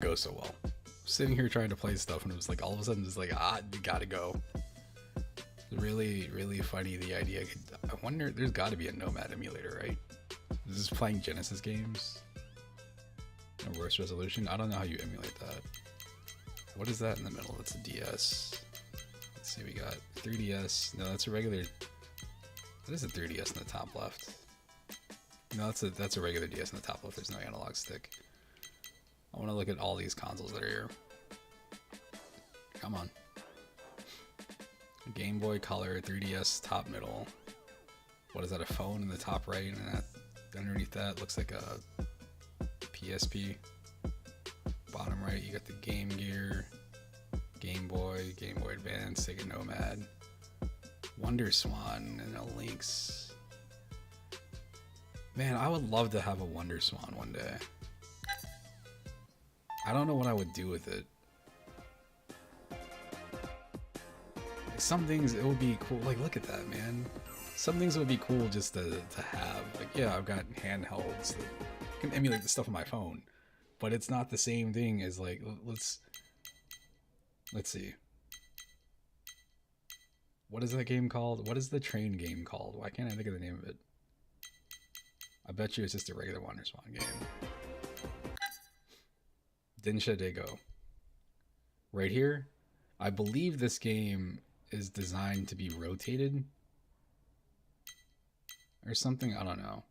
Go so well. Sitting here trying to play stuff, and it was like all of a sudden it's like, you gotta go. Really, really funny, the idea. I wonder, there's got to be a Nomad emulator, right? This is playing Genesis games. A worse resolution. I don't know how you emulate that. What is that in the middle? It's a DS. Let's see, we got 3DS. No, that's a regular. That is a 3DS in the top left. No, that's a regular DS in the top left. There's no analog stick. I want to look at all these consoles that are here. Come on. Game Boy Color, 3DS top middle. What is that, a phone in the top right? And that, underneath that looks like a PSP. Bottom right, you got the Game Gear, Game Boy Advance, Sega Nomad, Wonder Swan, and a Lynx. Man, I would love to have a Wonder Swan one day. I don't know what I would do with it. Some things it would be cool, like look at that, man. Some things would be cool just to have. Like, yeah, I've got handhelds that can emulate the stuff on my phone, but it's not the same thing as like, let's see. What is that game called? What is the train game called? Why can't I think of the name of it? I bet you it's just a regular Wonder Swan game. Densha Dego. Right here, I believe this game is designed to be rotated or something. I don't know.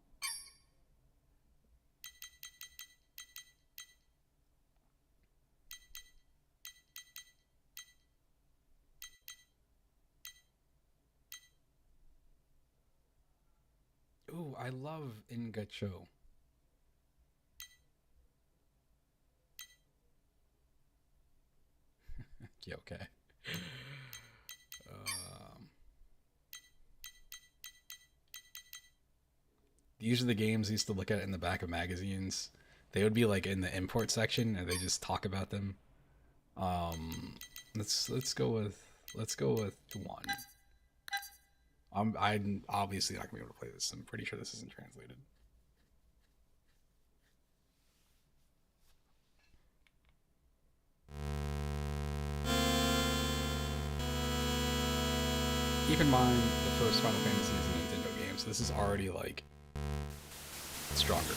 Ooh, I love Ingacho. Yeah, okay. These are the games I used to look at in the back of magazines. They would be like in the import section, and they just talk about them. Let's go with one. I'm obviously not gonna be able to play this. I'm pretty sure this isn't translated. Keep in mind the first Final Fantasy is a Nintendo game, so this is already like stronger.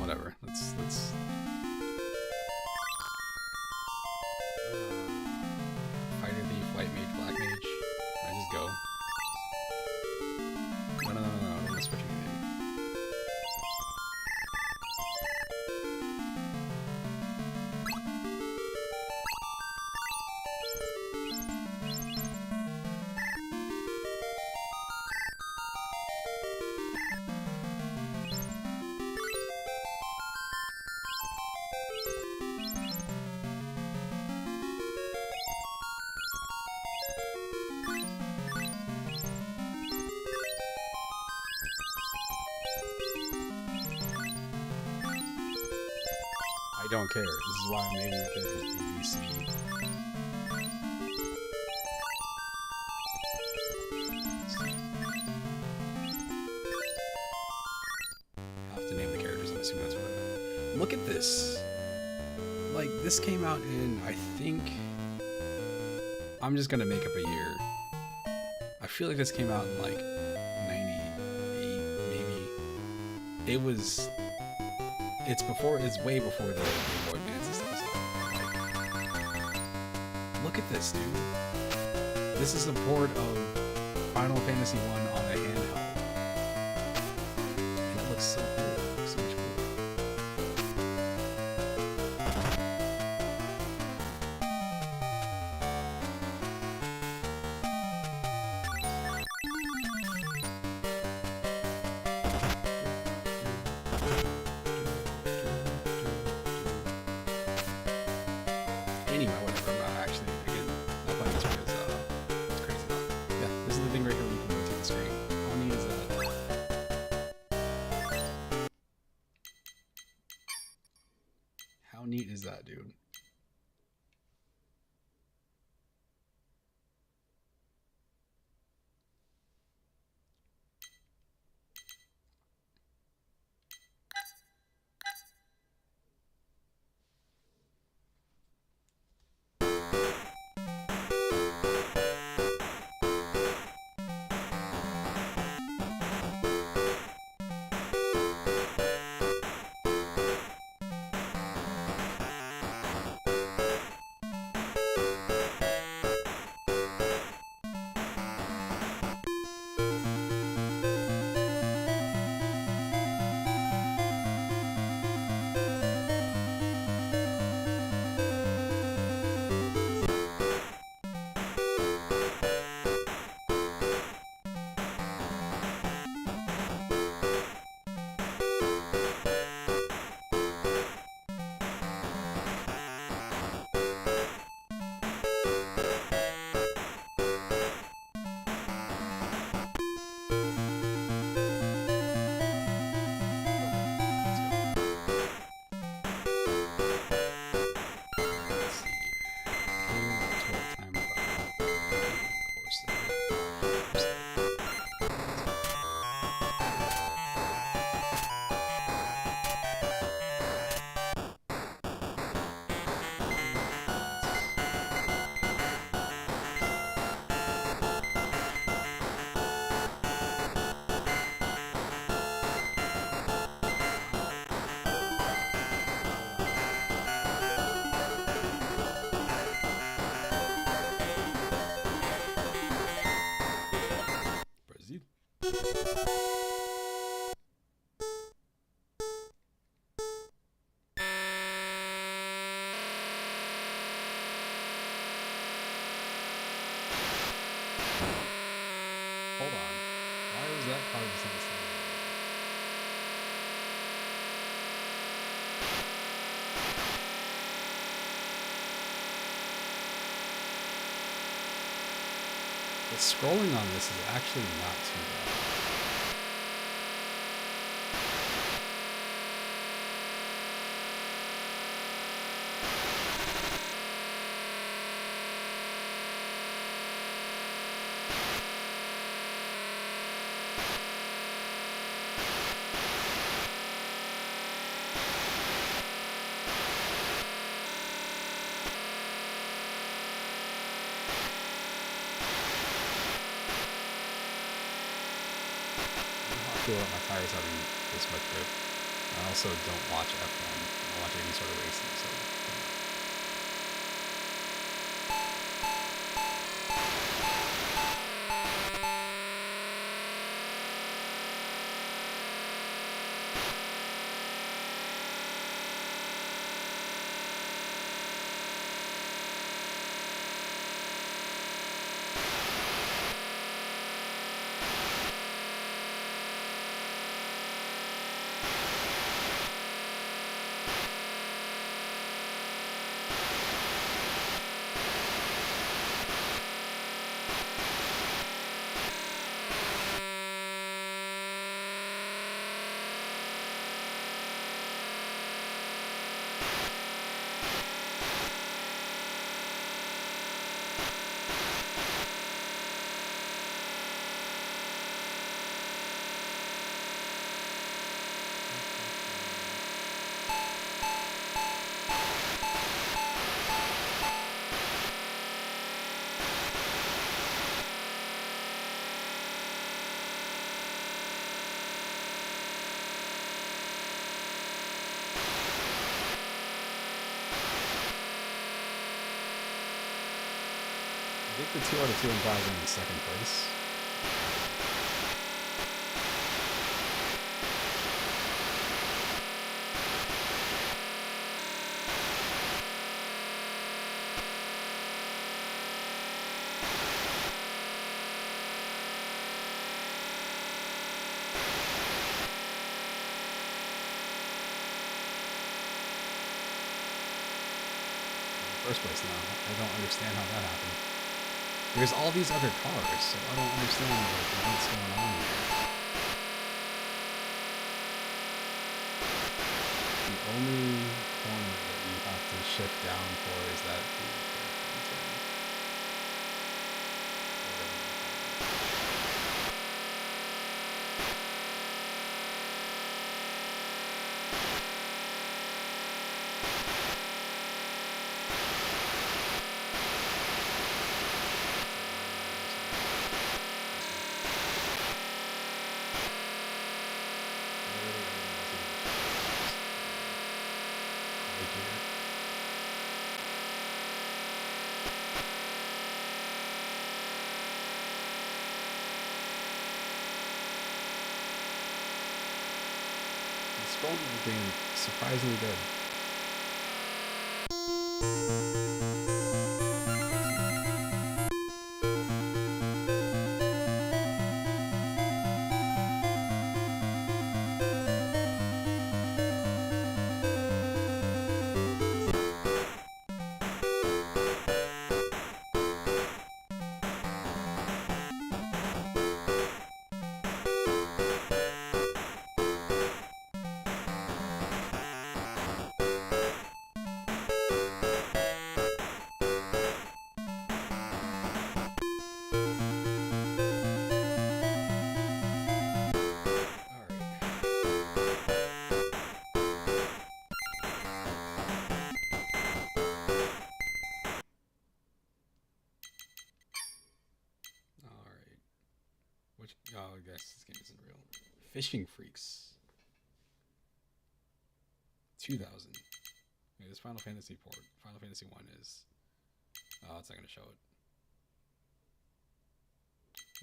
Whatever. Let's Fighter Thief, White Mage, Black Mage. I just go. No. I don't want to switch anything. I don't care. This is why I'm naming the characters ABC. Look at this. Like, this came out in, I think, I'm just gonna make up a year. I feel like this came out in like 98, maybe. It's way before the Game Boy Advance and stuff. Look at this, dude. This is a port of Final Fantasy 1 on a handheld. And it looks so cool. It looks so much cooler. Anyway, whatever. I'm not actually, again, not playing this because it's crazy. Yeah, this is the thing right here where you can rotate the screen. How neat is that? How neat is that, dude? Brazil. Hold on. Why was that part of the sentence? The scrolling on this is actually not too bad. I feel like my tires having this much grip. I also don't watch F1. I don't watch any sort of racing, so. think the 2 out of 2 implies I'm in second place. First place now. I don't understand how that happened. There's all these other cars, so I don't understand what's going on here. The only corner that you have to shift down for is that scrolling the game surprisingly good. Oh, I guess this game isn't real. Fishing Freaks. 2000. Okay, this Final Fantasy port. Final Fantasy 1 is... Oh, it's not going to show it.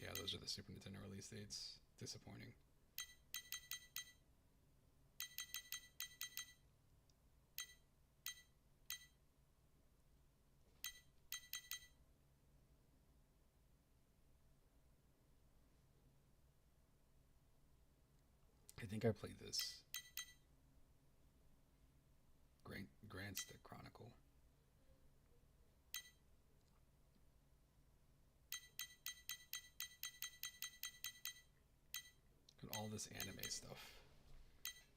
Yeah, those are the Super Nintendo release dates. Disappointing. I think I played this. Grants the Chronicle. And all this anime stuff.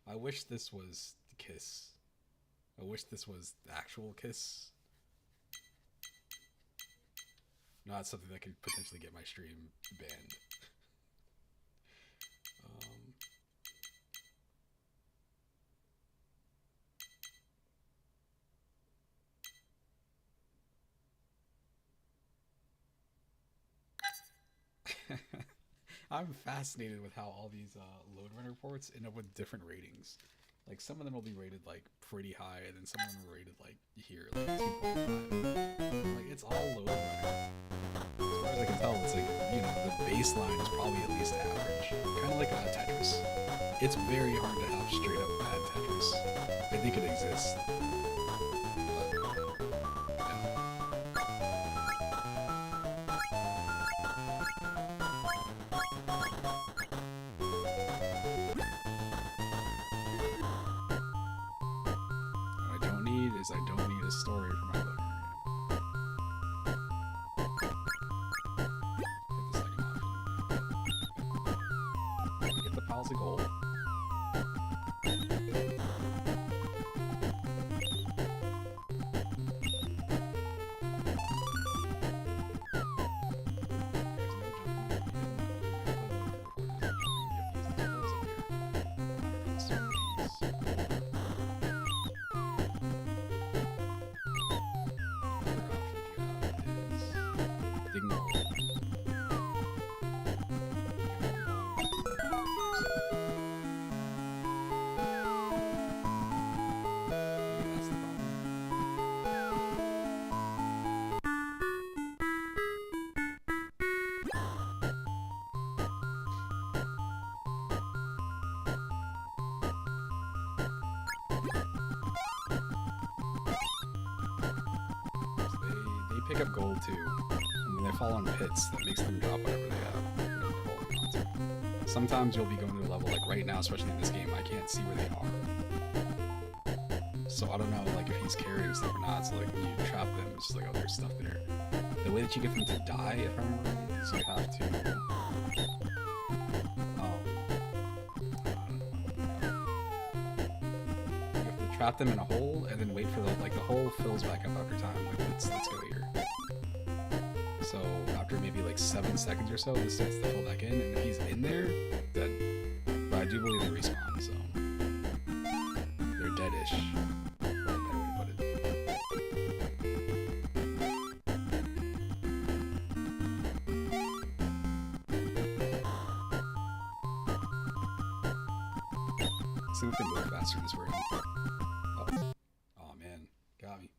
I wish this was the Kiss. I wish this was the actual Kiss. Not something that could potentially get my stream banned. I'm fascinated with how all these load runner ports end up with different ratings. Like some of them will be rated like pretty high, and then some of them are rated like here, like 2.5. Like it's all load runner. As far as I can tell, it's like, you know, the baseline is probably at least average. Kind of like Tetris. It's very hard to have straight up bad Tetris. I think it exists. I don't need a story for my load runner. Get the second option. Get the piles of gold. pick up gold too. And when they fall on pits, that makes them drop whatever they have. Sometimes you'll be going to a level, like right now, especially in this game, I can't see where they are. So I don't know, like, if he's carrying stuff or not. So, like, when you trap them, it's just like, oh, there's stuff there. The way that you get them to die, if I remember right, is you have to... you have to trap them in a hole, and then wait for the hole fills back up after time. Like, let's go here. So, after maybe, like, 7 seconds or so, this starts to fill back in, and if he's in there, then... But I do believe they respawn, so... They're dead-ish. See if they move faster this way. Oh man, got me.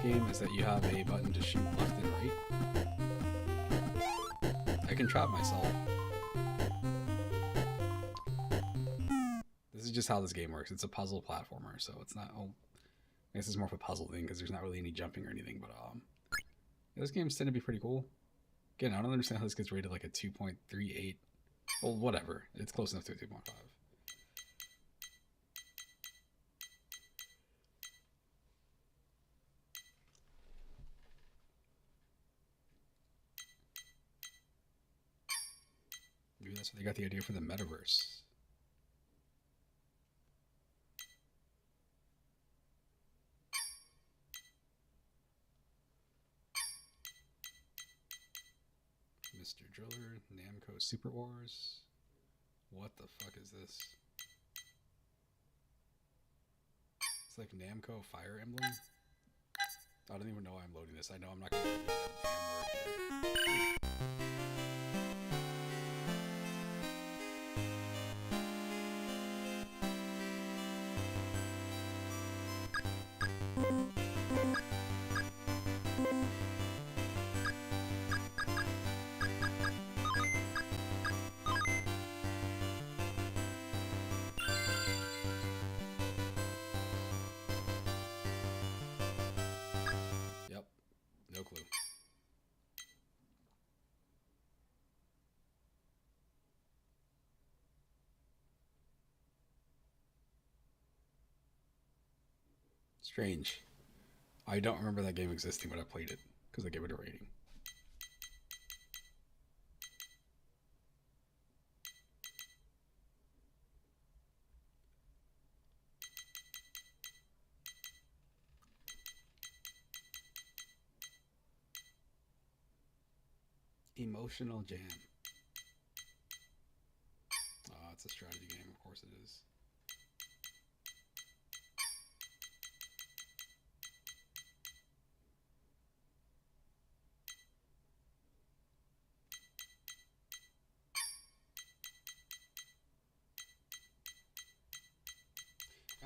Game is that you have a button to shoot left and right. I can trap myself. This is just how this game works. It's a puzzle platformer, so it's not... Oh, I guess it's more of a puzzle thing because there's not really any jumping or anything, but those games tend to be pretty cool. Again, I don't understand how this gets rated like a 2.38. Well, whatever. It's close enough to a 2.5. Maybe that's what they got the idea for the metaverse. Mr. Driller, Namco Super Wars. What the fuck is this? It's like Namco Fire Emblem. I don't even know why I'm loading this. I know I'm not going to do that damn word here. No clue. Strange. I don't remember that game existing when I played it, because I gave it a rating. Emotional Jam. Oh, it's a strategy game, of course it is.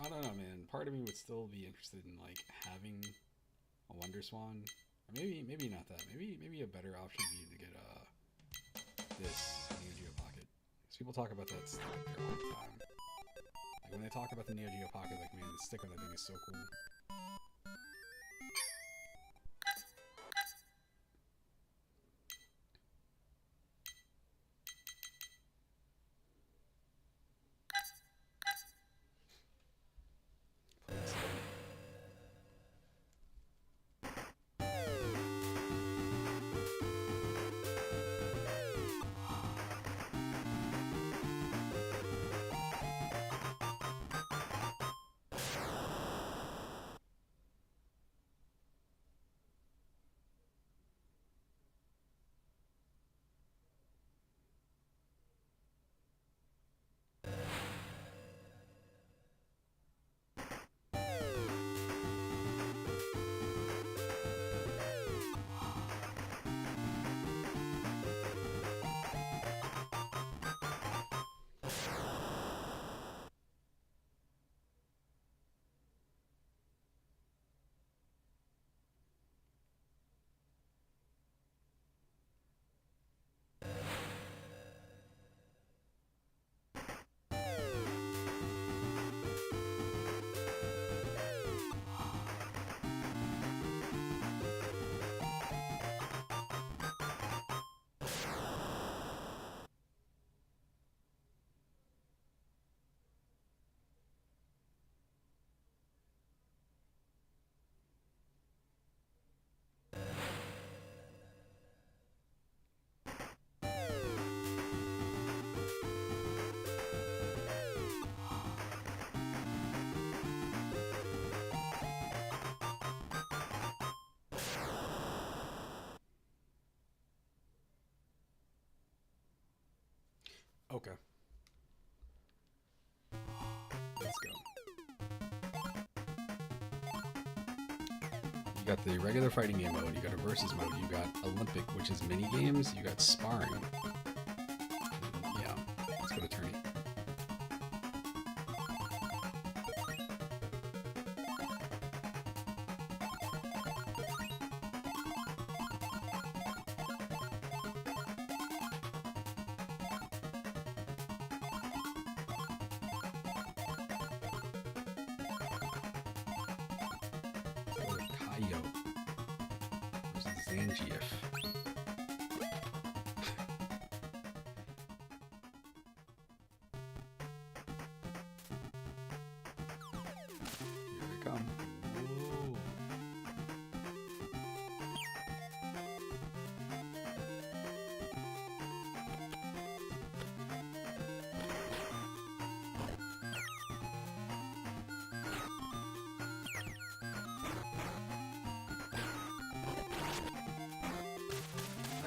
I don't know, man. Part of me would still be interested in like having a Wonder Swan, or maybe not that. Maybe a better option would be to get this Neo Geo Pocket. Because people talk about that stick up there all the time. Like when they talk about the Neo Geo Pocket, like man, the stick on that thing is so cool. Okay. Let's go. You got the regular fighting game mode, you got a versus mode, you got Olympic, which is mini games, you got sparring. Yeah, let's go to tourney. Kaio versus Zangief. Here we come. Whoa.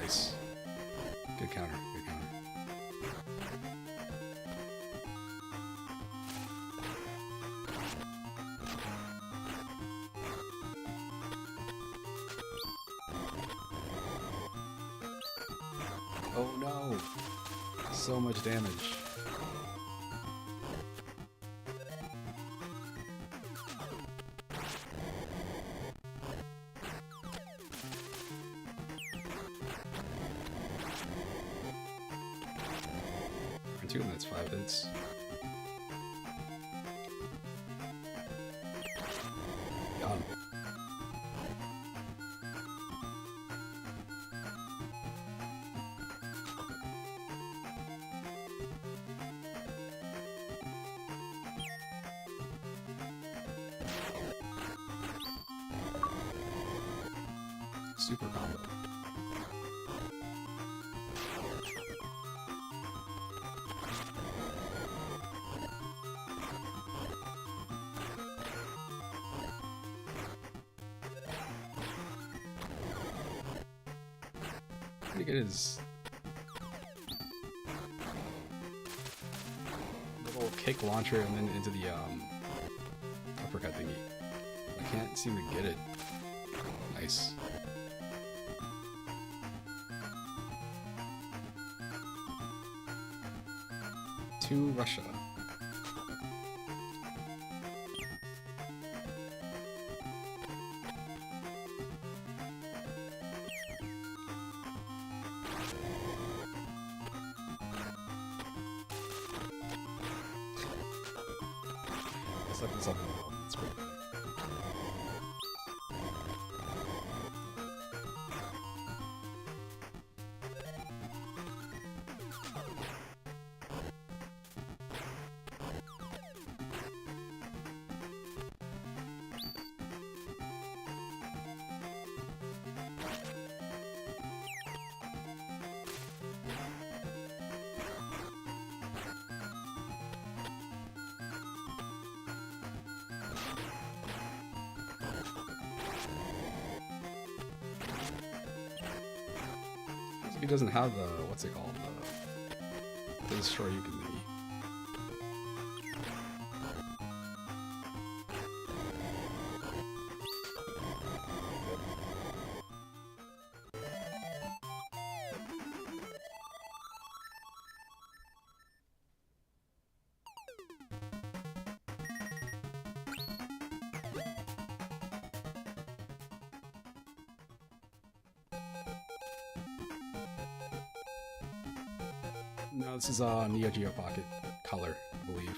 Nice. Good counter. Good counter. Oh no! So much damage. Two of them, that's 5 hits. Got him. Super combo. Pretty good his little kick launcher and then into the uppercut thingy. I can't seem to get it. Nice. To Russia. It's up in the middle. It's pretty funny. He doesn't have the, what's it called, the destroy you can thingy. No, this is Neo Geo Pocket Color, I believe.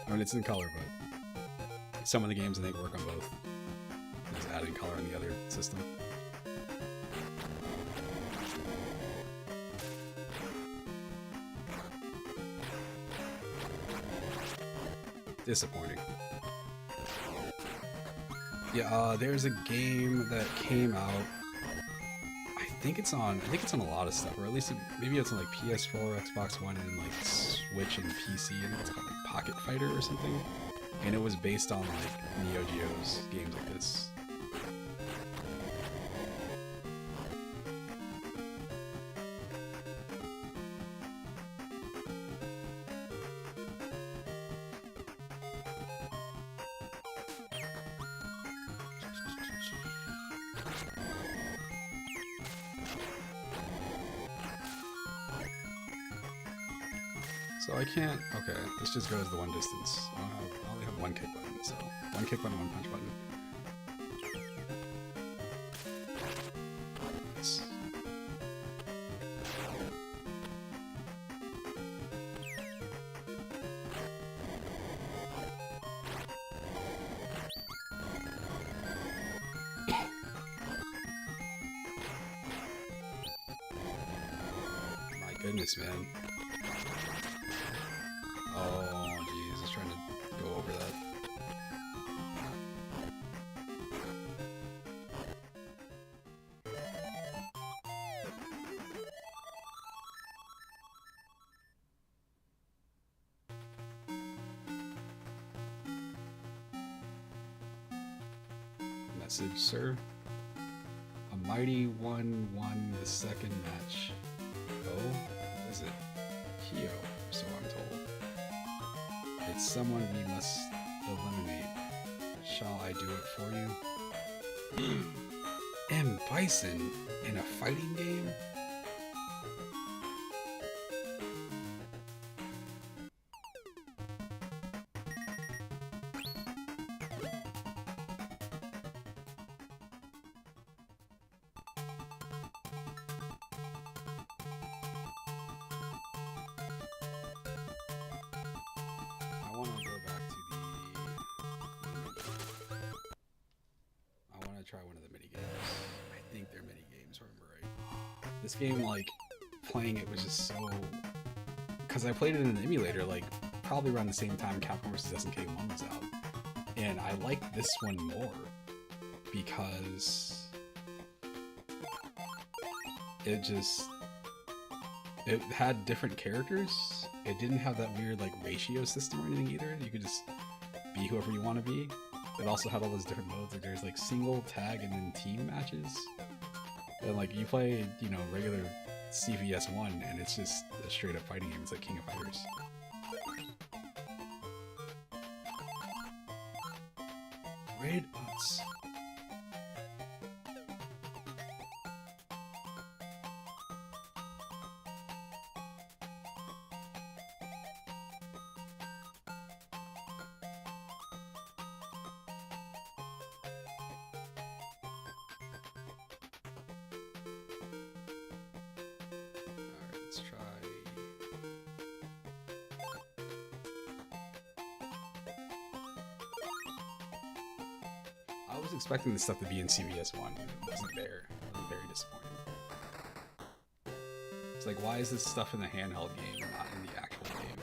I mean, it's in color, but some of the games I think work on both. Just adding color on the other system. Disappointing. Yeah, there's a game that came out. I think it's on a lot of stuff, or at least maybe it's on like PS4, Xbox One, and like Switch and PC. I think it's called like Pocket Fighter or something. And it was based on like Neo Geo's games like this. So I can't. Okay, this just goes the one distance. I only have one kick button, so one kick button, one punch button. Nice. My goodness, man. Oh, jeez, I was trying to go over that. Message, sir. A mighty one won the second match. Oh, what is it? Hio, so I'm told. It's someone we must eliminate. Shall I do it for you? M. Bison in a fighting game? I want to go back to I want to try one of the mini games. I think they're mini games, if I remember right. This game, like, playing it was just so... Because I played it in an emulator, like, probably around the same time Capcom vs. SNK 1 was out. And I like this one more because it just... It had different characters. It didn't have that weird, like, ratio system or anything either. You could just be whoever you want to be. It also had all those different modes. Like, there's, like, single, tag, and then team matches. And, like, you play, you know, regular CVS 1, and it's just a straight-up fighting game. It's like King of Fighters. Red Boots. Let's try. I was expecting this stuff to be in CVS 1, and it wasn't there. I'm very disappointed. It's like, why is this stuff in the handheld game, not in the actual game?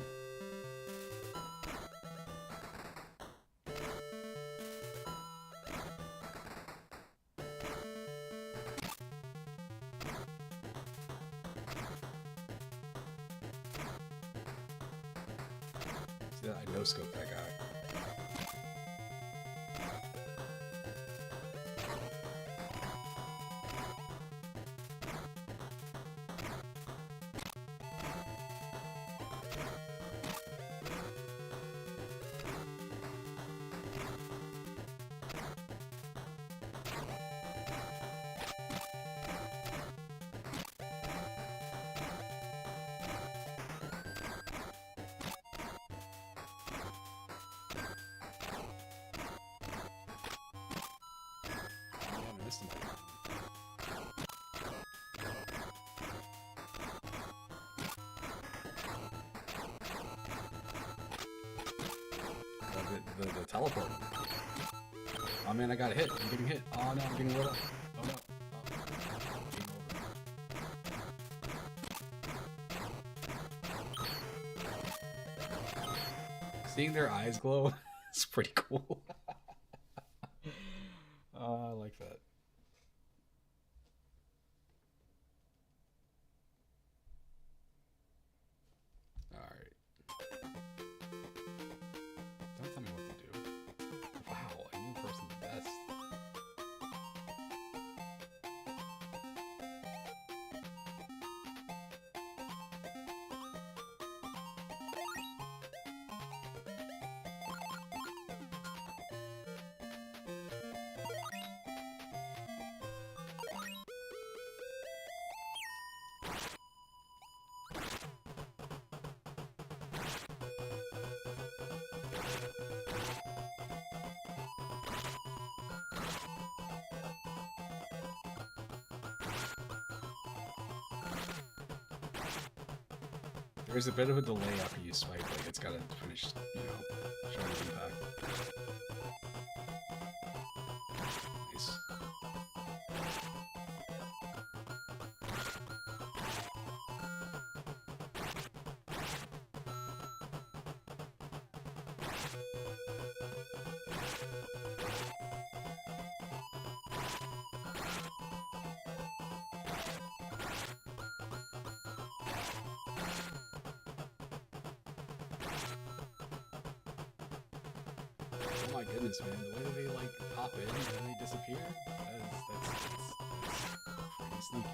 See that? I no-scope that guy. I missed him. The teleport. Oh man, I got hit. I'm getting hit. Oh no, I'm getting lit up. Oh no. Oh, game over. Seeing their eyes glow is pretty cool. I like that. Alright. Don't tell me what to do. Wow, a new person's best. there's a bit of a delay after you swipe, like it's gotta finish, you know, showing its impact. Nice. Oh my goodness, man, the way that they like pop in and then they disappear, that's pretty sneaky.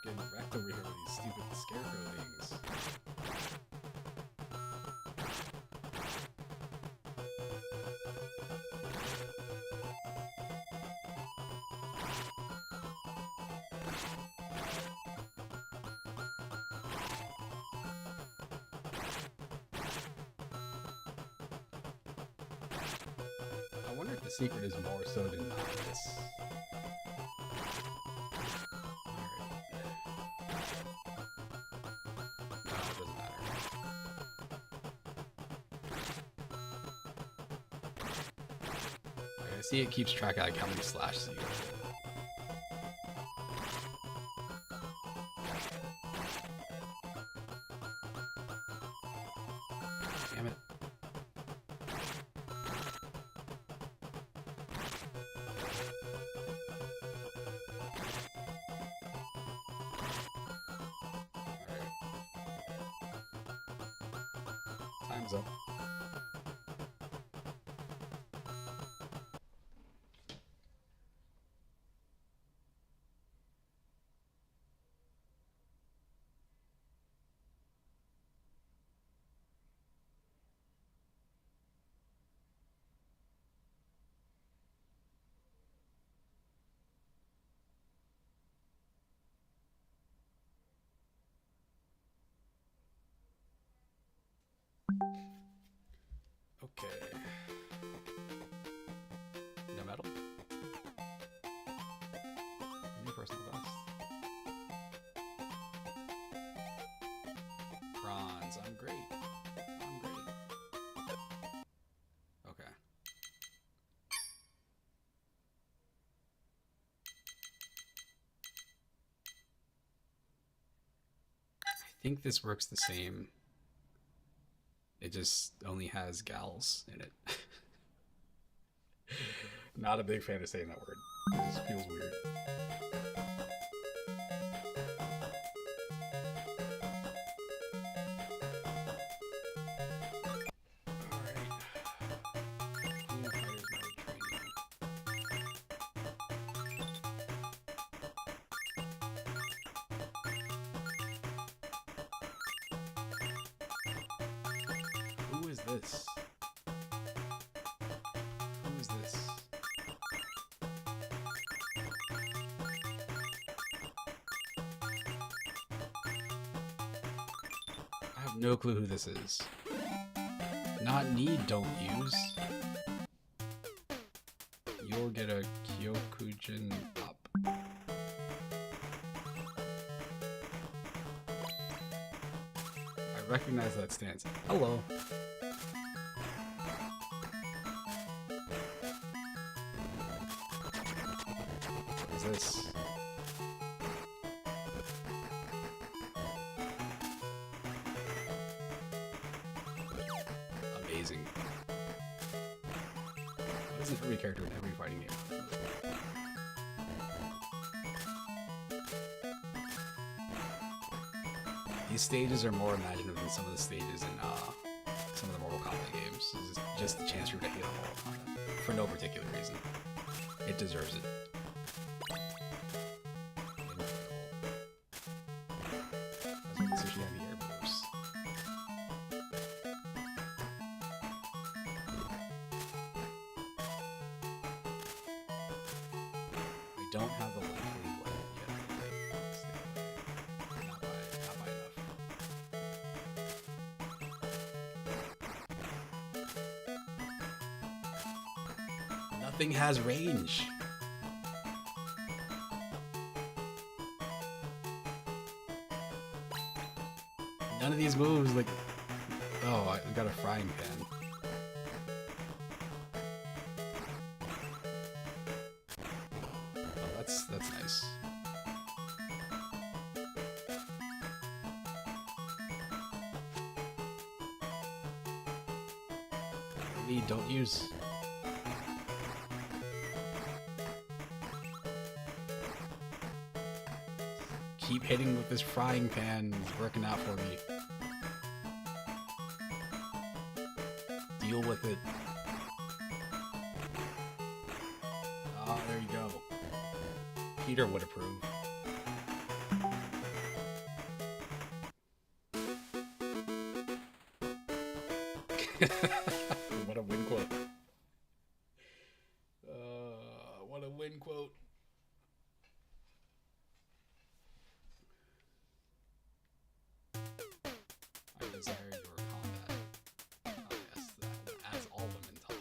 Man, getting wrecked over here with these stupid scarecrow things. I wonder if the secret is more so to not miss. No, it doesn't matter. Okay, I see it keeps track of like how many slashes you get. Damn it. Time's up. Okay. No metal? New personal best. Bronze. I'm great. I'm great. Okay. I think this works the same. It just only has gals in it. Not a big fan of saying that word. It just feels weird. Alright. King of Fighters mode training. Who is this? Who is this? I have no clue who this is. Not need, don't use. You'll get a Kyokujin up. I recognize that stance. Hello. What is this? Amazing. What is it every character in every fighting game? These stages are more imaginative than some of the stages in some of the Mortal Kombat games. This is just a chance for you to hit Mortal Kombat for no particular reason. It deserves it. That's what Sushi had the Air Force. I don't have the likely blend yet. Stay away. Nothing has range. None of these moves, like... Oh, I got a frying pan. Oh, that's nice. Maybe don't use... Keep hitting with this frying pan. It's working out for me. Deal with it. Oh, there you go. Peter would approve. What a win quote. What a win quote. I desire your combat. Oh yes, as all women talk.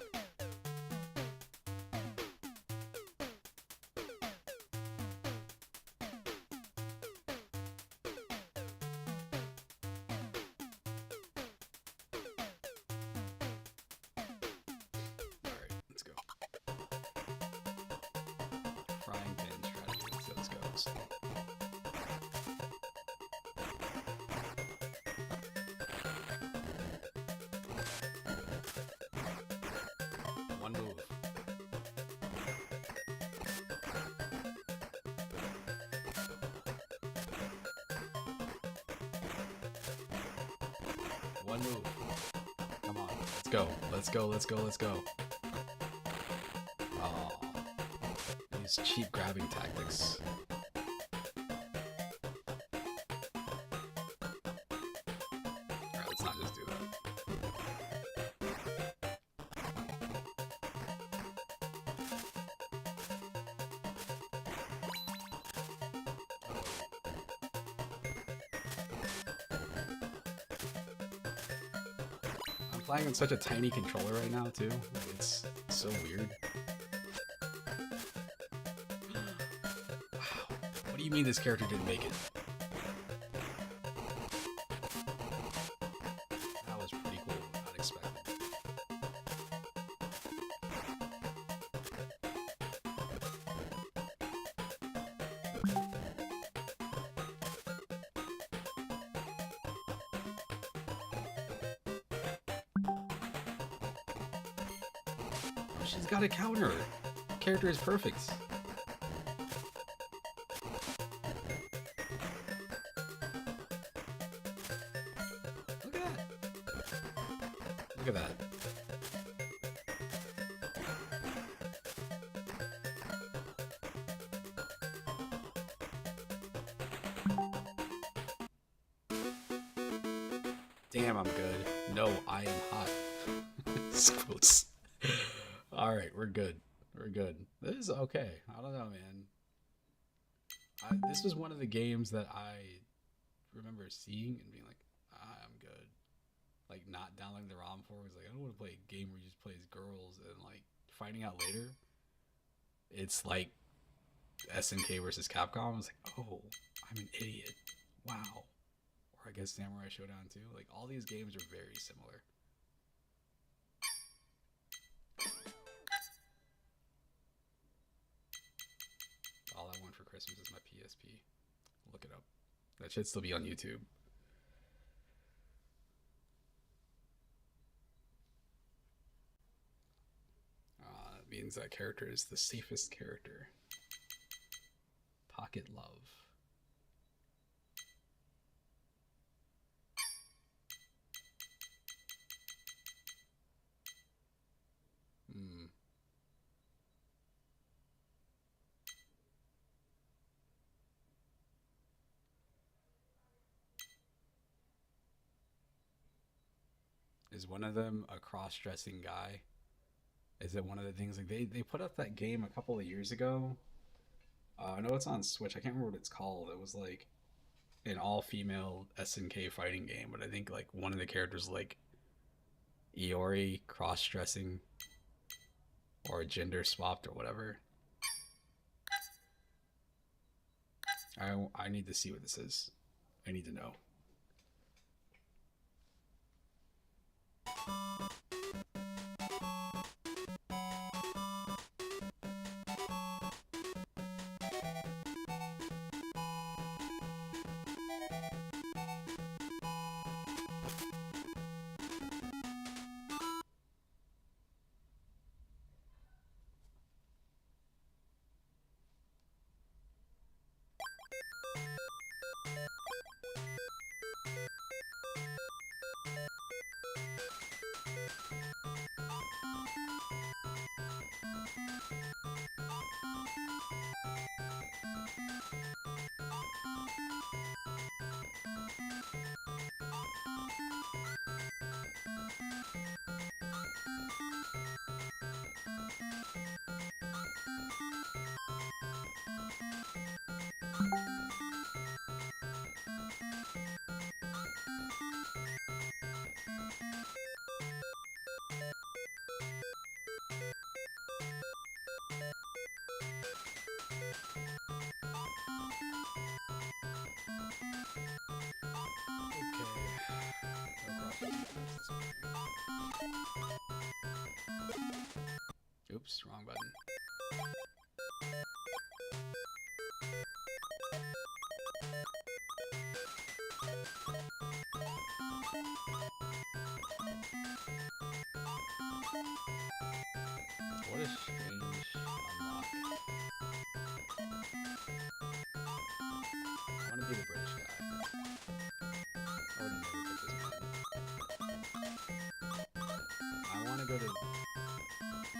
Alright, let's go. Frying pan strategy, let's see how this goes. One move. One move. Come on. Let's go. Let's go. Let's go. Let's go. Oh. These cheap grabbing tactics. Alright, let's not just do that. I'm playing on such a tiny controller right now, too. It's so weird. Wow. What do you mean this character didn't make it? That was pretty cool. Unexpected. She's got a counter. Character is perfect. Look at that. Look at that. Damn, I'm good. No, I am hot. Quotes. Alright, we're good. We're good. This is okay. I don't know, man. This was one of the games that I remember seeing and being like, I'm good. Like, not downloading the ROM for it. Was like, I don't want to play a game where you just play as girls. And, like, finding out later, it's like SNK versus Capcom. I was like, oh, I'm an idiot. Wow. Or I guess Samurai Showdown too. Like, all these games are very similar. All I want for Christmas is my PSP. Look it up. That should still be on YouTube. It means that character is the safest character. Pocket Love. Is one of them a cross-dressing guy? Is it one of the things, like, they put up that game a couple of years ago? I know it's on Switch. I can't remember what it's called. It was like an all-female SNK fighting game, but I think like one of the characters like Iori cross-dressing or gender swapped or whatever. I need to see what this is. I need to know. Oops, wrong button. What a strange unlock. I want to be the British guy. I would never pick this one. I want to go to...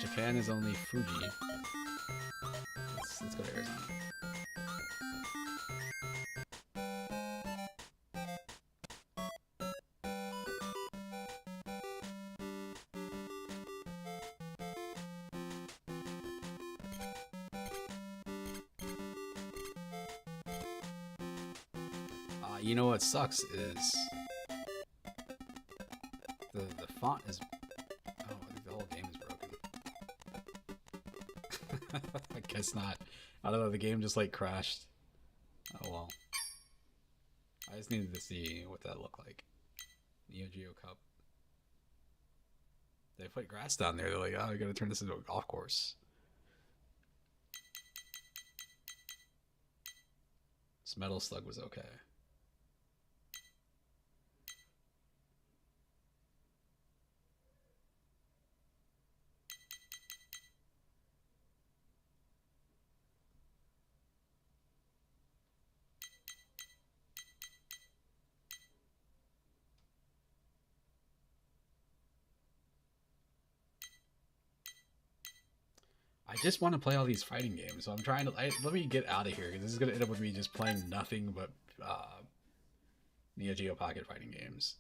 Japan is only Fuji. Let's go to Arizona. You know what sucks is the font is... Oh, I think the whole game is broken. I guess not. I don't know, the game just like crashed. Oh well. I just needed to see what that looked like. Neo Geo Cup. They put grass down there. They're like, oh, we gotta turn this into a golf course. This Metal Slug was okay. I just want to play all these fighting games, so I'm trying to... let me get out of here, because this is going to end up with me just playing nothing but Neo Geo Pocket fighting games.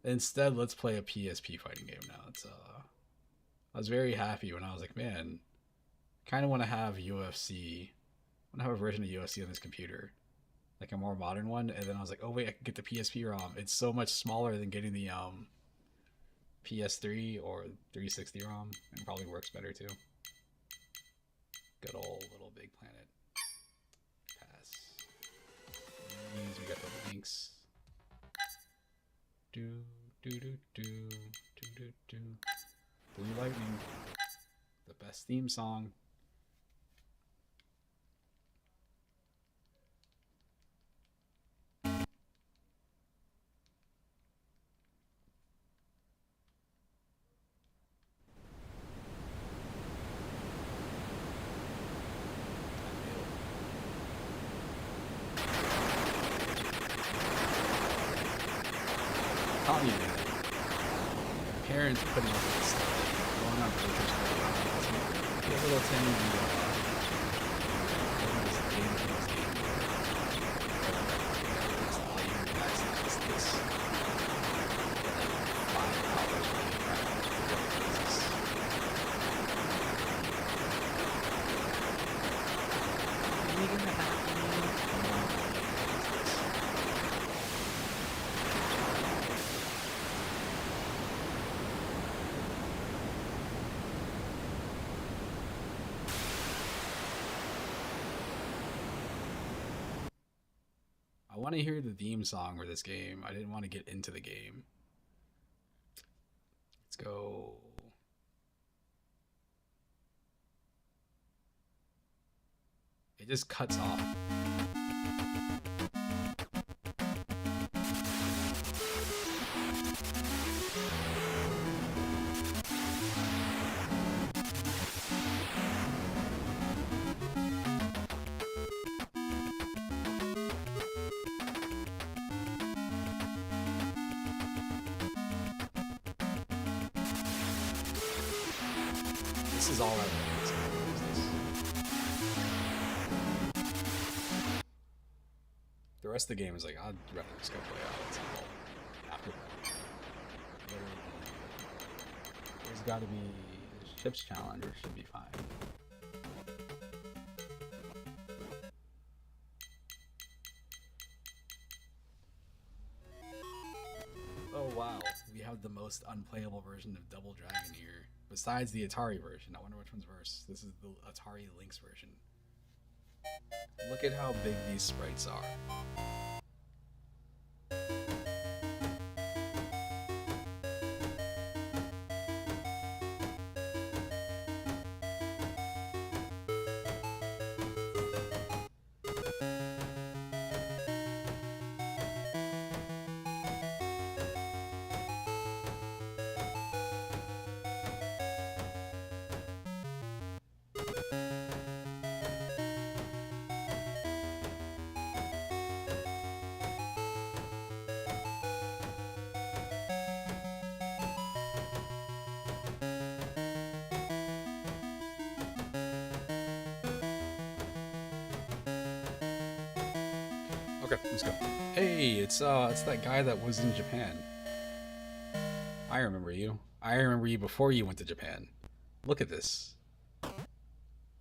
Instead, let's play a PSP fighting game now. It's I was very happy when I was like, man, kind of want to have UFC. I want to have a version of UFC on this computer, like a more modern one. And then I was like, oh wait, I can get the PSP ROM. It's so much smaller than getting the PS3 or 360 ROM, and probably works better too. Good old Little Big Planet. Pass. These, we got the links. Do do do do do do do. Blue Lightning. The best theme song. Parents putting up with this stuff, going on vacation, get a little tiny want to hear the theme song for this game. I didn't want to get into the game. Let's go. It just cuts off. This is all I want. The rest of the game is like, I'd rather just go play out. After that. There's got to be a ships challenge, or should be fine. Oh wow, we have the most unplayable version of Double Dragon here. Besides the Atari version. I wonder which one's worse. This is the Atari Lynx version. Look at how big these sprites are. Okay, let's go. Hey, it's that guy that was in Japan. I remember you. I remember you before you went to Japan. Look at this.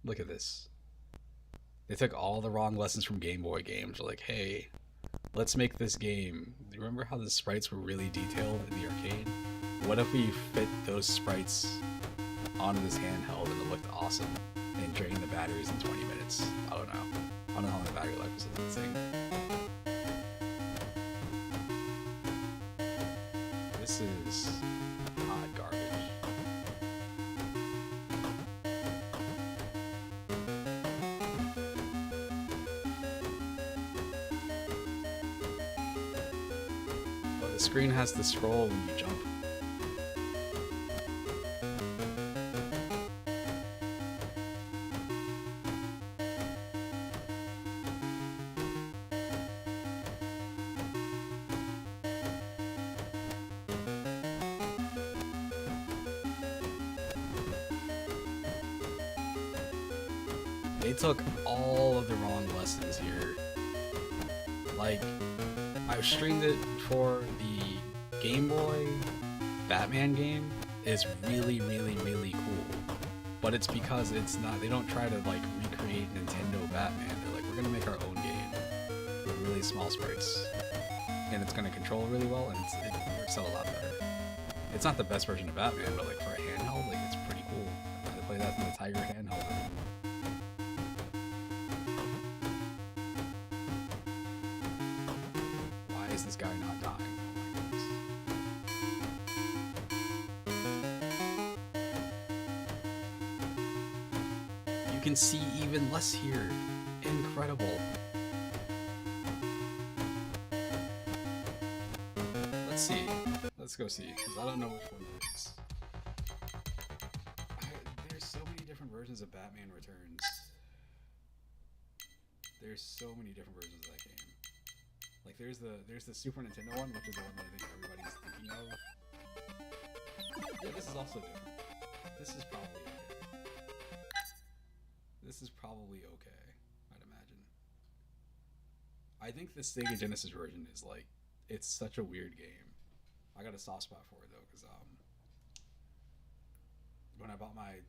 Look at this. They took all the wrong lessons from Game Boy games. They're like, hey, let's make this game. You remember how the sprites were really detailed in the arcade? What if we fit those sprites onto this handheld and it looked awesome and drained the batteries in 20 minutes? I don't know. I don't know how the battery life is of this thing. This is hot garbage. Oh, the screen has to scroll when you jump. They took all of the wrong lessons here. Like, I've streamed it for the Game Boy Batman game. It's really, really, really cool. But it's because it's not, they don't try to like recreate Nintendo Batman. They're like, we're gonna make our own game with really small sprites. And it's gonna control really well, and it works out a lot better. It's not the best version of Batman, but like for a handheld, like it's pretty cool. I play that from the Tiger handheld. Is this guy not dying? Oh my goodness. You can see even less here. Incredible. Let's see. Let's go see, because I don't know which one it is. There's so many different versions of Batman Returns. There's so many different versions of that game. Like there's the Super Nintendo one, which is the one that I think everybody's thinking of. Yeah, this is also different. This is probably okay. This is probably okay, I'd imagine. I think the Sega Genesis version is like, it's such a weird game. I got a soft spot for it though, because when I bought my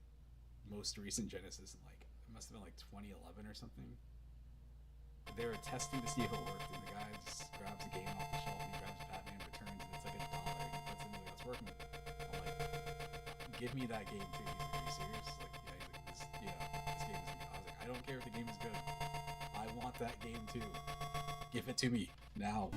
most recent Genesis, in like it must have been like 2011 or something. They were testing to see if it worked, and the guy just grabs the game off the shelf and he grabs Batman Returns, and it's like $1, and he puts it in the it's working with it. I'm like, give me that game too. He's like, are you serious? Like, yeah, this game is good. I was like, I don't care if the game is good. I want that game too. Give it to me now.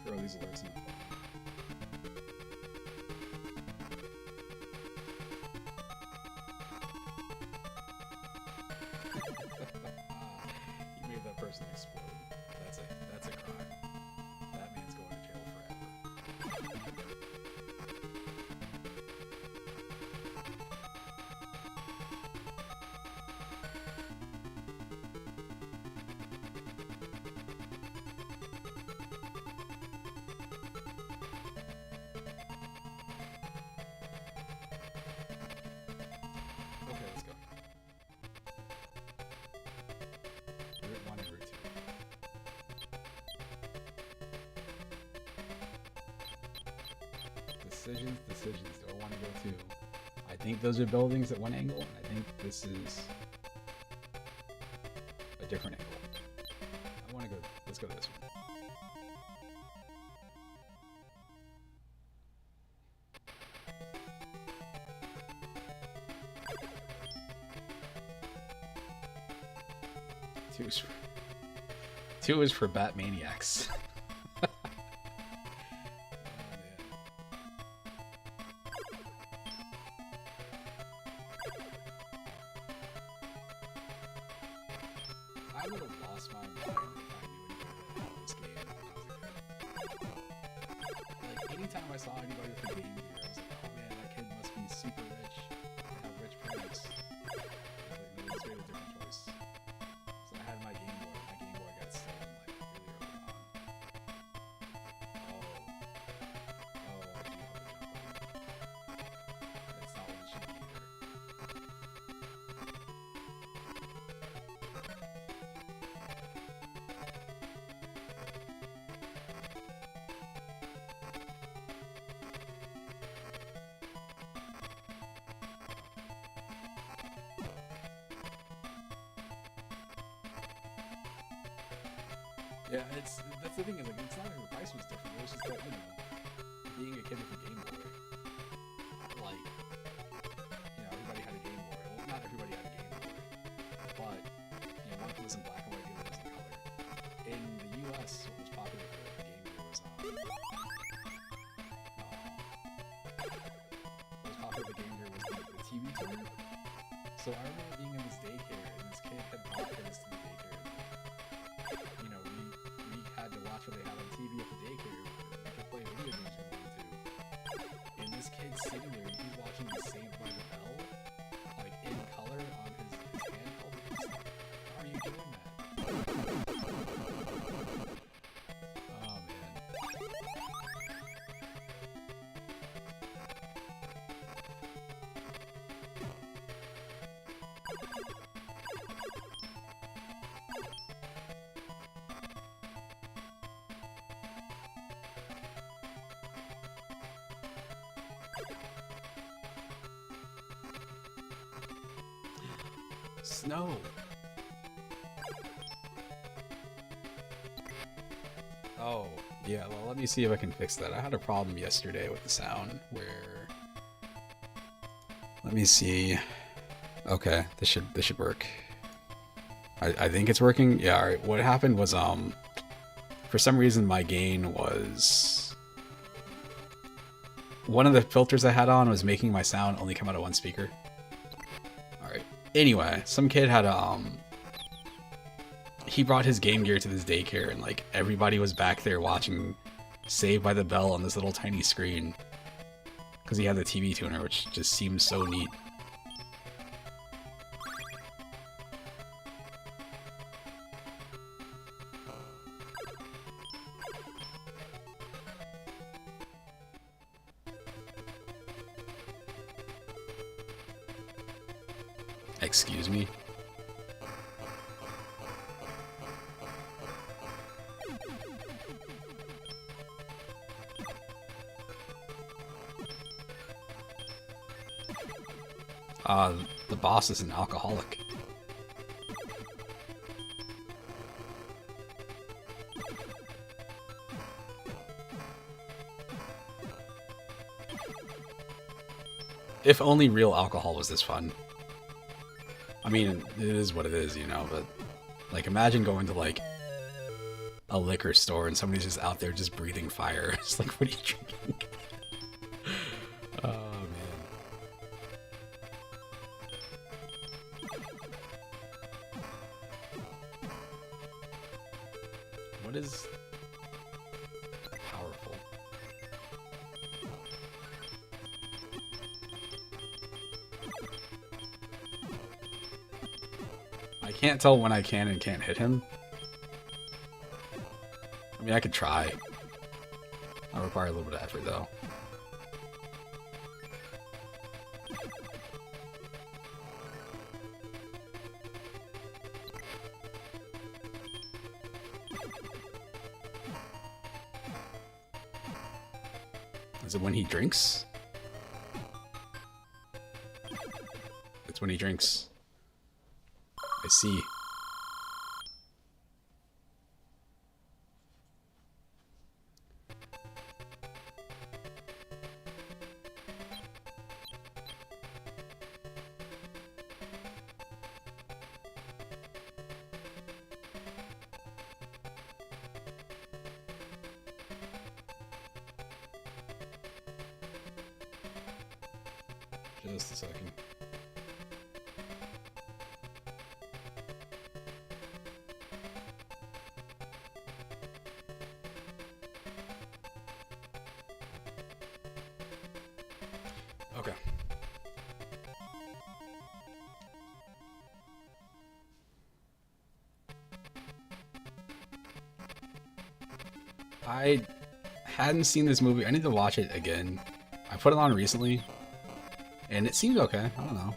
Throw these alerts in. You made that person explode. That's a crime. That man's going to jail forever. Okay, let's go. Route 1 and Route 2. Decisions. Do I want to go to? I think those are buildings at one angle, and I think this is a different angle. I want to go. Let's go to this one. Two is for Batmaniacs. I would have lost my mind if I knew anything about this game when I was a kid. Like, anytime I saw anybody with a Game Gear, I was like, oh man, that kid must be super rich and have rich parents. I was like, no, let's make a different choice. So I had my Game Boy. My Game Boy got stolen, like, really early on. Oh, I do have a jump button. That's not what it should be either. Yeah, that's the thing is, like, it's not like the price was different. It was just that, you know, being a kid with a Game Boy, like, you know, everybody had a Game Boy. Well, not everybody had a Game Boy, but, you know, one was in black and white, the other was in color. In the U.S., what was popular for the Game Boy was, what was popular for the Game Boy was the TV tuner. So I remember being in this daycare, and this kid had brought this to the daycare. You know, we had to watch what they had on TV at the daycare. We could play video games if we wanted to. And this kid's sitting there, and he's watching the Saved by the Bell, like, in color on his handheld. How are you doing that? Oh, man. Snow. Oh, yeah, well, let me see if I can fix that. I had a problem yesterday with the sound where... Let me see. Okay, this should work. I think it's working. Yeah, alright. What happened was, for some reason my gain was... One of the filters I had on was making my sound only come out of one speaker. Alright. Anyway, some kid had he brought his Game Gear to this daycare, and like everybody was back there watching Saved by the Bell on this little tiny screen because he had the TV tuner, which just seems so neat. Excuse me? The boss is an alcoholic. If only real alcohol was this fun. I mean, it is what it is, you know, but like imagine going to like a liquor store and somebody's just out there just breathing fire. It's like, what are you drinking? Oh man. What is powerful? I can't tell when I can and can't hit him. I mean, I could try. I'll require a little bit of effort, though. Is it when he drinks? It's when he drinks. I see. Just a second. Okay. I hadn't seen this movie. I need to watch it again. I put it on recently, and it seemed okay. I don't know.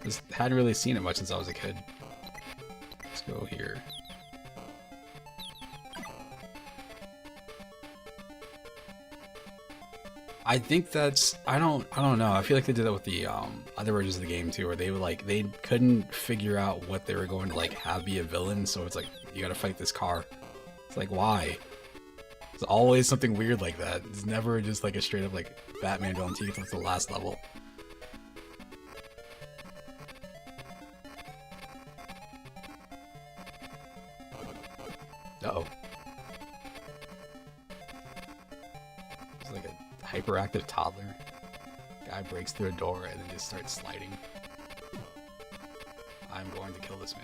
Just hadn't really seen it much since I was a kid. Let's go here. I think that's I don't know. I feel like they did that with the other versions of the game too, where they were like they couldn't figure out what they were going to like have be a villain, so it's like you gotta fight this car. It's like why? It's always something weird like that. It's never just like a straight up like Batman villain until you get to the last level. Uh-oh. It's like a hyperactive toddler. Guy breaks through a door and then just starts sliding. I'm going to kill this man.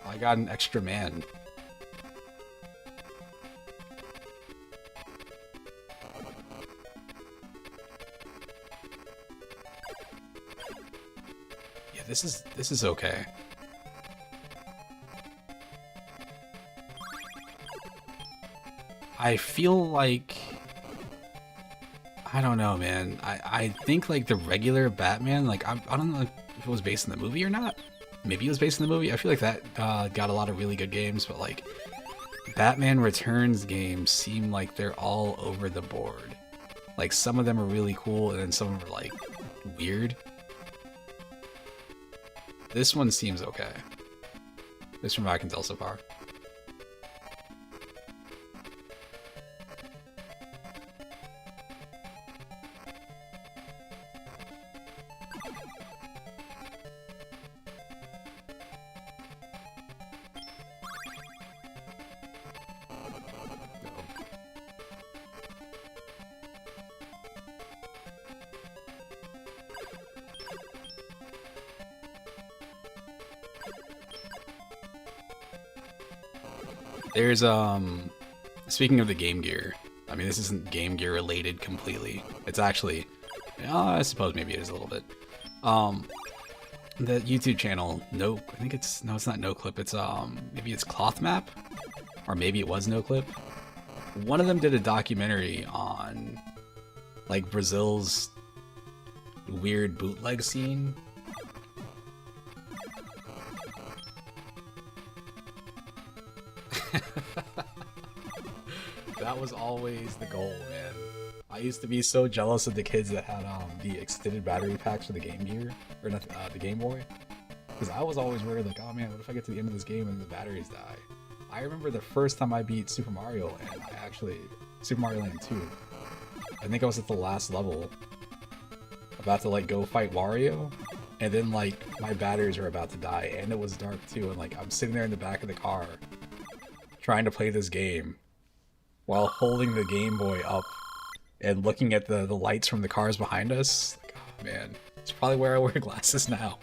I got an extra man. Yeah, this is okay. I feel like I don't know, man. I think like the regular Batman, like I don't know if it was based in the movie or not. Maybe it was based in the movie. I feel like that got a lot of really good games, but like Batman Returns games seem like they're all over the board. Like some of them are really cool and then some of them are like weird. This one seems okay. This from what I can tell so far. There's speaking of the Game Gear, I mean this isn't Game Gear related completely. It's actually I suppose maybe it is a little bit. The YouTube channel, I think it's no, it's not NoClip. It's maybe it's Cloth Map, or maybe it was NoClip. One of them did a documentary on like Brazil's weird bootleg scene. That was always the goal, man. I used to be so jealous of the kids that had the extended battery packs for the Game Gear, or not, the Game Boy, because I was always worried like, oh man, what if I get to the end of this game and the batteries die? I remember the first time I beat Super Mario and I actually Super Mario Land 2. I think I was at the last level, about to like go fight Wario, and then like my batteries were about to die, and it was dark too, and like I'm sitting there in the back of the car trying to play this game while holding the Game Boy up and looking at the lights from the cars behind us. Like, oh man, it's probably where I wear glasses now.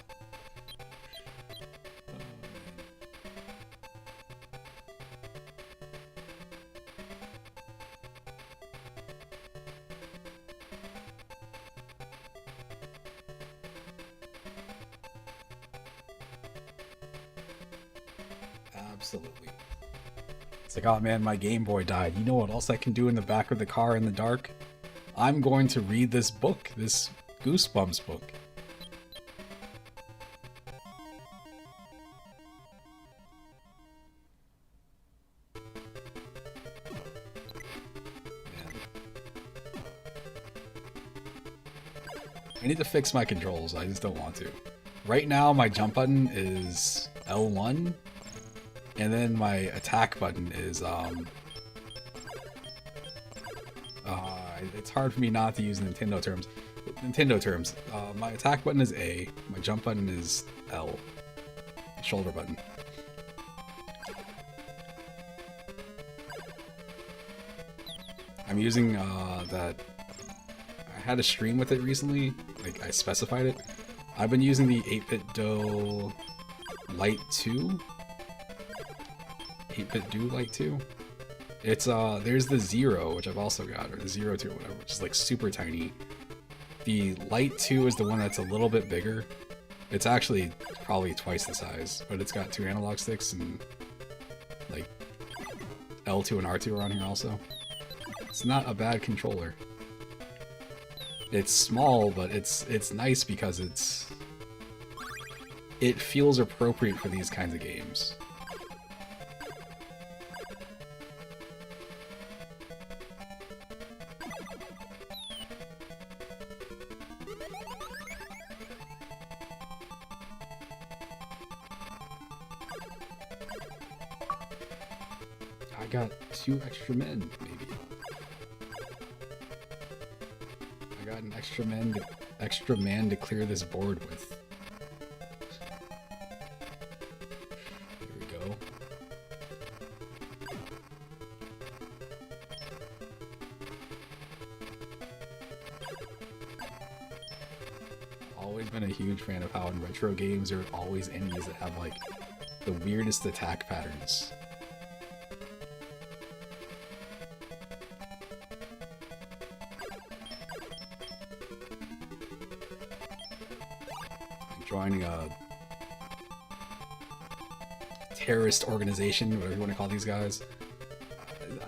Absolutely. It's like, oh man, my Game Boy died. You know what else I can do in the back of the car in the dark? I'm going to read this book, this Goosebumps book. Man. I need to fix my controls, I just don't want to. Right now, my jump button is L1, and then my attack button is, it's hard for me not to use Nintendo terms. My attack button is A, my jump button is L, shoulder button. I'm using that. I had a stream with it recently, like I specified it. I've been using the 8BitDo Lite 2. 8BitDo Lite 2. It's there's the Zero, which I've also got, or the Zero 2 or whatever, which is like super tiny. The Lite 2 is the one that's a little bit bigger. It's actually probably twice the size, but it's got 2 analog sticks, and like L2 and R2 are on here also. It's not a bad controller. It's small, but it's nice because it feels appropriate for these kinds of games. I got 2 extra men, maybe. I got an extra man to clear this board with. Here we go. Always been a huge fan of how in retro games there are always enemies that have like the weirdest attack patterns. Joining a terrorist organization, whatever you want to call these guys.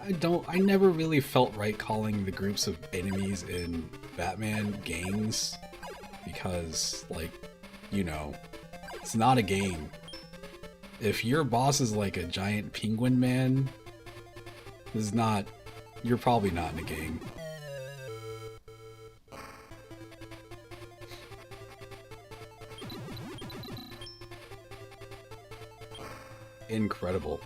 I never really felt right calling the groups of enemies in Batman gangs, because, like, you know, it's not a game. If your boss is like a giant penguin man, you're probably not in a gang. Incredible.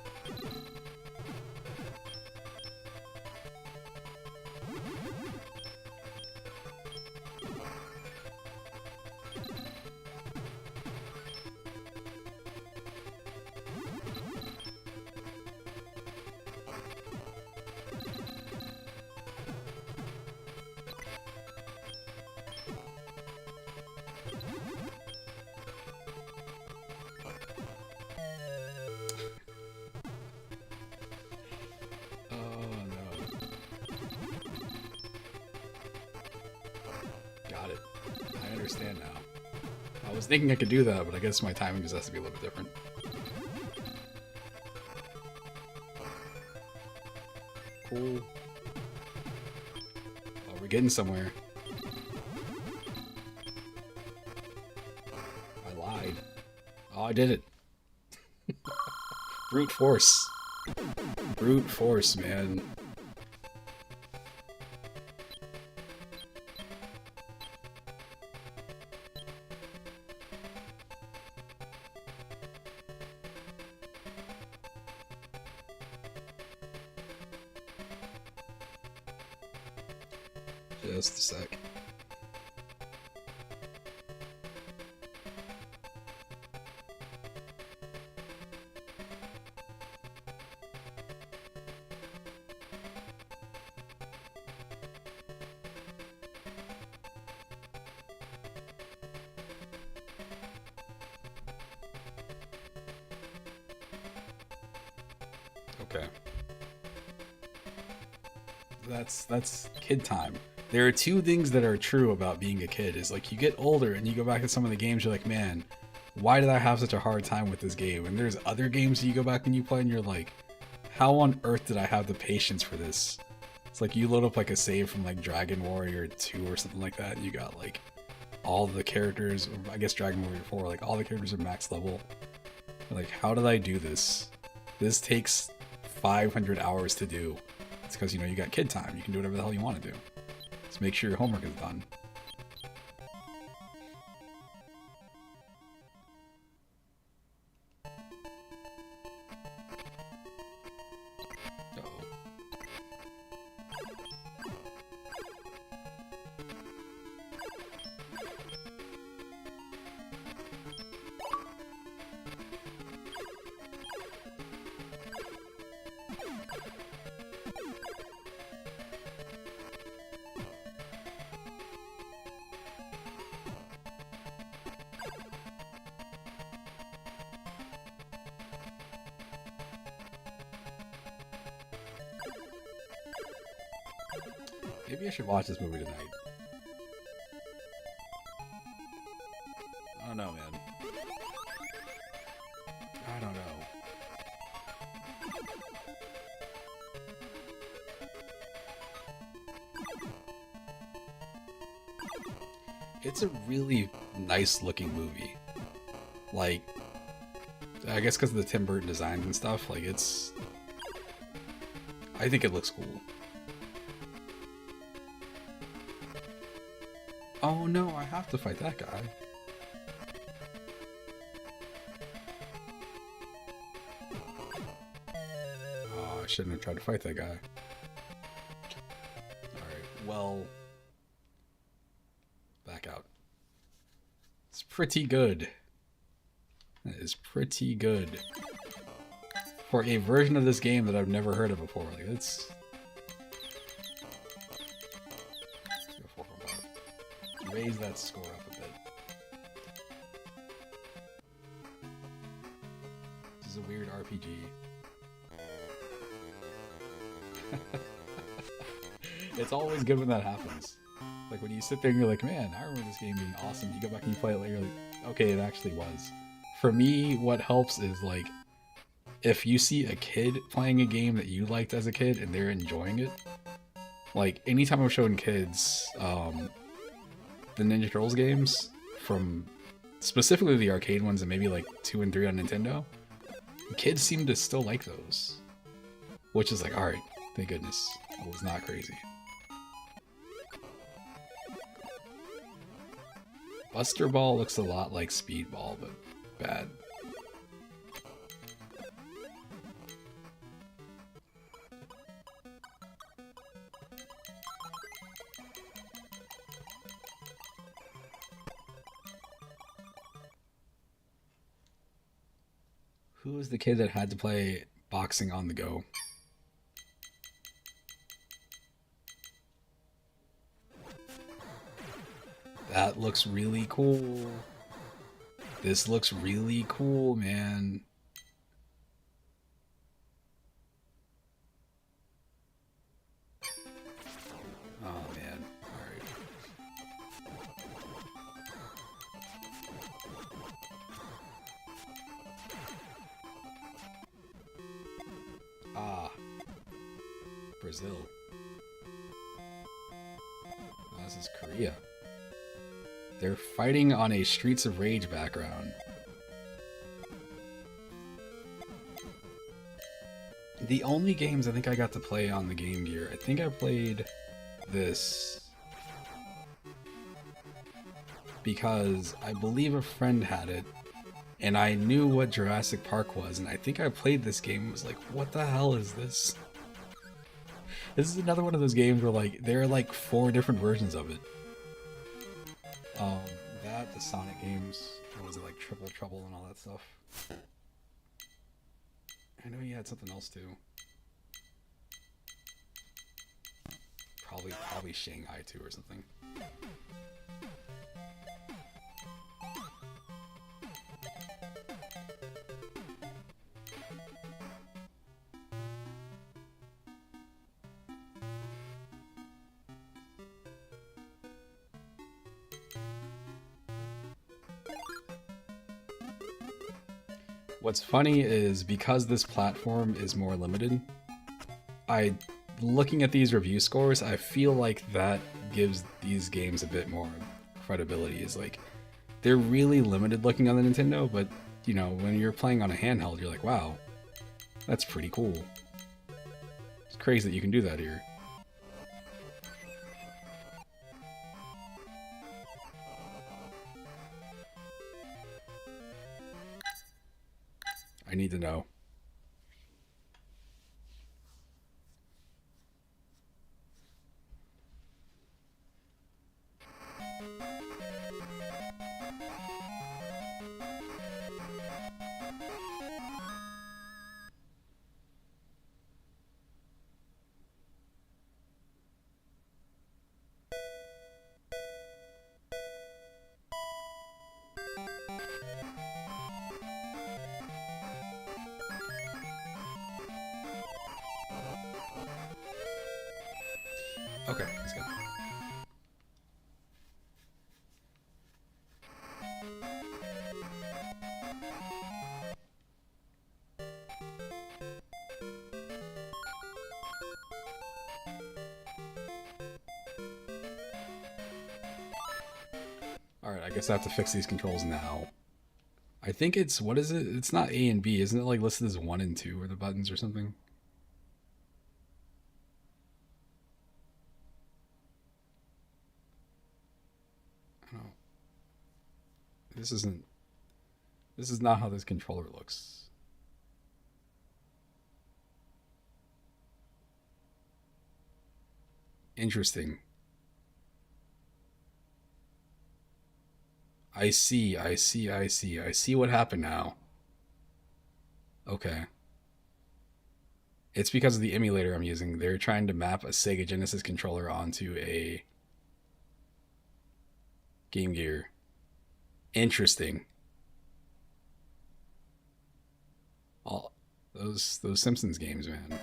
I was thinking I could do that, but I guess my timing just has to be a little bit different. Cool. Oh, we're getting somewhere. I lied. Oh, I did it. Brute force. Brute force, man. Just a sec. Okay. That's kid time. There are two things that are true about being a kid is like you get older and you go back to some of the games, you're like, man, why did I have such a hard time with this game? And there's other games you go back and you play and you're like, how on earth did I have the patience for this? It's like you load up like a save from like Dragon Warrior 2 or something like that, and you got like all the characters, or I guess Dragon Warrior 4, like all the characters are max level. You're like, how did I do this? This takes 500 hours to do. It's because, you know, you got kid time. You can do whatever the hell you want to do. Just make sure your homework is done. Uh-oh. Maybe I should watch this movie tonight. I don't know, man. I don't know. It's a really nice looking movie. Like, I guess because of the Tim Burton designs and stuff, like it's... I think it looks cool. Oh no, I have to fight that guy. Oh, I shouldn't have tried to fight that guy. Alright, well... back out. It's pretty good. That is pretty good. For a version of this game that I've never heard of before. Like, it's... raise that score up a bit. This is a weird RPG. It's always good when that happens. Like when you sit there and you're like, man, I remember this game being awesome. You go back and you play it later, you're like, okay, it actually was. For me, what helps is like, if you see a kid playing a game that you liked as a kid and they're enjoying it, like anytime I'm showing kids, the Ninja Turtles games, from specifically the arcade ones and maybe like 2 and 3 on Nintendo, kids seem to still like those. Which is like, alright, thank goodness. I was not crazy. Buster Ball looks a lot like Speedball, but bad. Who was the kid that had to play boxing on the go? That looks really cool. This looks really cool, man. Oh, man. Alright. Ah. Brazil. Oh, this is Korea. They're fighting on a Streets of Rage background. The only games I think I got to play on the Game Gear, I think I played this because I believe a friend had it and I knew what Jurassic Park was, and I think I played this game and was like, what the hell is this? This is another one of those games where like there are like 4 different versions of it. Um, that, the Sonic games, what was it, like Triple Trouble and all that stuff. I know he had something else too. Probably Shanghai too or something. What's funny is because this platform is more limited, looking at these review scores, I feel like that gives these games a bit more credibility. Is like they're really limited looking on the Nintendo, but you know, when you're playing on a handheld, you're like, wow, that's pretty cool. It's crazy that you can do that here. I need to know. Okay, let's go. Alright, I guess I have to fix these controls now. I think it's, what is it? It's not A and B, isn't it like listed as 1 and 2 or the buttons or something? I don't know. This is not how this controller looks. Interesting. I see what happened now. Okay. It's because of the emulator I'm using. They're trying to map a Sega Genesis controller onto a Game Gear. Interesting. All those Simpsons games, man.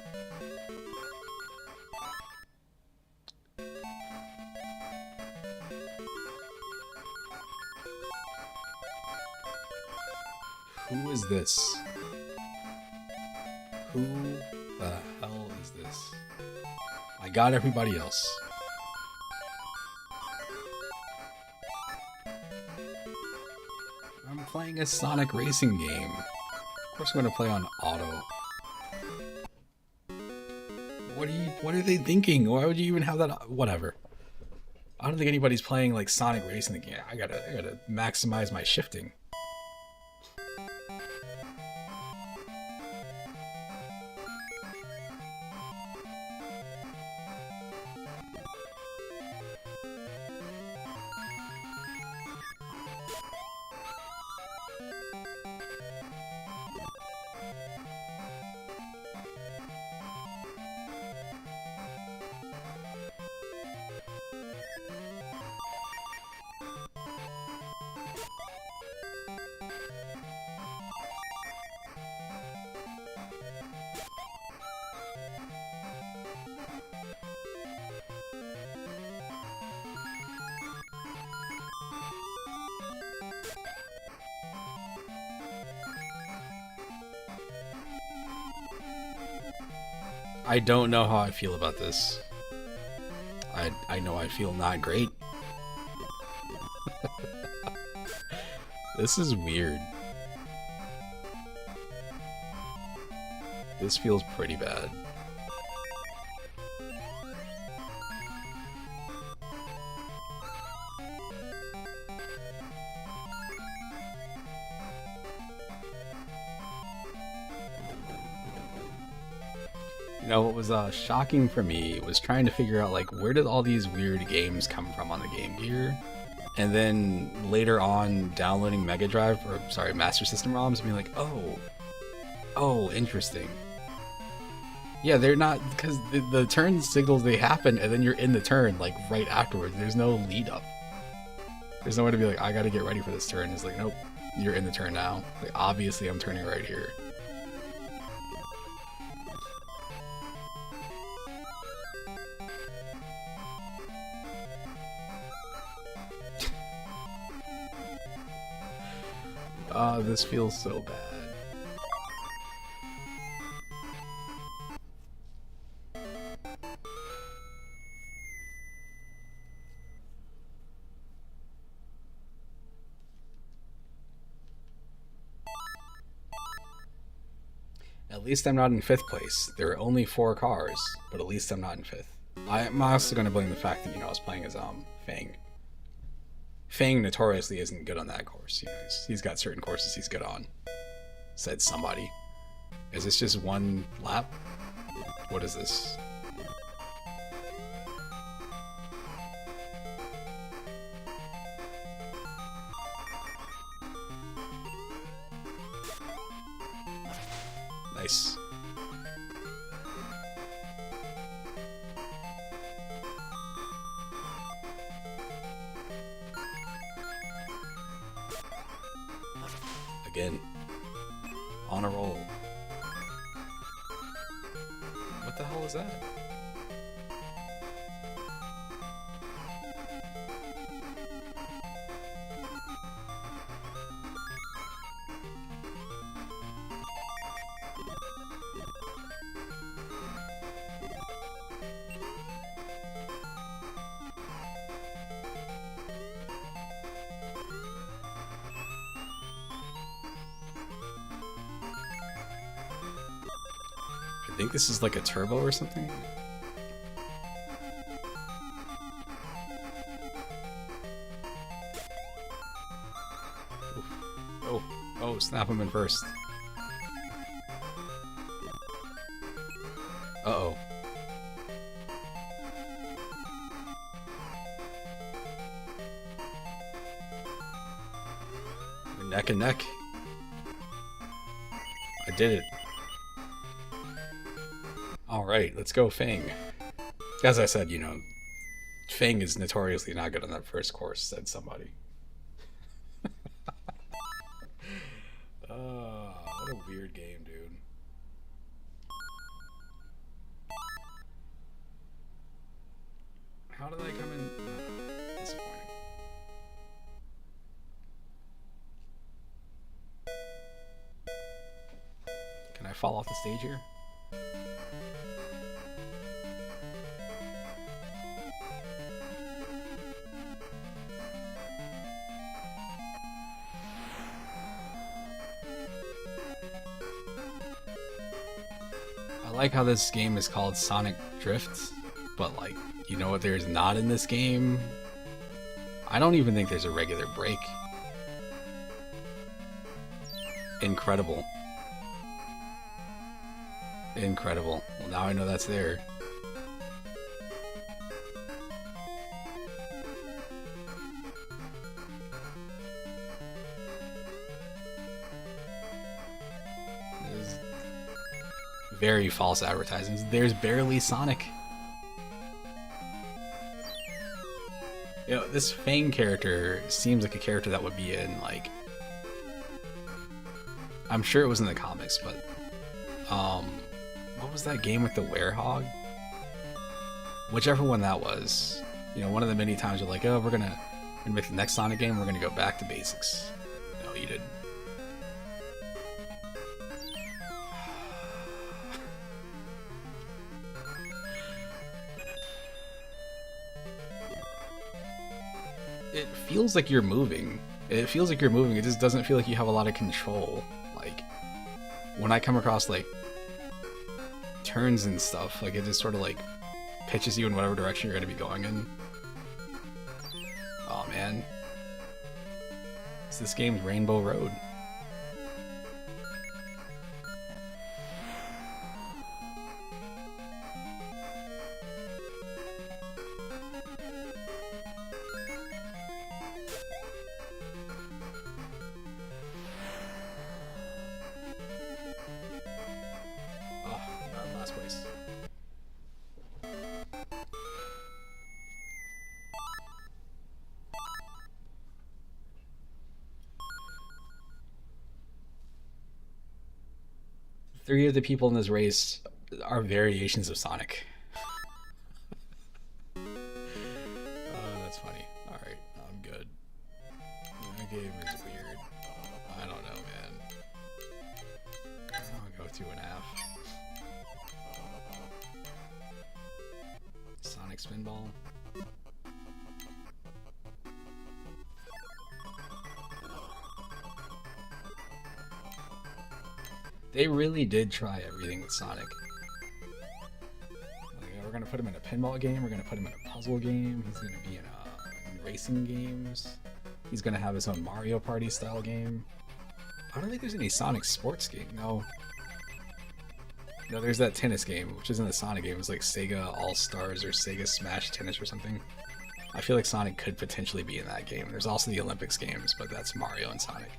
Who is this? Who the hell is this? I got everybody else. I'm playing a Sonic racing game. Of course I'm gonna play on auto. What are they thinking? Why would you even have that? Whatever. I don't think anybody's playing like Sonic racing again. I gotta maximize my shifting. I don't know how I feel about this. I know I feel not great. This is weird. This feels pretty bad. You know, what was shocking for me was trying to figure out, like, where did all these weird games come from on the Game Gear? And then later on, downloading Mega Drive, or sorry, Master System ROMs, and being like, oh, interesting. Yeah, they're not, because the turn signals, they happen, and then you're in the turn, like, right afterwards. There's no lead up. There's no way to be like, I gotta get ready for this turn. It's like, nope, you're in the turn now. Like, obviously I'm turning right here. This feels so bad. At least I'm not in 5th place. There are only 4 cars, but at least I'm not in 5th. I'm also going to blame the fact that, you know, I was playing as Fang. Fang notoriously isn't good on that course. You know, he's got certain courses he's good on. Said somebody. Is this just one lap? What is this? Nice. Again. On a roll. What the hell is that? I think this is like a turbo or something. Oh, snap him in first. Uh-oh. We're neck and neck. I did it. Alright, let's go Fang. As I said, you know, Fang is notoriously not good on that first course, said somebody. What a weird game, dude. How did I come in? Disappointing. Can I fall off the stage here? I like how this game is called Sonic Drift, but like, you know what there's not in this game? I don't even think there's a regular break. Incredible. Incredible. Well, now I know that's there. Very false advertising. There's barely Sonic. You know, this Fang character seems like a character that would be in, like... I'm sure it was in the comics, but... what was that game with the werehog? Whichever one that was. You know, one of the many times you're like, oh, we're gonna make the next Sonic game, we're gonna go back to basics. No, you didn't. It feels like you're moving. It feels like you're moving. It just doesn't feel like you have a lot of control. Like, when I come across, like, turns and stuff, like, it just sort of, like, pitches you in whatever direction you're going to be going in. Oh, man. It's this game's Rainbow Road. last place. Three of the people in this race are variations of Sonic. That's funny. Alright, I'm good. That game is weird. I don't know, man. I'll go 2.5. Sonic Spinball. They really did try everything with Sonic. Like, we're gonna put him in a pinball game, we're gonna put him in a puzzle game, he's gonna be in racing games, he's gonna have his own Mario Party style game. I don't think there's any Sonic sports game, no. No, there's that tennis game, which isn't a Sonic game, it's like Sega All-Stars or Sega Smash Tennis or something. I feel like Sonic could potentially be in that game. There's also the Olympics games, but that's Mario and Sonic.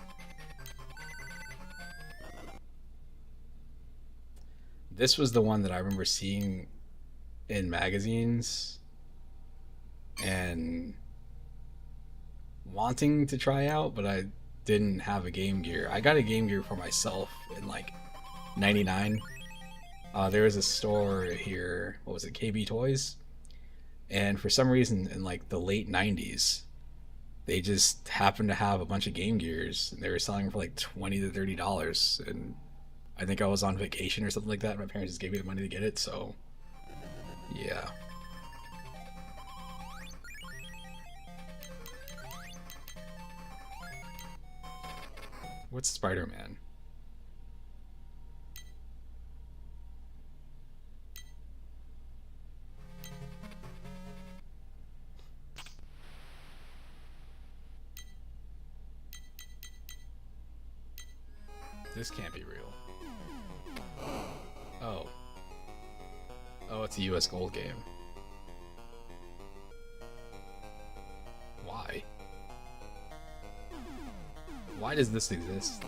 This was the one that I remember seeing in magazines and wanting to try out, but I didn't have a Game Gear. I got a Game Gear for myself in like 99. There was a store here, what was it, KB Toys? And for some reason in like the late 90s, they just happened to have a bunch of Game Gears and they were selling them for like $20 to $30. And I think I was on vacation or something like that. My parents just gave me the money to get it, so yeah. What's Spider-Man? This can't be real. Oh. Oh, it's a US Gold game. Why? Why does this exist?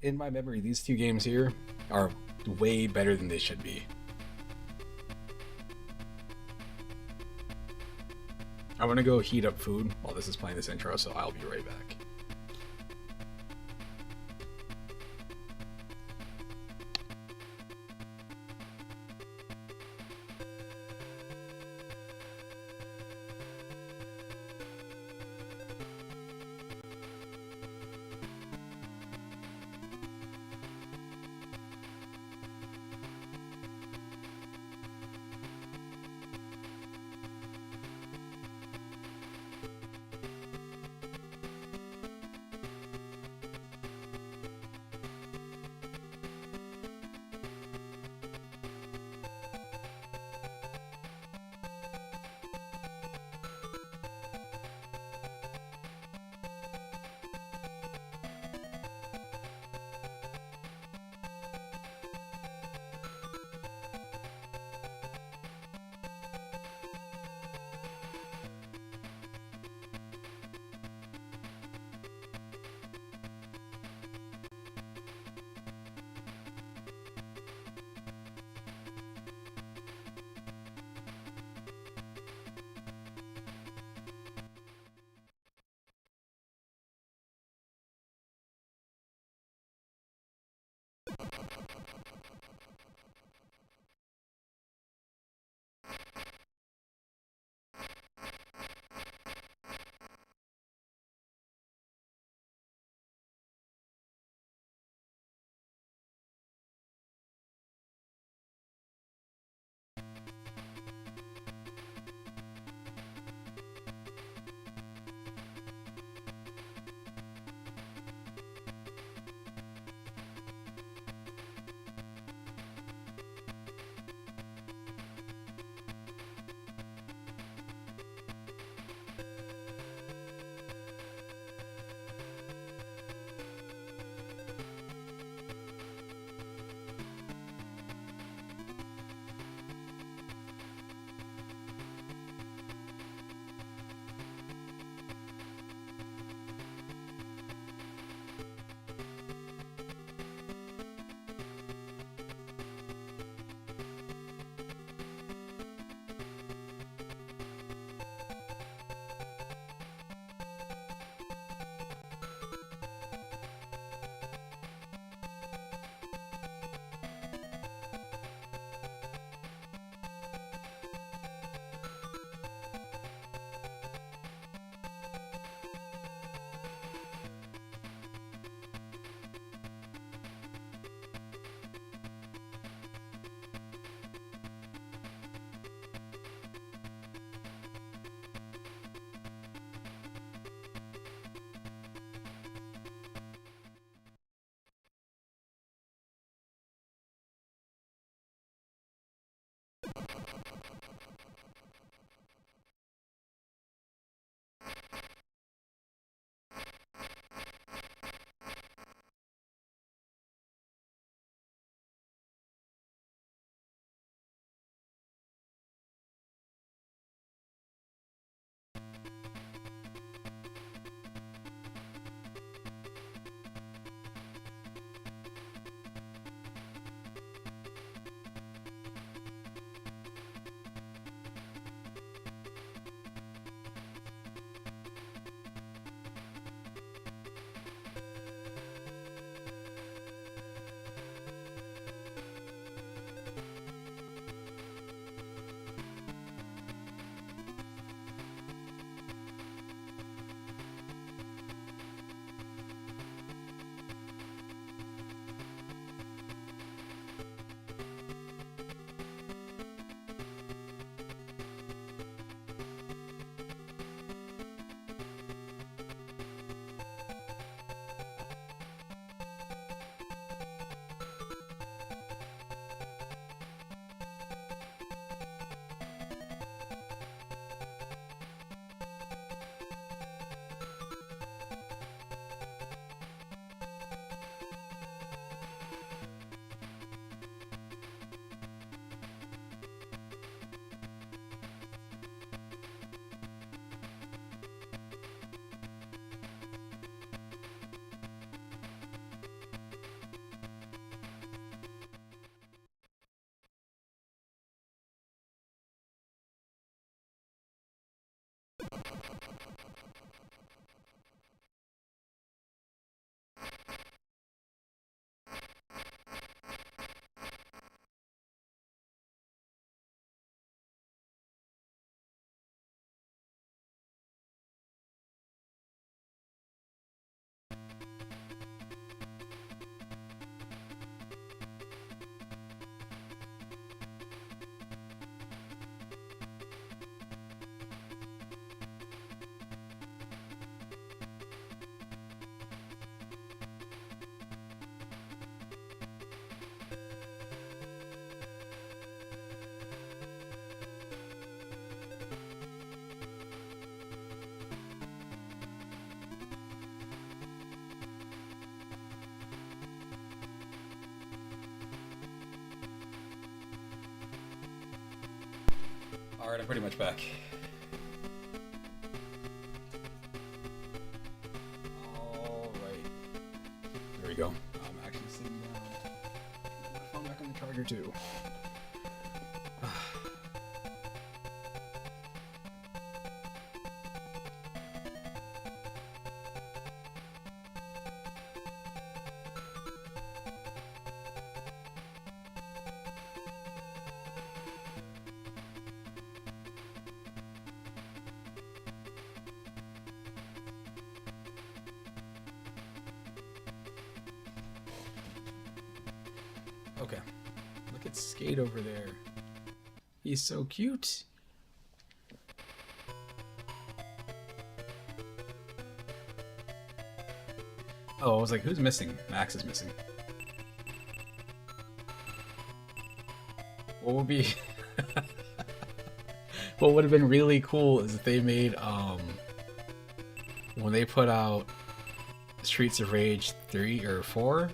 In my memory, these two games here are way better than they should be. I'm gonna go heat up food while this is playing this intro, so I'll be right back. Alright, I'm pretty much back. Alright. There we go. I'm actually sitting down. My phone back on the charger too. Okay. Look at Skate over there. He's so cute. Oh, I was like, who's missing? Max is missing. What would be... what would have been really cool is if they made, when they put out Streets of Rage 3 or 4,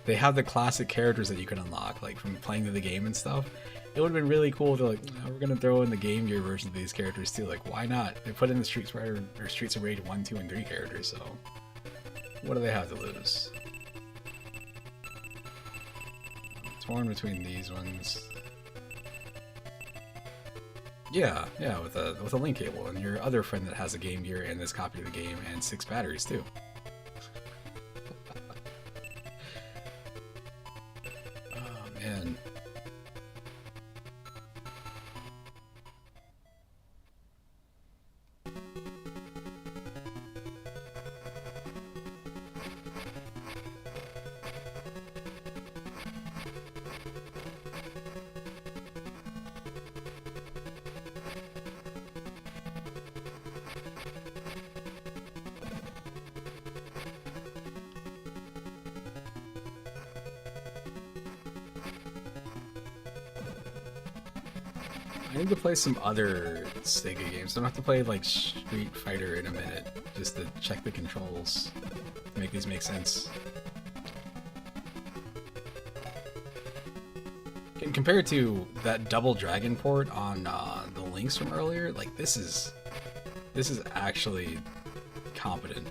they have the classic characters that you can unlock, like from playing the game and stuff. It would have been really cool if they're like, oh, we're gonna throw in the Game Gear version of these characters too. Like, why not? They put in the Streets of Rage 1, 2, and 3 characters, so what do they have to lose? I'm torn between these ones. Yeah, with a link cable and your other friend that has a Game Gear and this copy of the game and 6 batteries too. Man. I need to play some other Sega games. I don't have to play like Street Fighter in a minute just to check the controls to make these make sense. And compared to that Double Dragon port on the Lynx from earlier, like this is actually competent.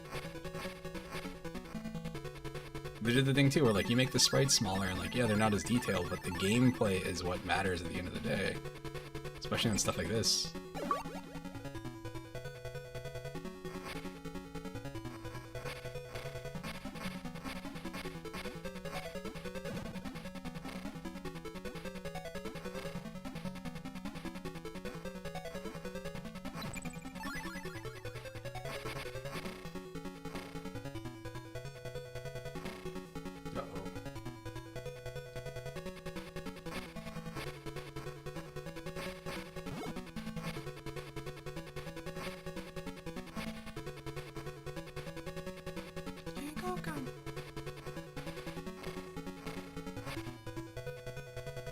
They did the thing too where like you make the sprites smaller and like yeah, they're not as detailed, but the gameplay is what matters at the end of the day. Especially on stuff like this.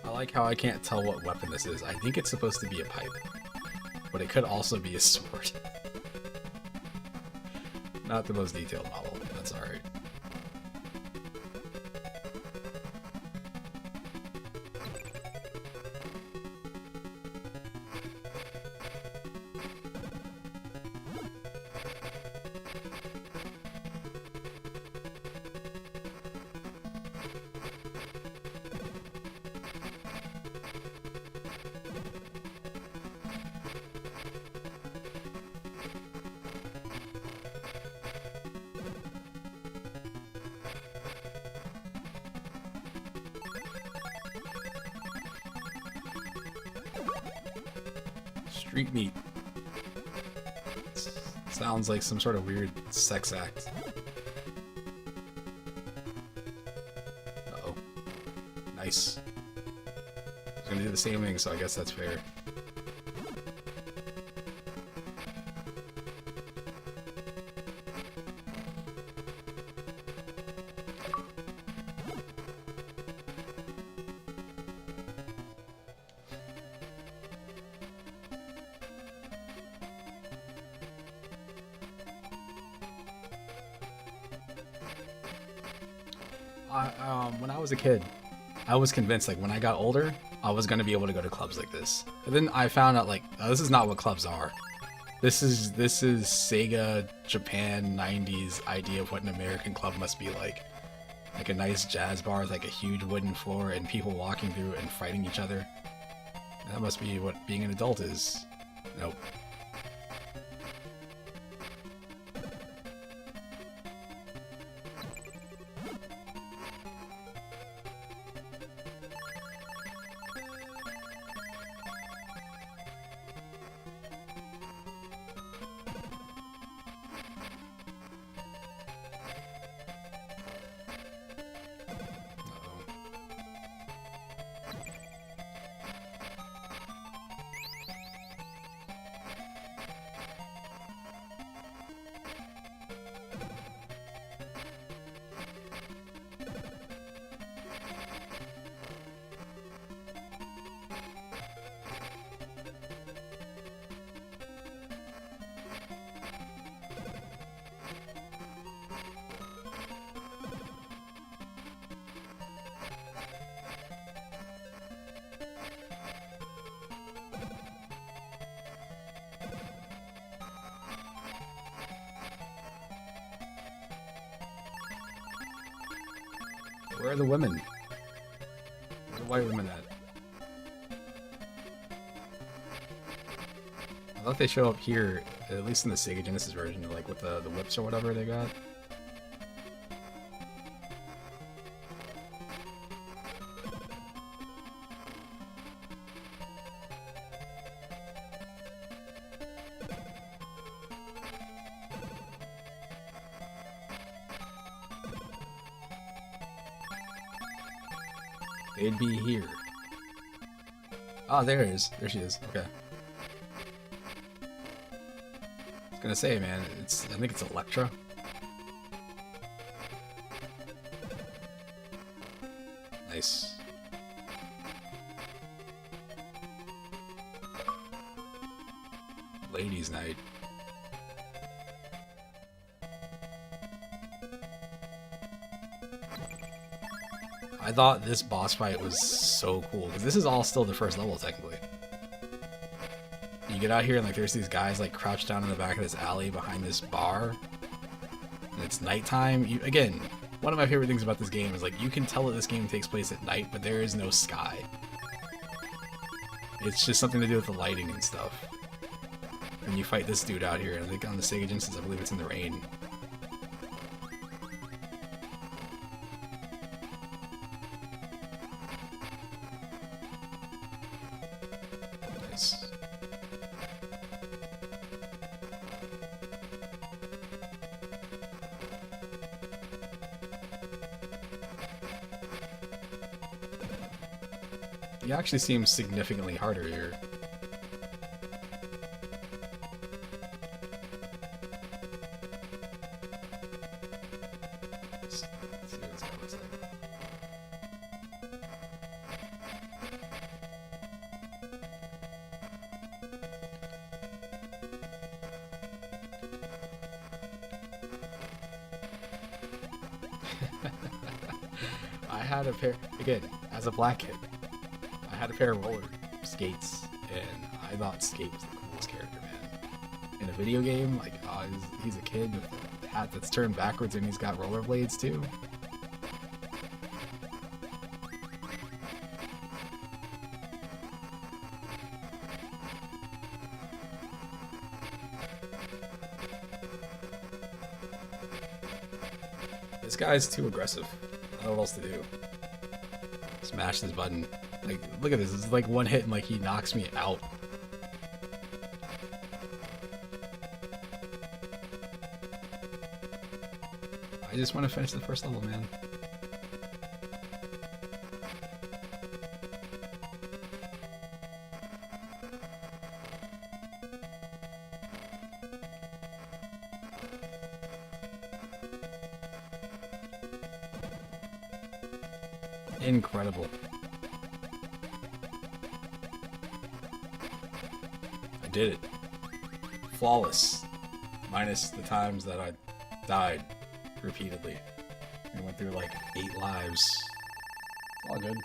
I like how I can't tell what weapon this is. I think it's supposed to be a pipe, but it could also be a sword. Not the most detailed model, but that's alright. Street meat. Sounds like some sort of weird sex act. Uh-oh. Nice. I was gonna do the same thing, so I guess that's fair. When I was a kid, I was convinced, like, when I got older, I was gonna be able to go to clubs like this. And then I found out like, oh, this is not what clubs are. This is Sega Japan 90s idea of what an American club must be like. Like a nice jazz bar with like a huge wooden floor and people walking through and fighting each other. That must be what being an adult is. Nope. Where are the women? Where are the white women at? I thought they show up here, at least in the Sega Genesis version, like with the whips or whatever they got. They'd be here. Ah, there it is. There she is. Okay. I was gonna say, man, I think it's Electra. Nice. Ladies' night. I thought this boss fight was so cool, because this is all still the first level, technically. You get out here and like there's these guys like crouched down in the back of this alley behind this bar, and it's nighttime. Again, one of my favorite things about this game is like you can tell that this game takes place at night, but there is no sky. It's just something to do with the lighting and stuff. And you fight this dude out here, and I think on the Sega Genesis, I believe it's in the rain. Nice. He actually seems significantly harder here. Let's see what this guy looks like. I had a pair, again, as a black kid, I had a pair of roller skates, and I thought Skate was the coolest character, man. In a video game, like, oh, he's a kid with a hat that's turned backwards and he's got rollerblades too. This guy's too aggressive. I don't know what else to do. Smash this button. Like, look at this. It's like one hit and like he knocks me out. I just want to finish the first level, man. Incredible. I did it. Flawless. Minus the times that I died repeatedly. I went through like 8 lives. It's all good.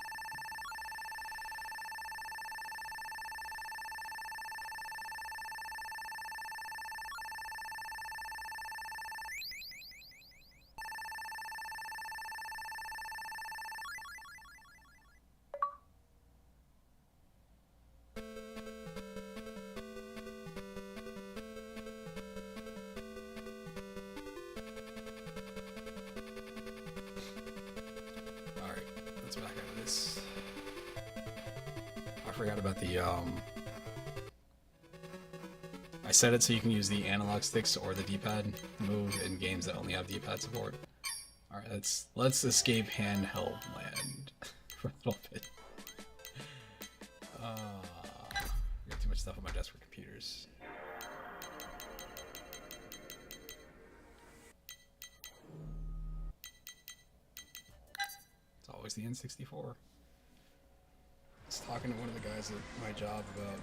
forgot about the I set it so you can use the analog sticks or the D-pad move in games that only have D-pad support. All right, let's escape handheld land for a little bit. Got too much stuff on my desk for computers. It's always the N64. I was talking to one of the guys at my job about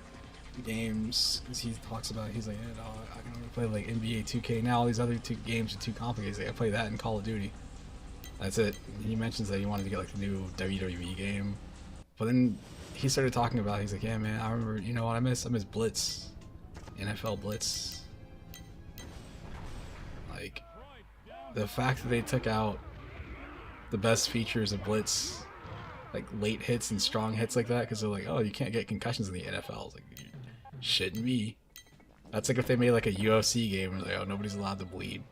games, because he talks about, he's like, yeah, no, I can only play like NBA 2K now, all these other two games are too complicated. He's like, I play that in Call of Duty. That's it. And he mentions that he wanted to get like the new WWE game, but then he started talking about, he's like, yeah man, I remember, you know what I miss Blitz, NFL Blitz. Like, the fact that they took out the best features of Blitz, like late hits and strong hits like that, because they're like, oh, you can't get concussions in the NFL. It's like, shouldn't be. That's like if they made like a UFC game and like, oh, nobody's allowed to bleed.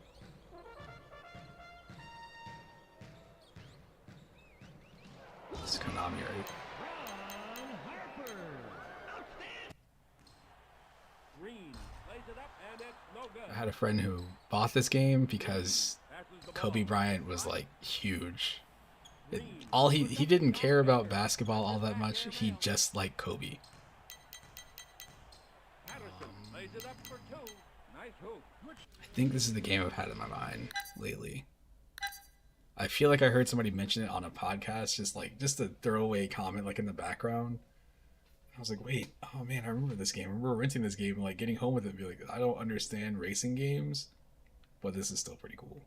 It's Konami, right? I had a friend who bought this game because Kobe Bryant was like huge. He didn't care about basketball all that much. He just liked Kobe. I think this is the game I've had in my mind lately. I feel like I heard somebody mention it on a podcast, just a throwaway comment like in the background. I was like, wait, oh man, I remember this game. I remember renting this game and like getting home with it and be like, I don't understand racing games, but this is still pretty cool.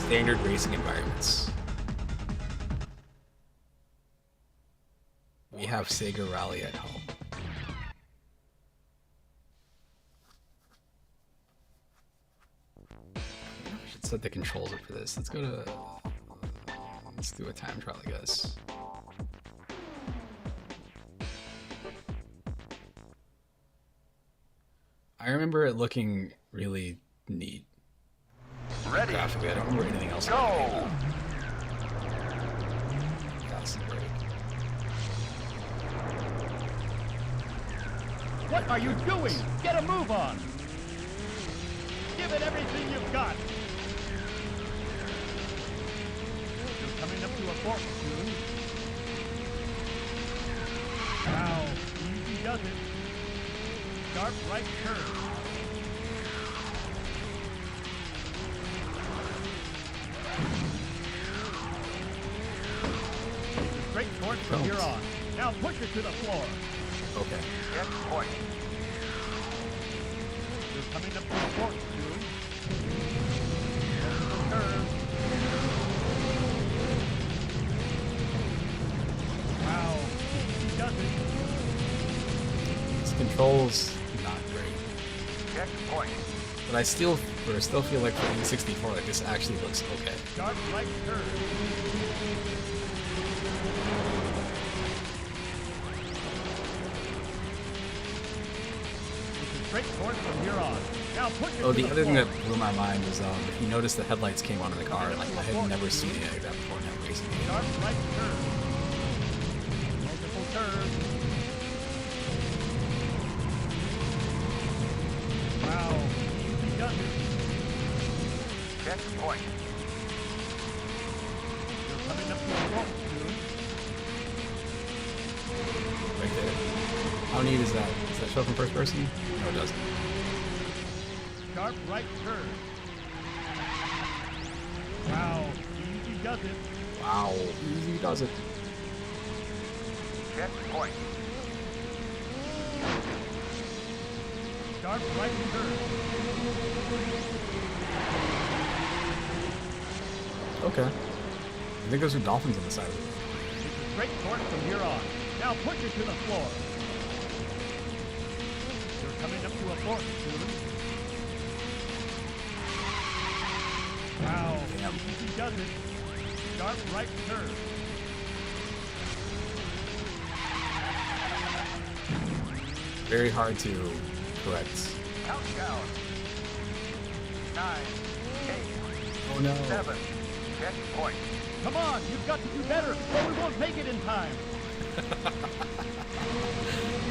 Standard racing environments. We have Sega Rally at home. I should set the controls up for this. Let's do a time trial, I guess. I remember it looking really neat. Ready. Graphically, I don't remember anything else. Go! That's great. What are you doing? Get a move on! Give it everything you've got! You're coming up to a fork soon. Now, easy does it. Sharp right turn. Straight course from here on. Now push it to the floor. Okay. Yes, point. You're coming up to the fork soon. Curve. Wow. He does it. This control's not great. Check point. But I still feel like for N64, like this actually looks okay. Sharp right turn. Straight course from here on. Now push it. Oh, the other thing that blew my mind was if you notice the headlights came on in the car, and like I had never seen anything like that before in that racing game. Sharp right turn. Multiple turns. Wow, easy does it. Check point. You're coming up to a walk soon. Right there. How neat is that? Does that show up in first person? No, it doesn't. Sharp right turn. Wow, easy does it. Wow, easy does it. Checkpoint. Sharp right turn. Okay. I think those are dolphins on the side of it. It's a straight course from here on. Now push it to the floor. You're coming up to a fork soon. Wow, Damn. easy does it. Sharp right turn. Very hard to correct. Countdown. 9, 8, Oh no. 7. Checkpoint. Come on, you've got to do better, or we won't make it in time. The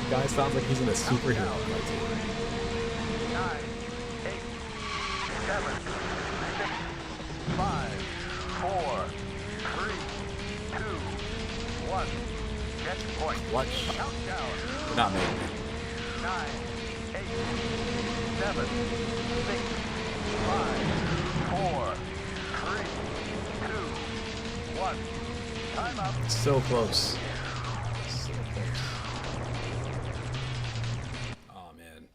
guy sounds like he's in a superhero cartoon. 9, 8, 7, 6, 5, 4, 3, 2, 1. Checkpoint. What? Countdown. We're not making it. 9, 8, 7, 6, 5, 4, 3, 2, 1. Time up. So close. So close. Oh man.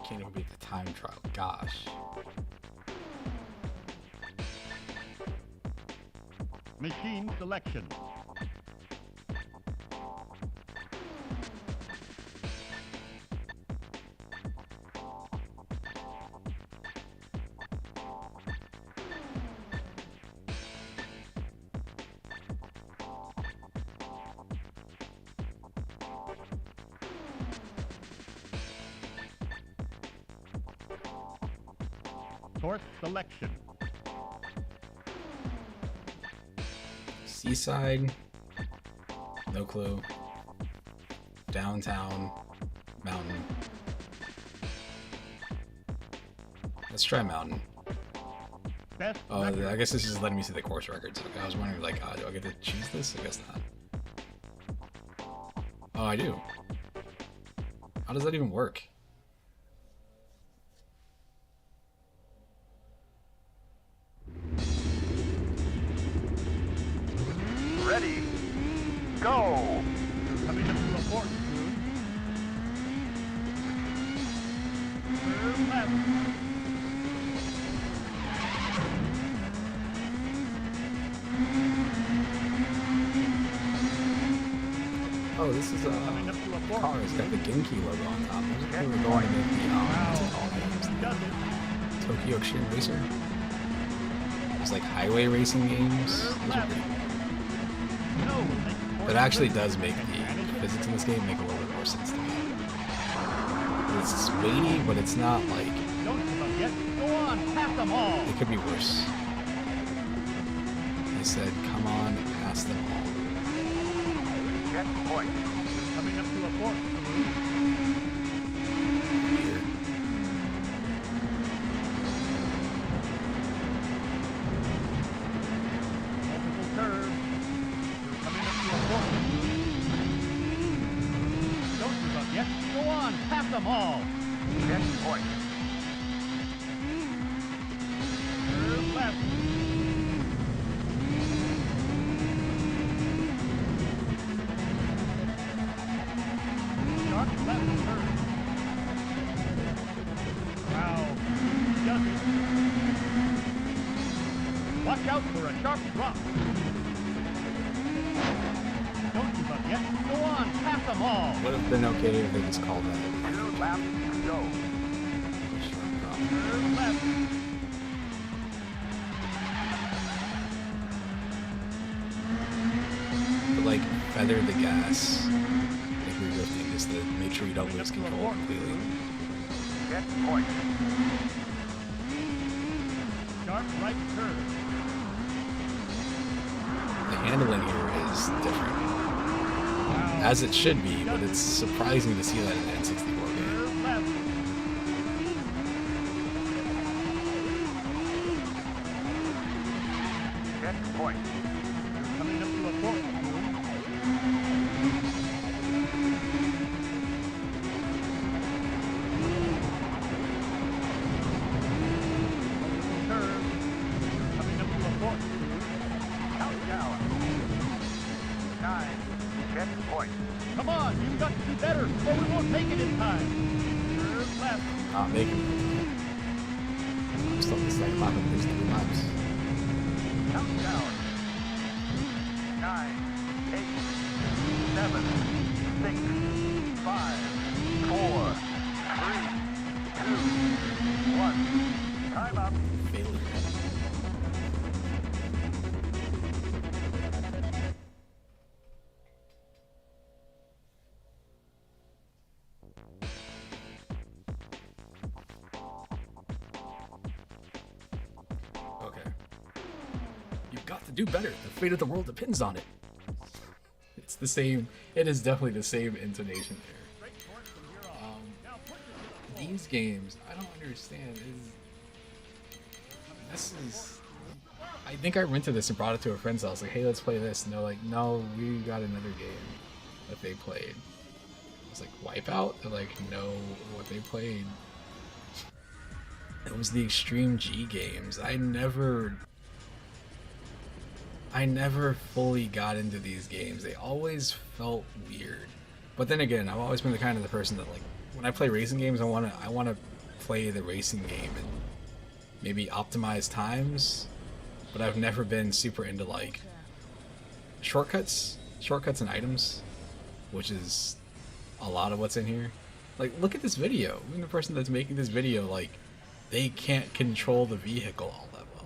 Can't even beat the time trial. Gosh. Machine selection. Course selection. Seaside. No clue. Downtown. Mountain. Let's try mountain. Best Oh, record. I guess this is letting me see the course records. Okay, I was wondering, like, do I get to choose this? I guess not. Oh, I do. How does that even work? Ready. Go. You're coming up to a fork soon. Turn left. Oh, this is Coming up to a fork. car. It's got the Genki logo on top. I was thinking we were going to make the what's it called? Easy does it. Tokyo Extreme Racer. There's like highway racing games. Those are pretty cool. No, make the That fork actually quicker. does make Manage the it. physics in this game make a little bit more sense to me. It's weighty, but it's not like Don't give up yet. Go on, pass them all. it could be worse. I said, come on, pass them all. Checkpoint. Coming up to a fork soon. Here. Multiple curves. You're coming up to a fork soon. Don't give up yet. Go on, pass them all. Checkpoint. Curve left. Sharp left turn. Wow, does it. Watch out for a sharp drop. Don't give up yet. Go on, pass them all. Would have been okay if they just called that 2 laps to go. a short drop. Turn left. But like, feather the gas. Like we're drifting, just to make sure you don't lose control completely. Checkpoint. Sharp right turn. The handling here is different. Wow. As it should be, but it's surprising to see that in an N64 game. Turn left. Checkpoint. Coming up to a fork soon. Checkpoint. Come on, you've got to do better, or we won't make it in time. Turn left. Not making it. I'm still just like laughing these 3 laps. Countdown. 9, 8, 7, 6, 5, 4, 3, 2, 1. Time up. Failure. Okay. You've got to do better. The fate of the world depends on it. It's the same. It is definitely the same intonation there. These games, I don't understand. I think I rented this and brought it to a friend's house. Like, hey, let's play this. And they're like, no, we got another game that they played. I was like, Wipeout? They're like, no, what they played. It was the Extreme G games. I never fully got into these games. They always felt weird. But then again, I've always been the kind of the person that, like, when I play racing games, I wanna play the racing game and maybe optimize times. But I've never been super into like shortcuts and items, which is a lot of what's in here. Like, look at this video. Even the person that's making this video, like, they can't control the vehicle all that well.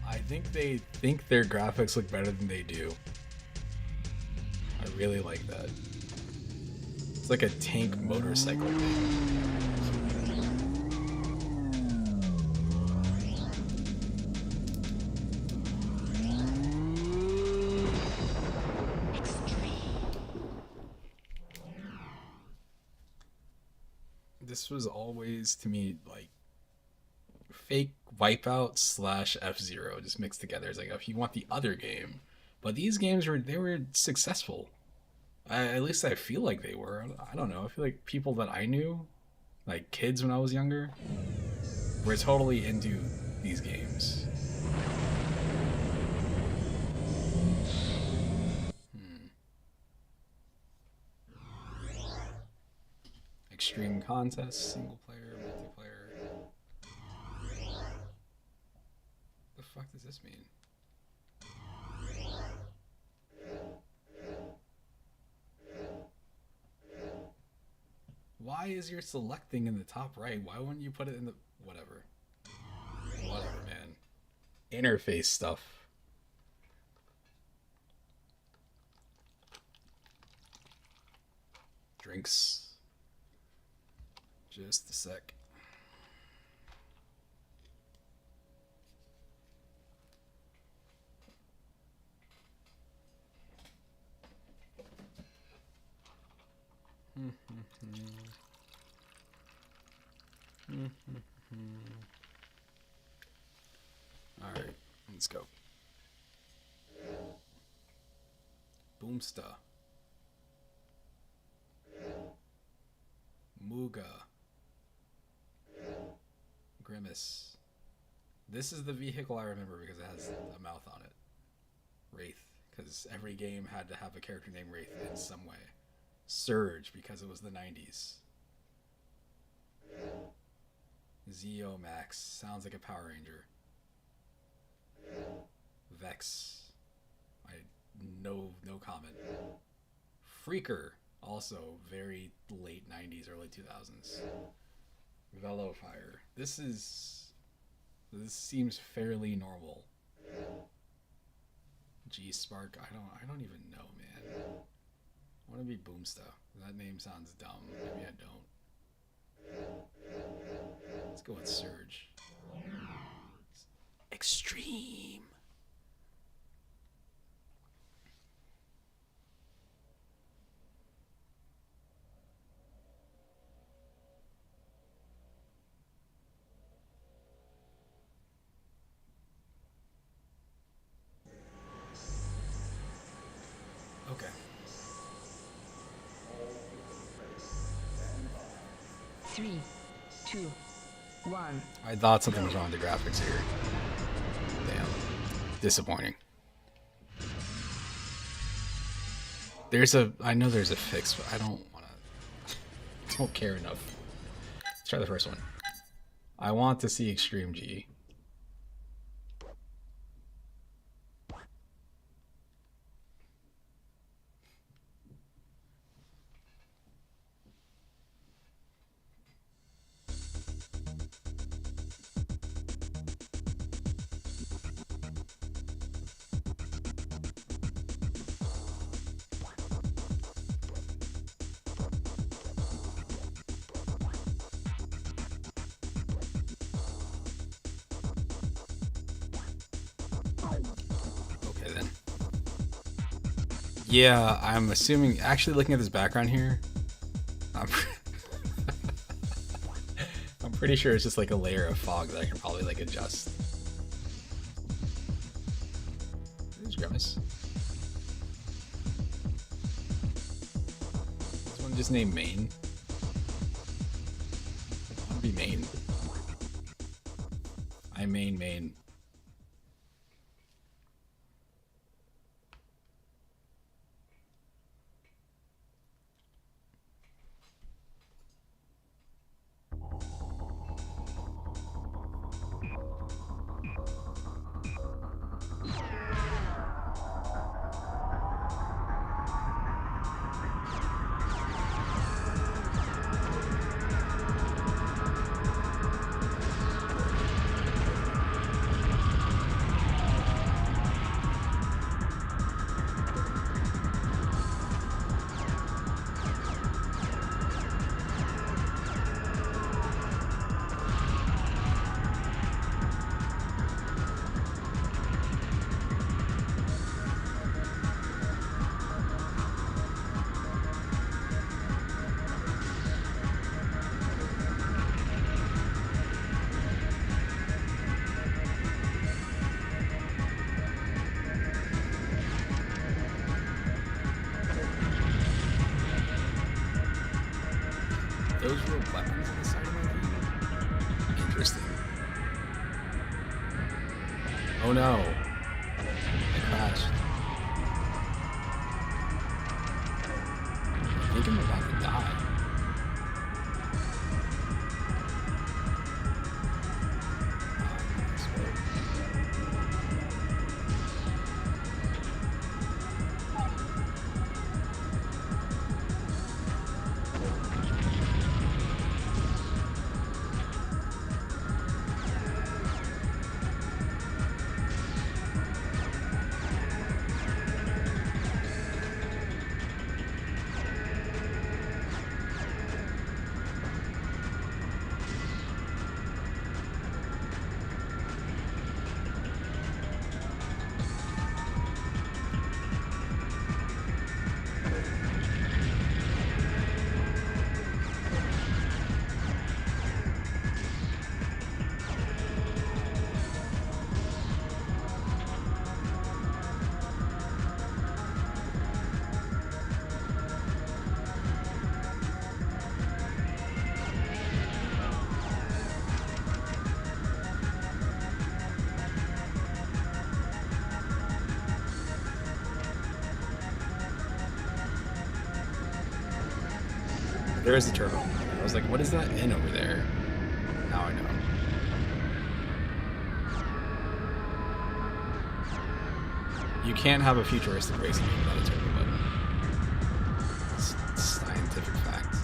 I think they think their graphics look better than they do. I really like that. It's like a tank motorcycle thing. This was always, to me, like fake Wipeout slash F-Zero just mixed together. It's like, if you want the other game, but these games were successful. At least I feel like they were. I don't know. I feel like people that I knew, like kids when I was younger, were totally into these games. Extreme contests, single player, multiplayer. The fuck does this mean? Why is your selecting in the top right? Why wouldn't you put it in the... Whatever. Whatever, man. Interface stuff. Drinks. Just a sec. All right, let's go. Boomsta. Muga. Grimace. This is the vehicle I remember because it has a mouth on it. Wraith, because every game had to have a character named Wraith in some way. Surge, because it was the 90s. Zeo Max, sounds like a Power Ranger. Vex. I no comment. Freaker, also very late 90s, early 2000s. Velofire. This seems fairly normal. G-Spark, I don't even know, man. I want to be Boomsta. That name sounds dumb. Maybe I don't. Let's go with Surge. Extreme. Okay. 3, 2, 1. I thought something was wrong with the graphics here. Damn. Disappointing. I know there's a fix, but I don't care enough. Let's try the first one. I want to see Extreme G. Okay then. Yeah, I'm assuming. Actually, looking at this background here, I'm pretty sure it's just like a layer of fog that I can probably like adjust. There's Grimace. This one just named Main. I want to be Main. I main. Those were weapons on the side of my feet? Interesting. Oh no. I crashed. I think I'm about to die. There is the turtle. I was like, what is that in over there? Now I know. You can't have a futuristic racing game without a turbo button. It's scientific fact.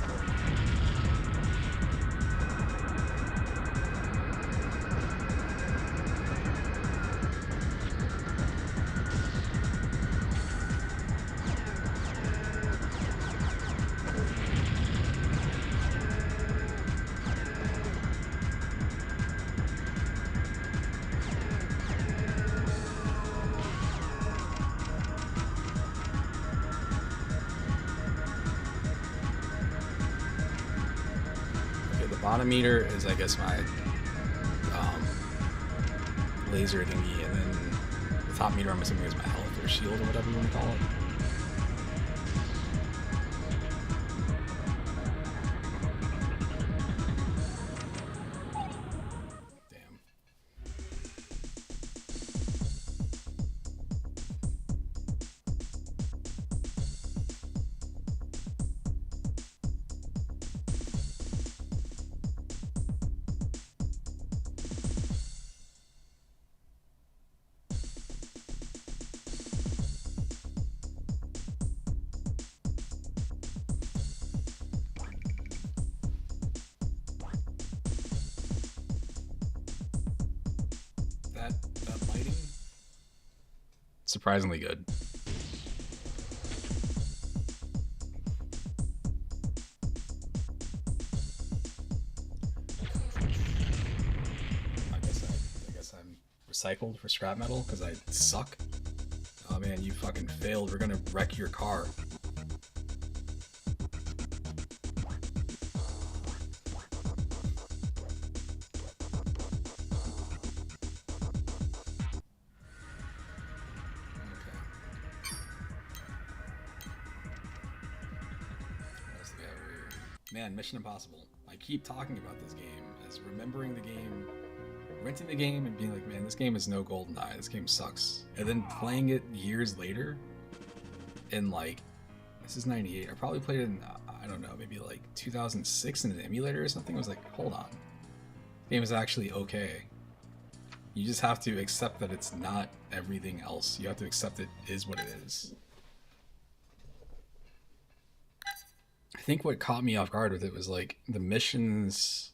Bottom meter is, I guess, my laser thingy, and then the top meter, I'm assuming, is my health or shield or whatever you want to call it. Damn. That lighting, surprisingly good. I guess I'm recycled for scrap metal because I suck. Oh man, you fucking failed. We're gonna wreck your car. Man, Mission Impossible. I keep talking about this game as remembering the game, renting the game, and being like, man, this game is no GoldenEye. This game sucks. And then playing it years later, in like, this is 98. I probably played it in, I don't know, maybe like 2006 in an emulator or something. I was like, hold on. The game is actually okay. You just have to accept that it's not everything else. You have to accept it is what it is. I think what caught me off guard with it was like the missions,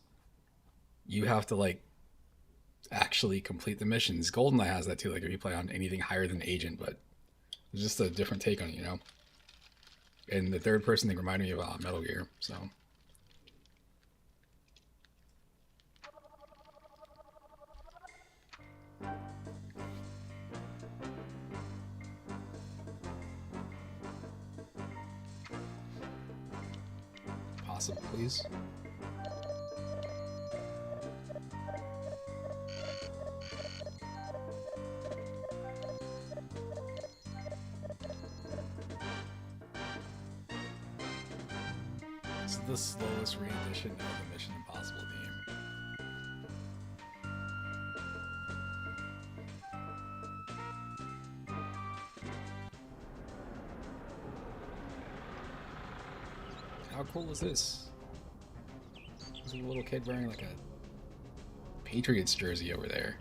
you have to like actually complete the missions. GoldenEye has that too, like if you play on anything higher than Agent, but it's just a different take on it, you know? And the third person thing reminded me of Metal Gear, so. Possible, please. This is the slowest rendition of the Mission Impossible theme. How cool is this? There's a little kid wearing like a Patriots jersey over there.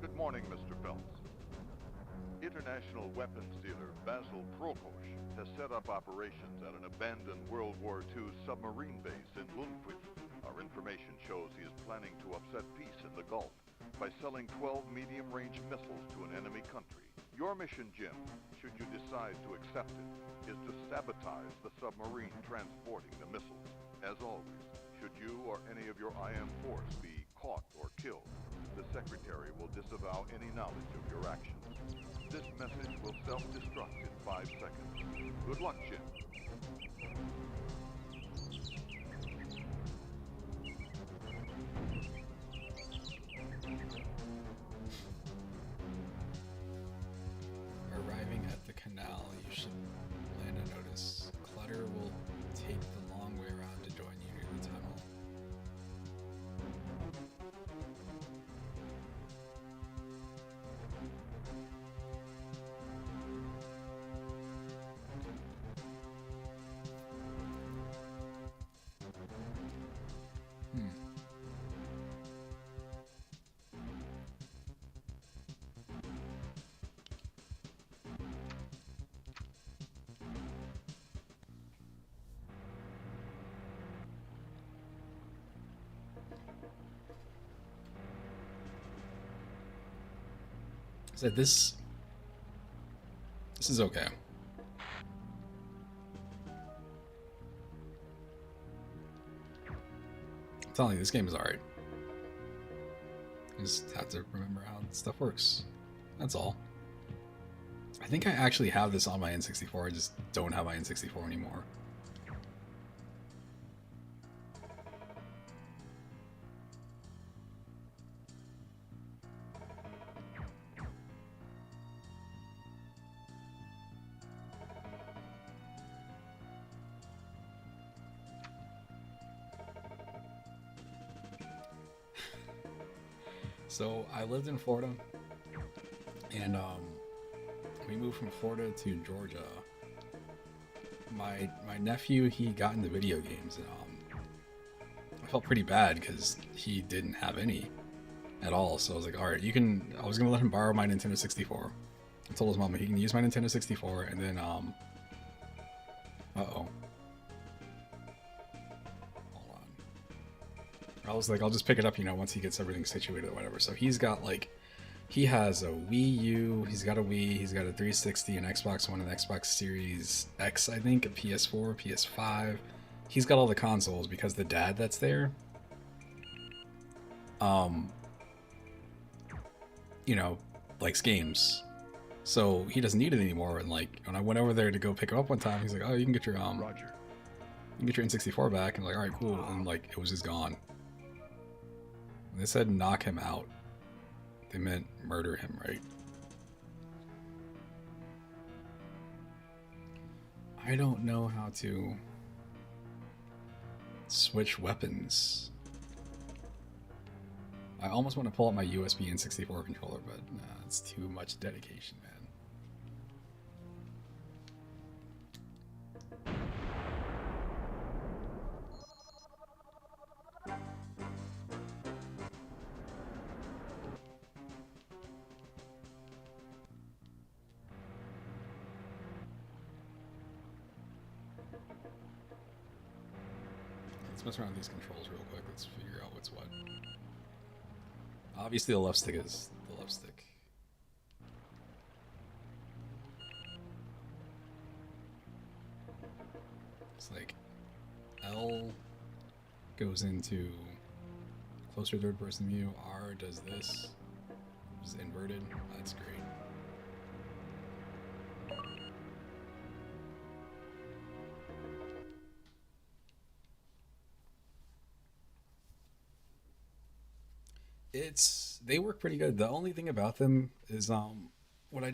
Good morning, Mr. Phelps. International weapons dealer Basil Prokosch has set up operations at an abandoned World War II submarine base in Lundqvist. Our information shows he is planning to upset peace in the Gulf by selling 12 medium-range missiles to an enemy country. Your mission, Jim, should you decide to accept it, is to sabotage the submarine transporting the missiles. As always, should you or any of your IM force be caught or killed, the Secretary will disavow any knowledge of your actions. This message will self-destruct in 5 seconds. Good luck, Jim. Arriving at the canal, you should land a notice. Clutter will take the long way around to join you near the tunnel. said this is okay. I'm telling you, this game is alright. You just have to remember how stuff works. That's all. I think I actually have this on my N64, I just don't have my N64 anymore. So I lived in Florida, and we moved from Florida to Georgia. My nephew, he got into video games, and I felt pretty bad because he didn't have any at all. So I was like, all right, I was gonna let him borrow my Nintendo 64. I told his mom he can use my Nintendo 64, and then uh-oh. I was like, I'll just pick it up, once he gets everything situated or whatever. So he's got he has a Wii U, he's got a Wii, he's got a 360, an Xbox One, an Xbox Series X, I think, a PS4, PS5. He's got all the consoles because the dad that's there, likes games. So he doesn't need it anymore. And when I went over there to go pick him up one time, he's like, oh, you can get your Roger. You can get your N64 back. And I'm like, all right, cool. And it was just gone. They said knock him out. They meant murder him, right? I don't know how to switch weapons. I almost want to pull out my USB N64 controller, but nah, it's too much dedication, man. Let's mess around with these controls real quick. Let's figure out what's what. Obviously the left stick is the left stick. It's like L goes into closer third person view, R does this. It's inverted. That's great. They work pretty good. The only thing about them is what I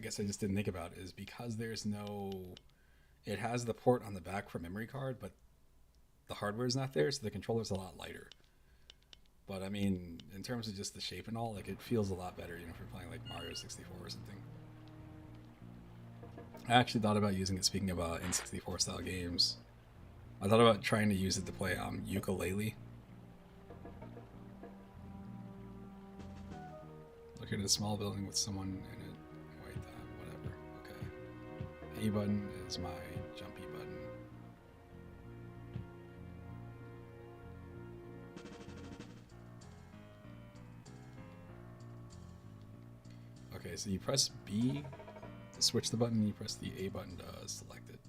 guess I just didn't think about is because it has the port on the back for memory card, but the hardware is not there, so the controller's a lot lighter. But I mean, in terms of just the shape and all, it feels a lot better, if you're playing like Mario 64 or something. I actually thought about using it, speaking about N64 style games. I thought about trying to use it to play ukulele. Look at a small building with someone in it. Wait, whatever. Okay. A button is my jumpy button. Okay, so you press B to switch the button, you press the A button to select it.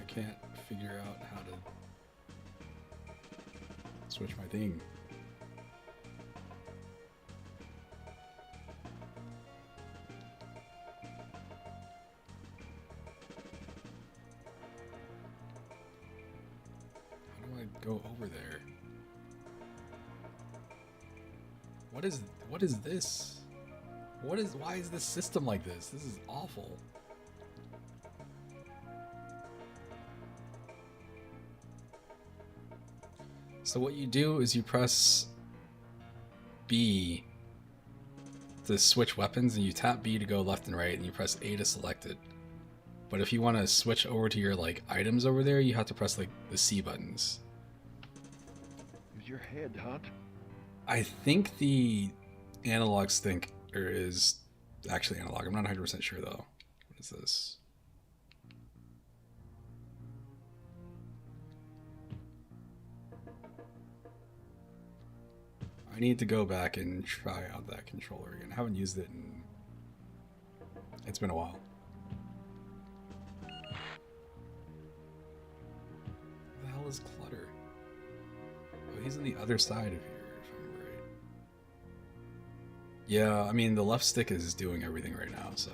Can't figure out how to switch my thing. How do I go over there? What is this? Why is this system like this? This is awful. So what you do is you press B to switch weapons, and you tap B to go left and right, and you press A to select it. But if you want to switch over to your like items over there, you have to press like the C buttons. Use your head, Hunt. I think the analog stick is actually analog. I'm not 100% sure though. What is this? I need to go back and try out that controller again. I haven't used it in... It's been a while. What the hell is Clutter? Oh, he's on the other side of here, if I'm right. Yeah, I mean, the left stick is doing everything right now, so...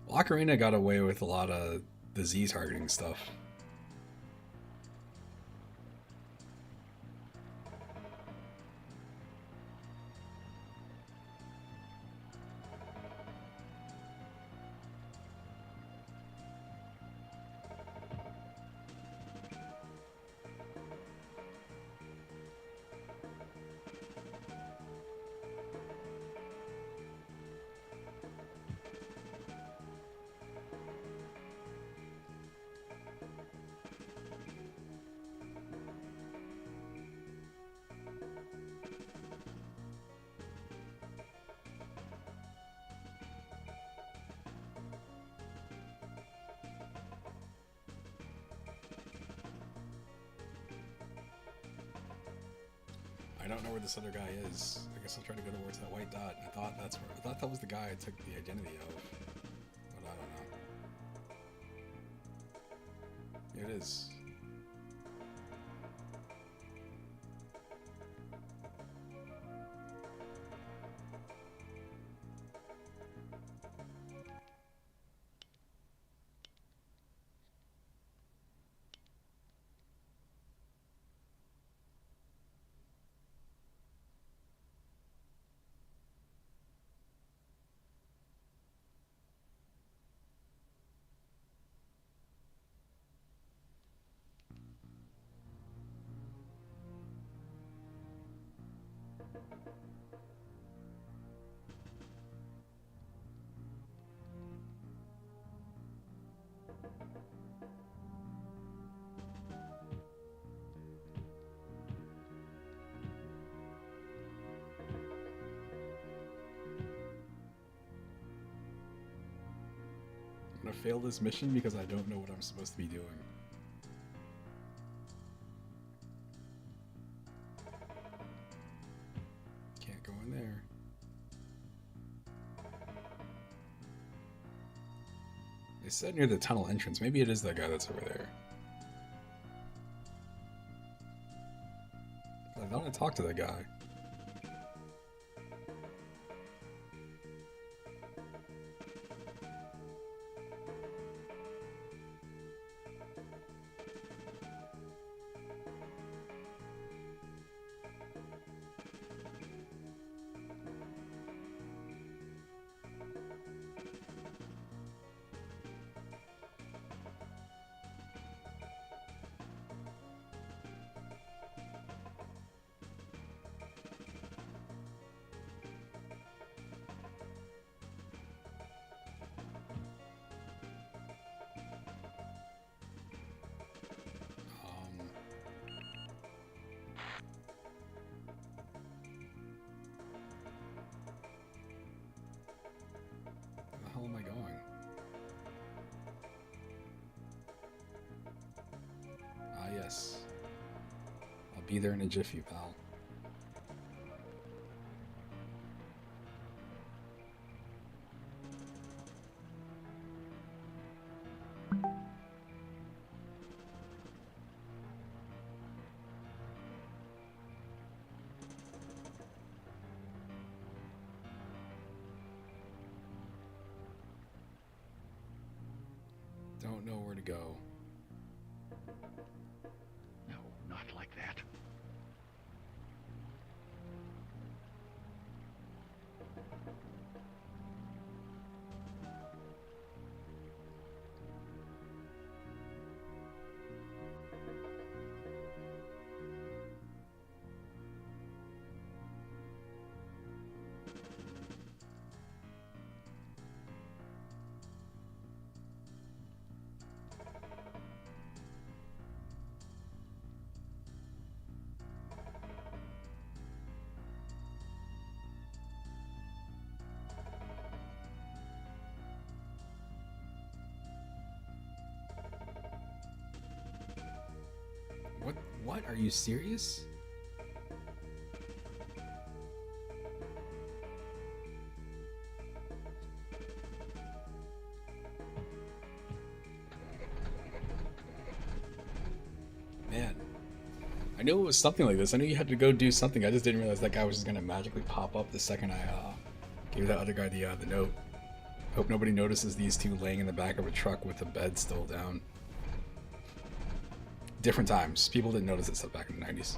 Well, Ocarina got away with a lot of the Z targeting stuff. I don't know where this other guy is. I guess I'll try to go towards that white dot. I thought that was the guy I took the identity of. But I don't know. Here it is. I'm gonna fail this mission because I don't know what I'm supposed to be doing. Can't go in there. They said near the tunnel entrance. Maybe it is that guy that's over there. I thought I talked to that guy. Where the hell am I going? Ah, yes. I'll be there in a jiffy, pal. Don't know where to go. No, not like that. What? Are you serious? Man, I knew it was something like this. I knew you had to go do something. I just didn't realize that guy was just gonna magically pop up the second I gave that other guy the note. Hope nobody notices these two laying in the back of a truck with the bed still down. Different times. People didn't notice this stuff back in the 90s.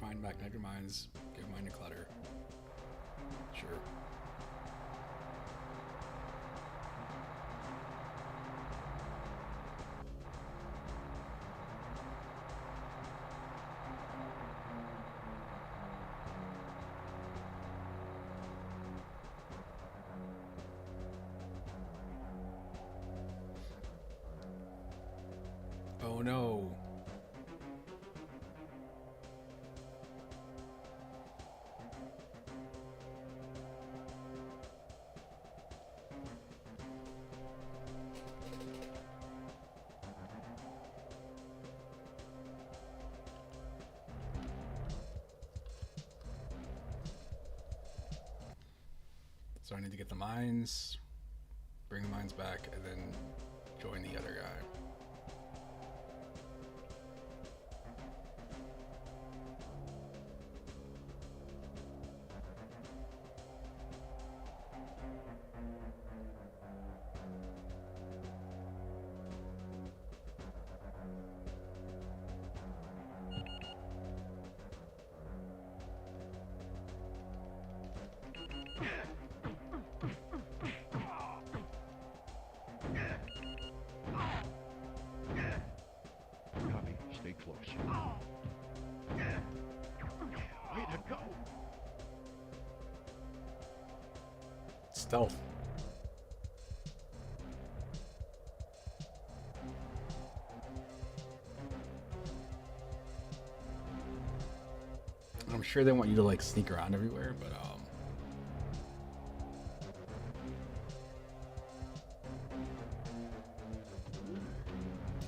Find back Niger Mines, give mine to Clutter. Sure. Oh no. So I need to get the mines, bring the mines back, and then join the other guy. Copy. Stay close. Way to go. Stealth. I'm sure they want you to like sneak around everywhere, but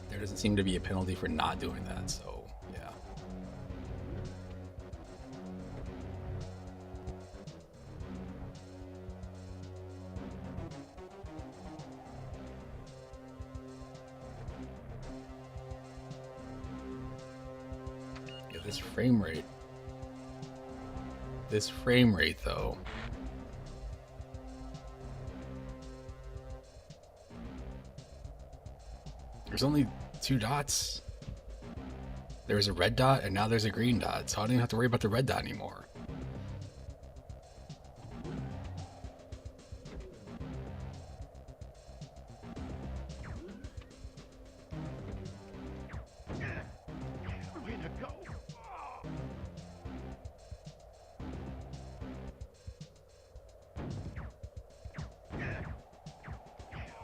there doesn't seem to be a penalty for not doing that, so yeah. Yeah, this frame rate. This frame rate, though. There's only 2 dots. There was a red dot, and now there's a green dot, so I don't even have to worry about the red dot anymore. Way to go.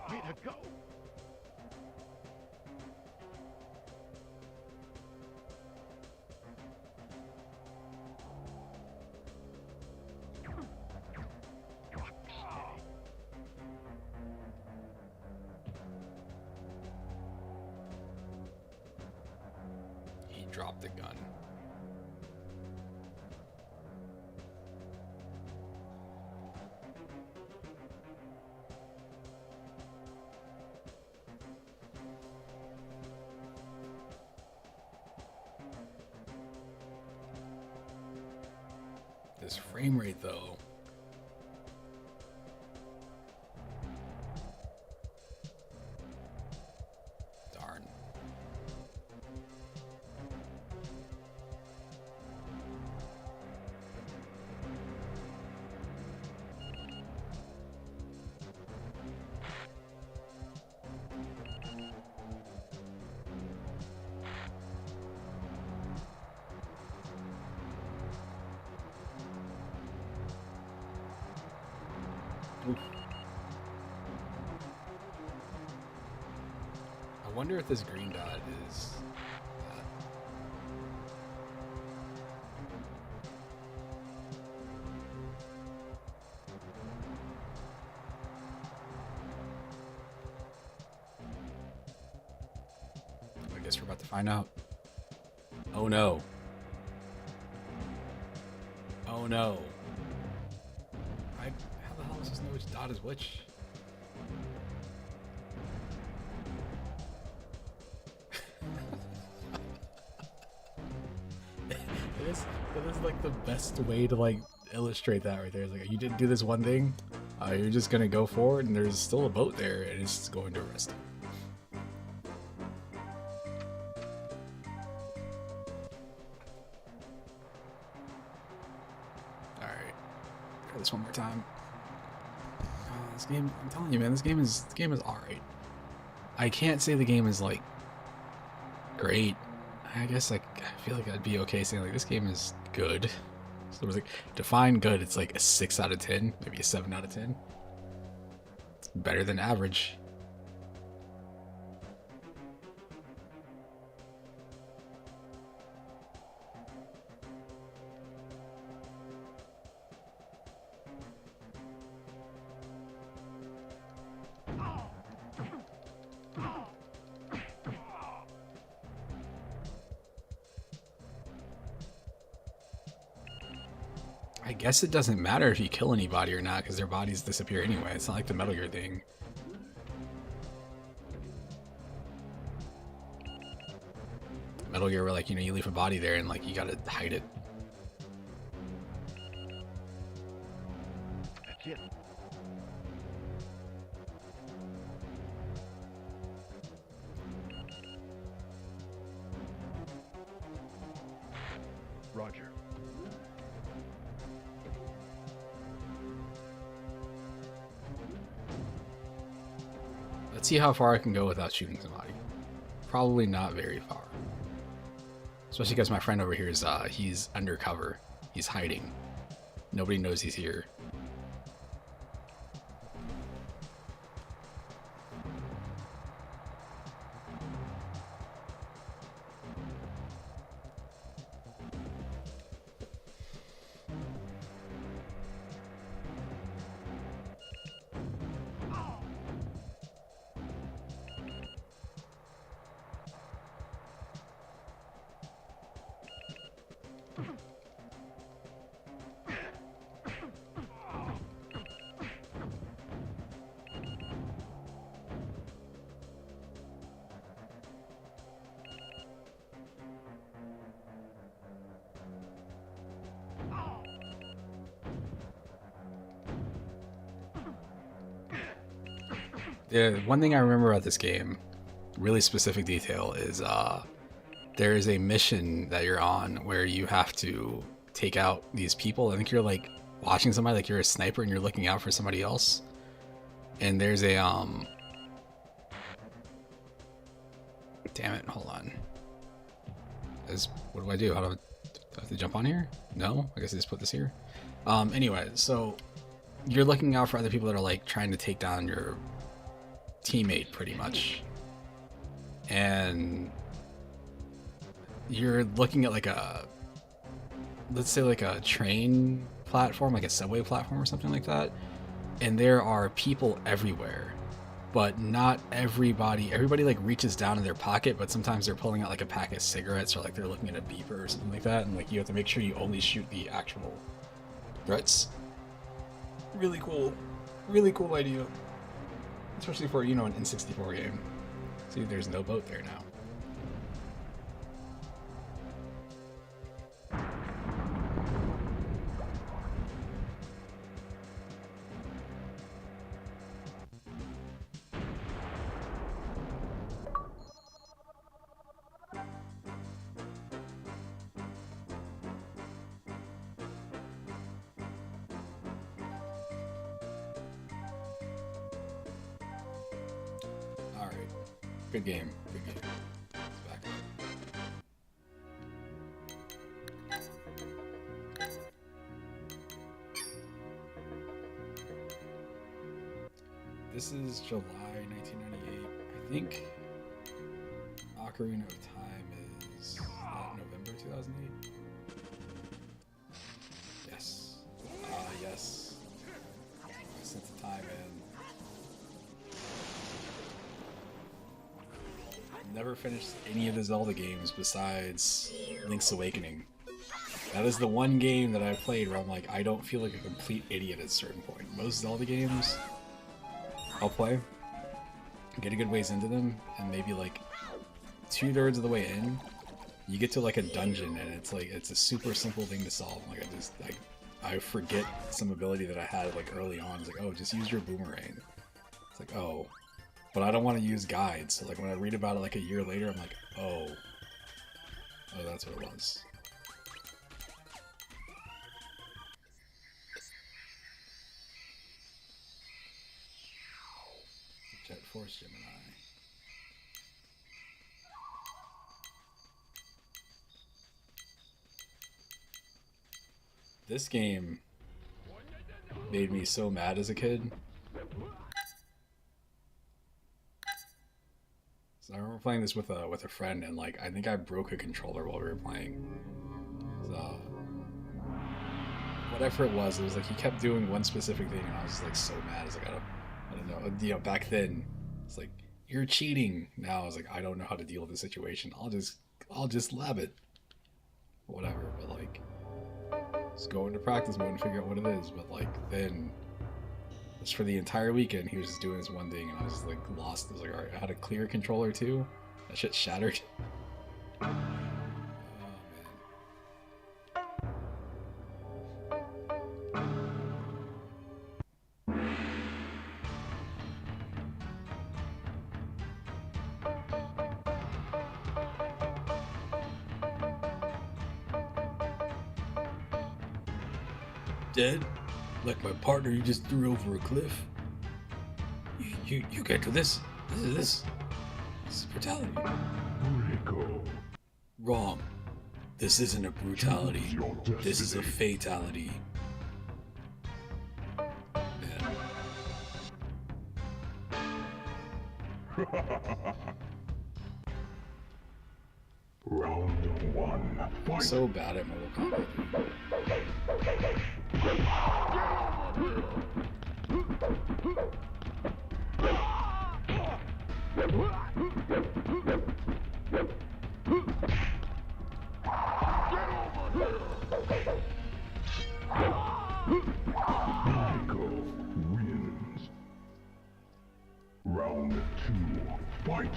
Way to go. Rock steady. He dropped the gun. This frame rate, though. Darn. Oof. I wonder if this green dot is. I guess we're about to find out. Oh no. Oh no. How the hell does this know which dot is which? That is like the best way to like illustrate that right there. It's like you didn't do this one thing, you're just gonna go forward and there's still a boat there and it's going to arrest you. Alright. Try this one more time. This game, I'm telling you man, this game is alright. I can't say the game is like great. I guess like I feel like I'd be okay saying like this game is good. So it was like define good, it's like a 6 out of 10, maybe a 7 out of 10. It's better than average. I guess it doesn't matter if you kill anybody or not because their bodies disappear anyway. It's not like the Metal Gear thing. Metal Gear where like, you know, you leave a body there and like you gotta hide it. That's it. Roger. Let's see how far I can go without shooting somebody. Probably not very far. Especially because my friend over here is, he's undercover. He's hiding. Nobody knows he's here. Yeah, one thing I remember about this game, really specific detail, is there is a mission that you're on where you have to take out these people. I think you're like watching somebody, like you're a sniper and you're looking out for somebody else. And there's a damn it, hold on. What do I do? Do I have to jump on here? No? I guess I just put this here. Anyway, so you're looking out for other people that are like trying to take down your teammate pretty much, and you're looking at like let's say like a train platform, like a subway platform or something like that, and there are people everywhere, but not everybody like reaches down in their pocket, but sometimes they're pulling out like a pack of cigarettes or like they're looking at a beeper or something like that, and like you have to make sure you only shoot the actual threats. Really cool idea. Especially for, you know, an N64 game. See, there's no boat there now. Alright. Good game. Good game. Let's back up. This is July 1998. I think Ocarina of Time is November 2008. Yes. Yes. Since the time, man. Never finished any of the Zelda games besides Link's Awakening. That is the one game that I played where I'm like, I don't feel like a complete idiot at a certain point. Most Zelda games, I'll play, get a good ways into them, and maybe like 2/3 of the way in, you get to like a dungeon, and it's like it's a super simple thing to solve. Like I forget some ability that I had like early on. It's like, oh, just use your boomerang. It's like, oh, but I don't want to use guides. So like when I read about it like a year later, I'm like, oh, that's what it was. Jet Force Gemini. This game made me so mad as a kid. So I remember playing this with a friend, and like I think I broke a controller while we were playing. So whatever it was like he kept doing one specific thing, and I was just like so mad. I was like, I don't know. You know, back then it's like you're cheating. Now I was like, I don't know how to deal with the situation. I'll just lab it. Whatever, but like just go into practice mode and figure out what it is. But like then just for the entire weekend he was just doing this one thing, and I was just like lost. I was like, alright, I had a clear controller too. That shit shattered. Oh man. Dead? Like my partner you just threw over a cliff? You can't do this. This is brutality. Rico. Wrong. This isn't a brutality. Choose your This is a destiny. fatality. Man. Round one. I'm Fight. so bad at Mortal Kombat. Rico wins. Round two. Fight.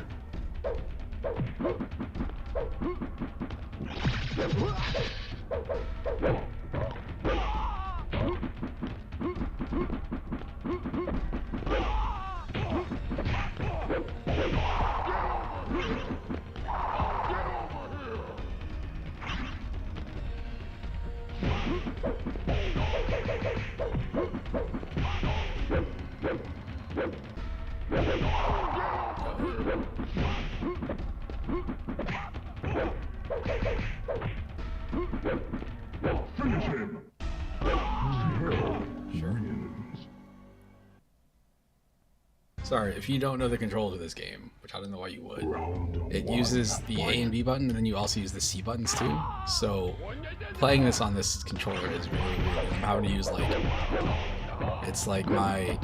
Finish him. Rico wins. Sorry, if you don't know the controls of this game, which I don't know why you would, Round it one. uses the A and B button, and then you also use the C buttons too. So playing this on this controller is really weird. I'm having to use like, it's like my,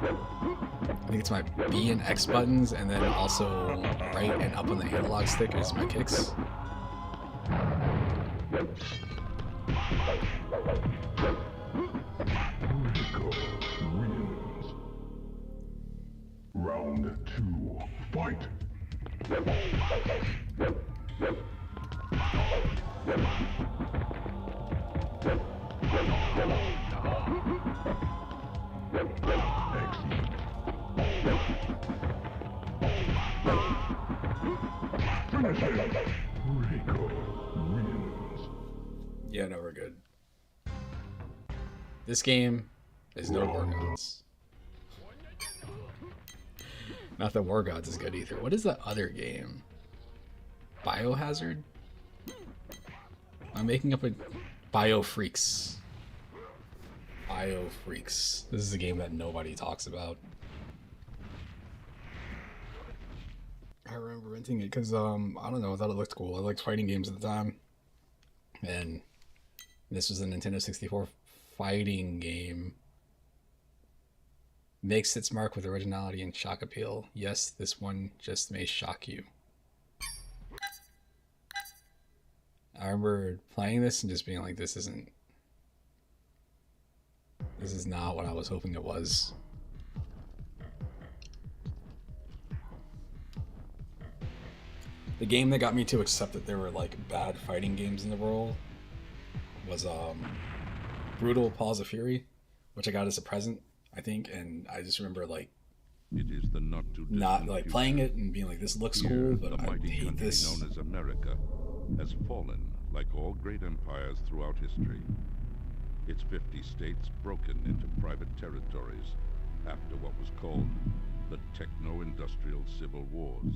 I think it's my B and X buttons, and then also right and up on the analog stick is my kicks. Rico wins. Round two. Fight. Excellent. Finish him. Rico wins. Yeah, no, we're good. This game is no War Gods. Not that War Gods is good either. What is that other game? Biohazard? I'm making up a Biofreaks. Biofreaks. This is a game that nobody talks about. I remember renting it because I don't know, I thought it looked cool. I liked fighting games at the time, and this was a Nintendo 64 fighting game. Makes its mark with originality and shock appeal. Yes, this one just may shock you. I remember playing this and just being like, this is not what I was hoping it was. The game that got me to accept that there were like bad fighting games in the world was Brutal Paws of Fury, which I got as a present, I think, and I just remember like It is the not like playing it and being like, this looks cool, but the I mighty hate country this. known as America has fallen like all great empires throughout history. Its 50 states broken into private territories after what was called the Techno-Industrial Civil Wars.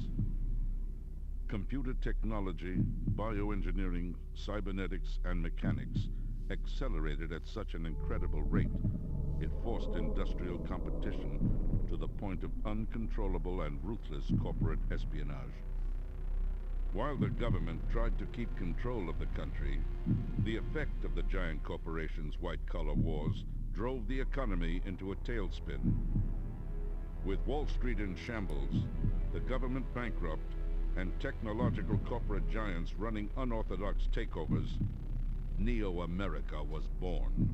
Computer technology, bioengineering, cybernetics, and mechanics accelerated at such an incredible rate, it forced industrial competition to the point of uncontrollable and ruthless corporate espionage. While the government tried to keep control of the country, the effect of the giant corporations' white-collar wars drove the economy into a tailspin. With Wall Street in shambles, the government bankrupt, and technological corporate giants running unorthodox takeovers, Neo-America was born.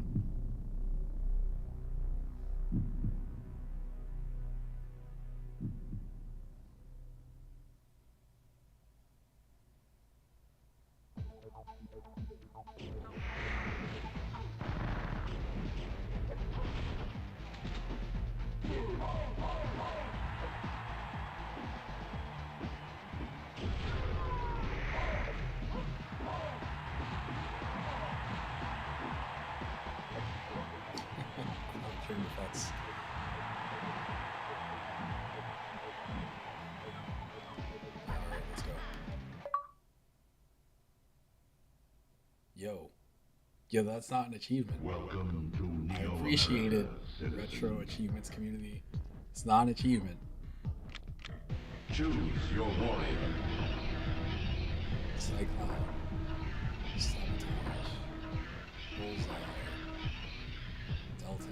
Alright, let's go. Yo, that's not an achievement. Welcome to I Neo appreciate it, America, retro citizen. achievements community. It's not an achievement. Choose your warrior. Cyclone, Sabotage, Bullseye, Delta,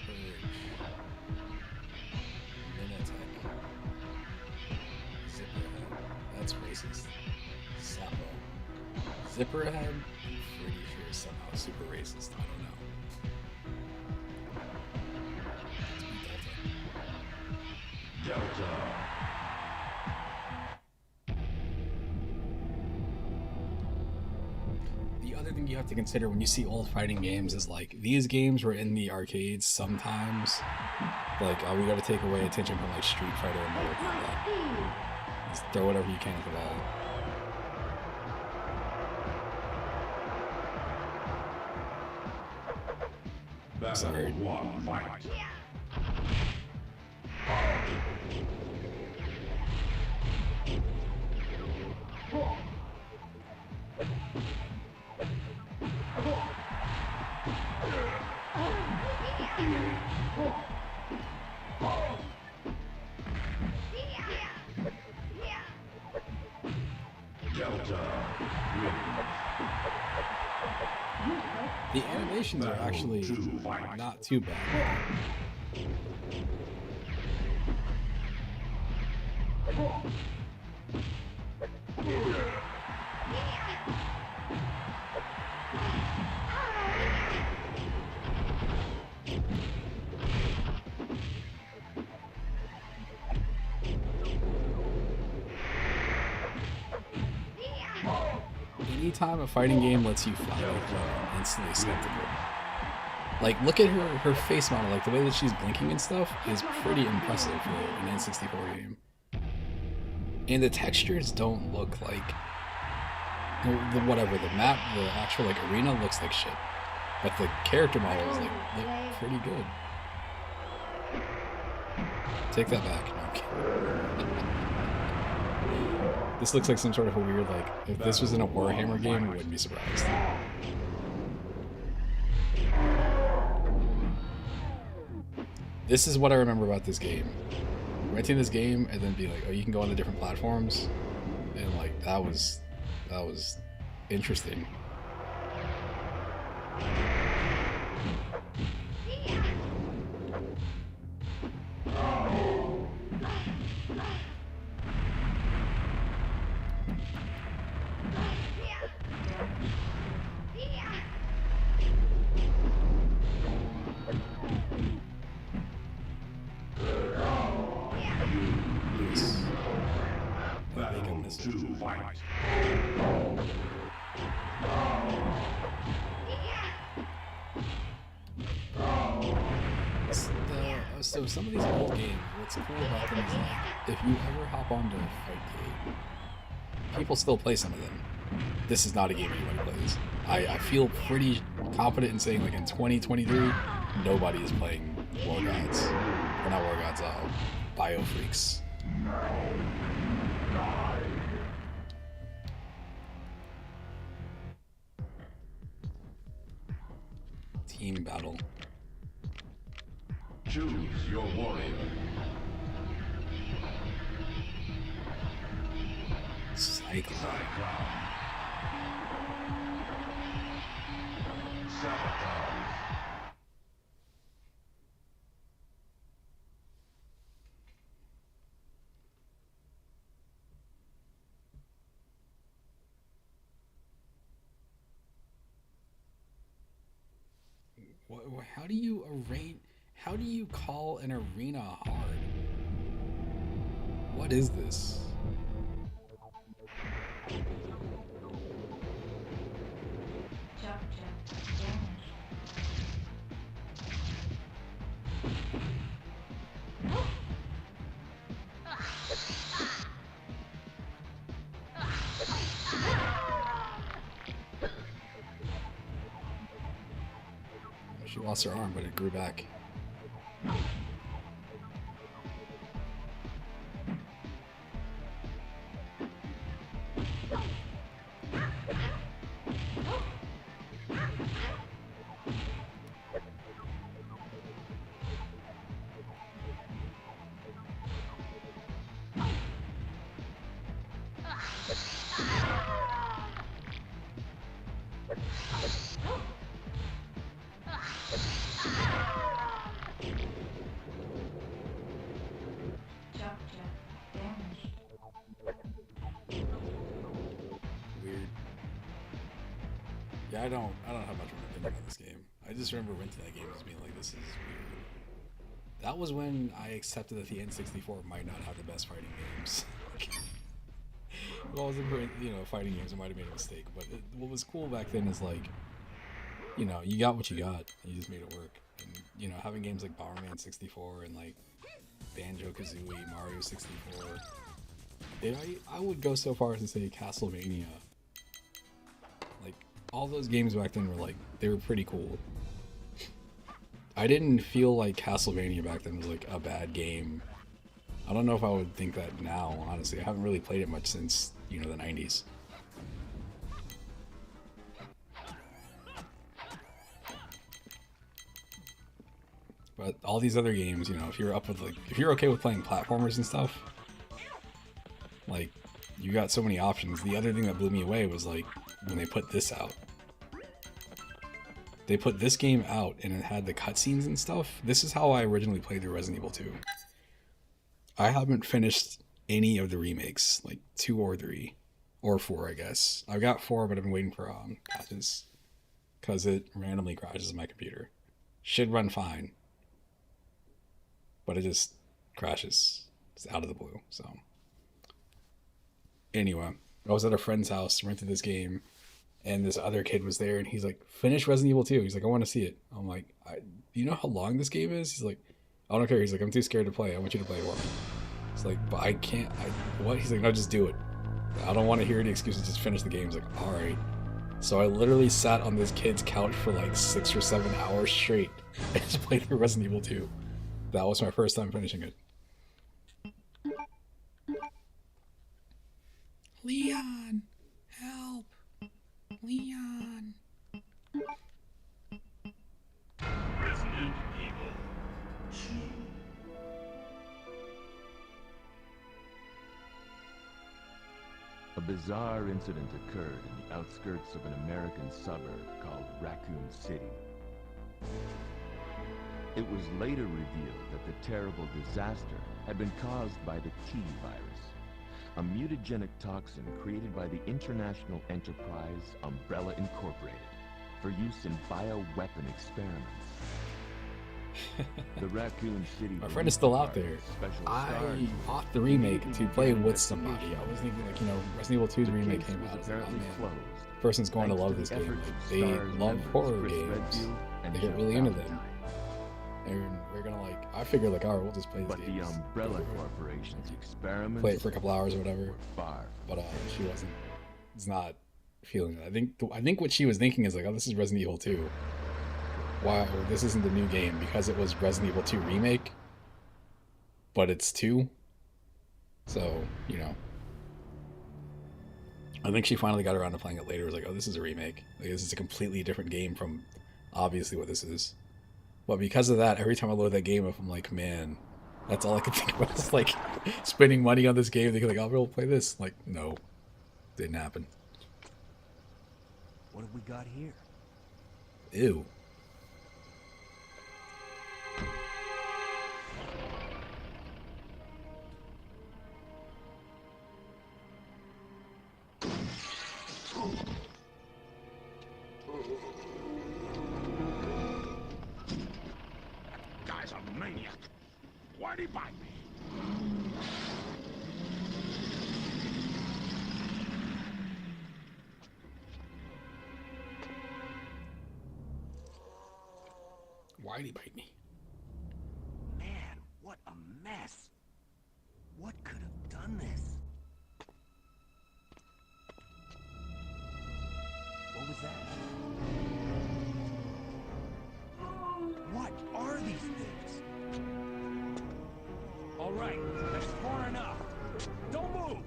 Purge, Minitech, Zipperhead. That's racist. Sapo. Zipperhead? I'm pretty sure is somehow super racist. I don't know. Let's be Delta. Delta. The other thing you have to consider when you see old fighting games is like these games were in the arcades sometimes. Like, we got to take away attention from like Street Fighter and Mortal Kombat. Just throw whatever you can at the wall. Battle Sorry. 1, fight. Delta wins. The animations are actually not too bad. Anytime a fighting game lets you fly like that, I'm instantly skeptical. Like, look at her face model, like the way that she's blinking and stuff is pretty impressive for an N64 game. And the textures don't look like whatever, the map, the actual like arena looks like shit. But the character models like look pretty good. Take that back. No, I'm kidding. This looks like some sort of a weird, like, if this was in a Warhammer game, I wouldn't be surprised. This is what I remember about this game. renting this game and then being like, oh, you can go on the different platforms, and like that was interesting. Battle 2, fight. So some of these old games, what's cool about them is like, if you ever hop onto a fight game, people still play some of them. This is not a game anybody plays. I feel pretty confident in saying like in 2023, nobody is playing War Gods. Or not War Gods, Biofreaks. Team battle. Choose your warrior. Cyclone. Sabotage. How do you arrange? How do you call an arena hard? What is this? She lost her arm, but it grew back. Yeah, I don't have much of an opinion on this game. I just remember renting that game as being like, this is weird. That was when I accepted that the N64 might not have the best fighting games. Well, I was looking for, fighting games, I might have made a mistake. But what was cool back then is like, you got what you got. And you just made it work. And, having games like Bomberman 64 and like Banjo-Kazooie, Mario 64. I would go so far as to say Castlevania. Like, all those games back then were like, they were pretty cool. I didn't feel like Castlevania back then was like a bad game. I don't know if I would think that now, honestly. I haven't really played it much since, the 90s. But all these other games, if you're if you're okay with playing platformers and stuff, like, you got so many options. The other thing that blew me away was like when they put this out. They put this game out and it had the cutscenes and stuff. This is how I originally played the Resident Evil 2. I haven't finished any of the remakes, like 2 or 3 or 4, I guess. I've got 4, but I've been waiting for patches because it randomly crashes my computer. Should run fine, but it just crashes. It's out of the blue. So anyway, I was at a friend's house, rented this game, and this other kid was there, and he's like, finish Resident Evil 2. He's like, I want to see it. I'm like, do you know how long this game is? He's like, I don't care. He's like, I'm too scared to play. I want you to play it for me. It's like, but I can't. What? He's like, no, just do it. I don't want to hear any excuses. Just finish the game. He's like, all right. So I literally sat on this kid's couch for like 6 or 7 hours straight and just played through Resident Evil 2. That was my first time finishing it. Leon, help. Leon. Resident Evil 2. bizarre incident occurred in the outskirts of an American suburb called Raccoon City. It was later revealed that the terrible disaster had been caused by the T virus, a mutagenic toxin created by the international enterprise Umbrella Incorporated for use in bioweapon experiments. The Raccoon City. My friend is still out there. Special I stars bought the remake to play with somebody. I was thinking, like, you know, Resident Evil 2's remake came out. I was like, oh, apparently man, closed. person's going to thanks love the this game. efforts Like, of they Stars love members horror Chris games. Redfield and They get Joe really into Valentine. them. And we're gonna, like, I figured, like, all right, we'll just play this But the game. Umbrella Corporation's experiments Play it for a couple hours or whatever. were far. But she wasn't. It's not feeling it. I think what she was thinking is like, oh, this is Resident Evil 2. Why this isn't the new game because it was Resident Evil 2 remake, but it's 2. So, you know, I think she finally got around to playing it later. It was like, oh, this is a remake. Like, this is a completely different game from obviously what this is. But because of that, every time I load that game up, I'm like, man, that's all I can think about. It's like spending money on this game. Thinking like, I'll be able to play this. Like, no, didn't happen. What have we got here? Ew. Guy's a maniac. Why'd he bite me? Why'd he bite me? Man, what a mess. What could have done this? What was that? What are these things? All right, that's far enough. Don't move.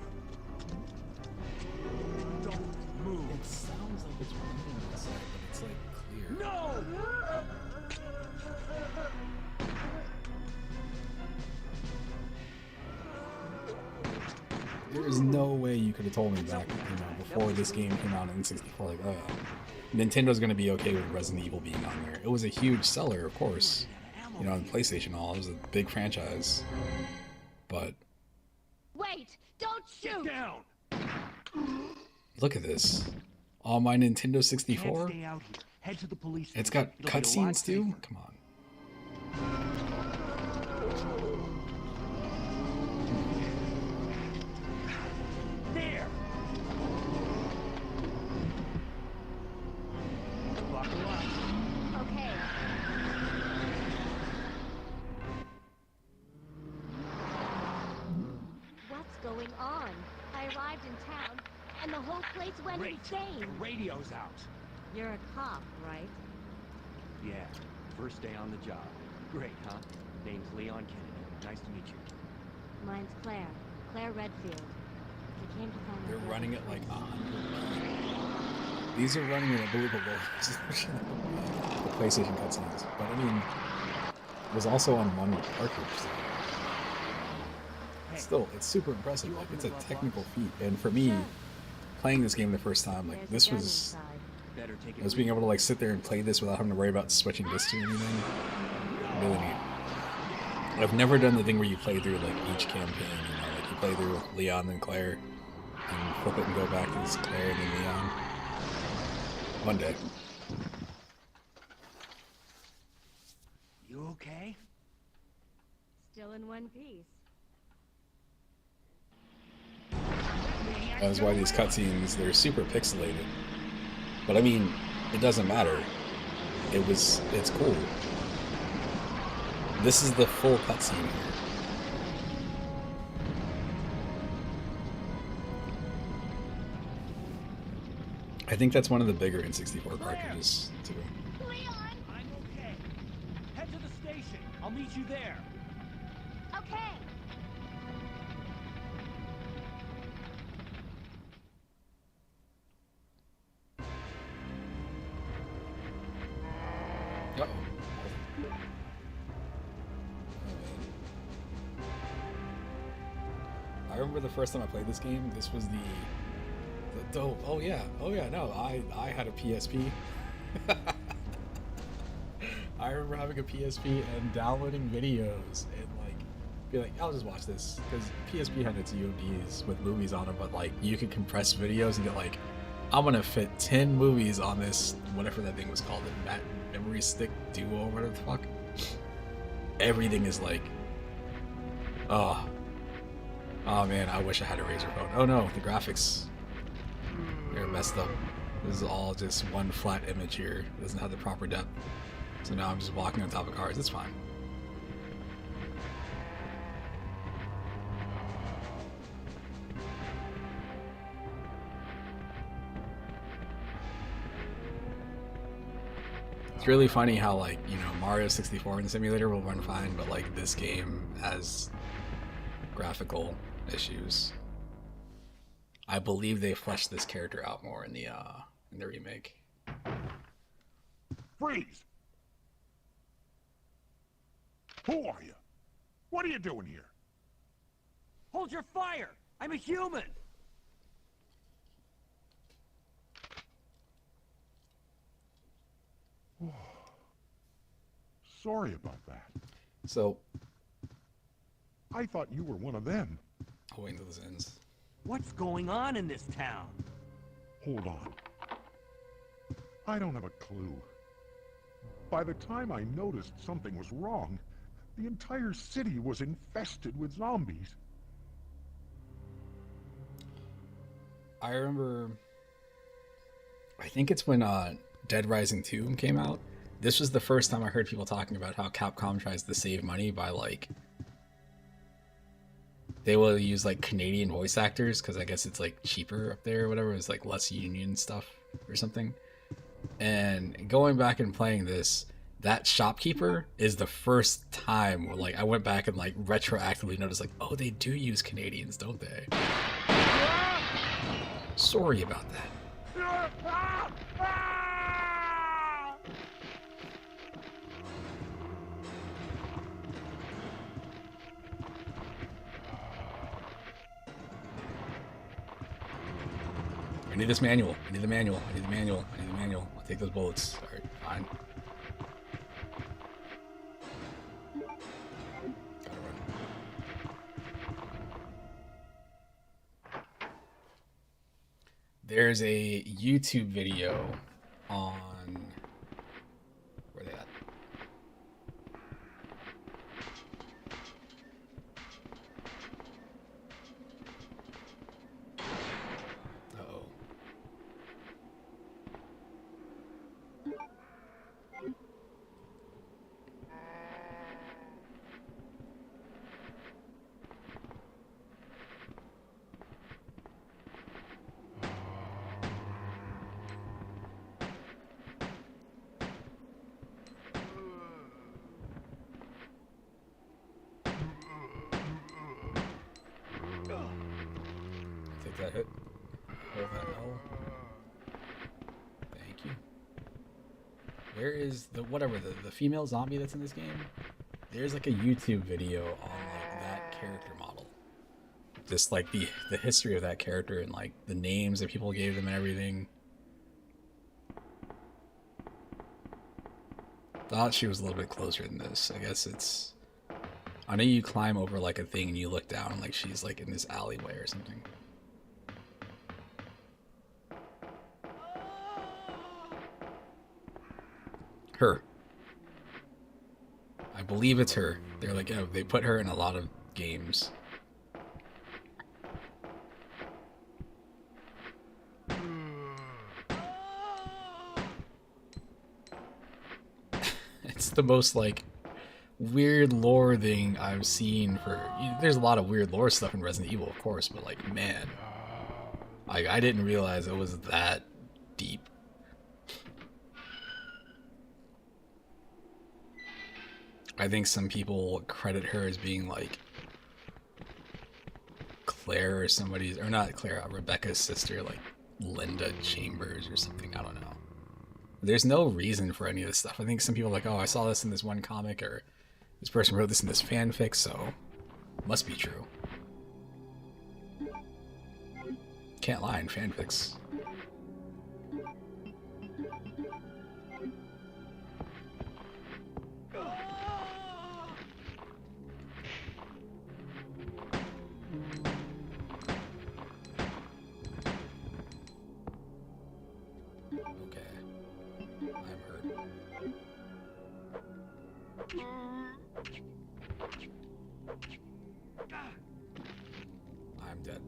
Don't move. It sounds like it's raining outside, but it's like clear. No! There is no way you could have told me back, you know, before this game came out in N64, like, oh, Nintendo's gonna be okay with Resident Evil being on there. It was a huge seller, of course, you know, on PlayStation all. It was a big franchise, but Wait! Don't shoot! Get down! look at this. On my Nintendo Can't 64, stay out here. Head to the police. it's got It'll be a lot cutscenes too? safer. Come on. There! Buckle up. Okay. What's going on? I arrived in town, and the whole place went Great. insane. The radio's out. You're a cop, right? Yeah, first day on the job. Great, huh? Name's Leon Kennedy. Nice to meet you. Mine's Claire. Claire Redfield. I came to find my They're brother. running it like 100. These are running it, I believe, the PlayStation cutscenes. But I mean, it was also on one cartridge. So. Still, it's super impressive. Like, it's a technical feat. And for me, playing this game the first time, like, There's this a gun was... inside. Better take it I was being able to, like, sit there and play this without having to worry about switching discs or anything. Really neat. I've never done the thing where you play through, like, each campaign, you know, like, you play through with Leon and Claire, and flip it and go back as Claire and then Leon. One day. You okay? Still in one piece. That's why these cutscenes, they're super pixelated. But I mean, it doesn't matter. It's cool. This is the full cutscene here. I think that's one of the bigger N64 cartridges, too. Leon! I'm okay. Head to the station. I'll meet you there. Okay! Uh-oh. I remember the first time I played this game, this was the Oh yeah, no, I had a PSP. I remember having a PSP and downloading videos and like be like, I'll just watch this, because PSP had its UMDs with movies on them, but like you could compress videos and get like, I'm gonna fit 10 movies on this, whatever that thing was called, the memory stick duo or whatever the fuck. Everything is like, oh man, I wish I had a Razer phone. Oh no, the graphics, they're messed up. This is all just one flat image here. It doesn't have the proper depth. So now I'm just walking on top of cars. It's fine. It's really funny how, like, you know, Mario 64 in the simulator will run fine, but like this game has graphical issues. I believe they fleshed this character out more in the remake. Freeze! Who are you? What are you doing here? Hold your fire! I'm a human! Sorry about that. So, I thought you were one of them. I'll wait until this ends. What's going on in this town? Hold on. I don't have a clue. By the time I noticed something was wrong, the entire city was infested with zombies. I remember, I think it's when Dead Rising 2 came out. This was the first time I heard people talking about how Capcom tries to save money by, like, they will use like Canadian voice actors because I guess it's like cheaper up there or whatever. It's like less union stuff or something. And going back and playing this, that shopkeeper is the first time where like I went back and like retroactively noticed like, oh, they do use Canadians, don't they? Sorry about that. I need this manual. I need the manual. I need the manual. I need the manual. I'll take those bullets. Alright, fine. Gotta run. There's a YouTube video on... Where are they at? Take that hit. Hold that L. Thank you. Where is the whatever the female zombie that's in this game? There's like a YouTube video on like that character model. Just like the history of that character and like the names that people gave them and everything. Thought she was a little bit closer than this. I guess it's, I know you climb over like a thing and you look down and like she's like in this alleyway or something. Her. I believe it's her. They're like, oh, they put her in a lot of games. It's the most like weird lore thing I've seen for. There's a lot of weird lore stuff in Resident Evil, of course, but like, man, I didn't realize it was that deep. I think some people credit her as being like Claire or somebody's, or not Claire, Rebecca's sister, like Linda Chambers or something. I don't know. There's no reason for any of this stuff. I think some people are like, oh, I saw this in this one comic, or this person wrote this in this fanfic, so it must be true. Can't lie in fanfics. I'm dead.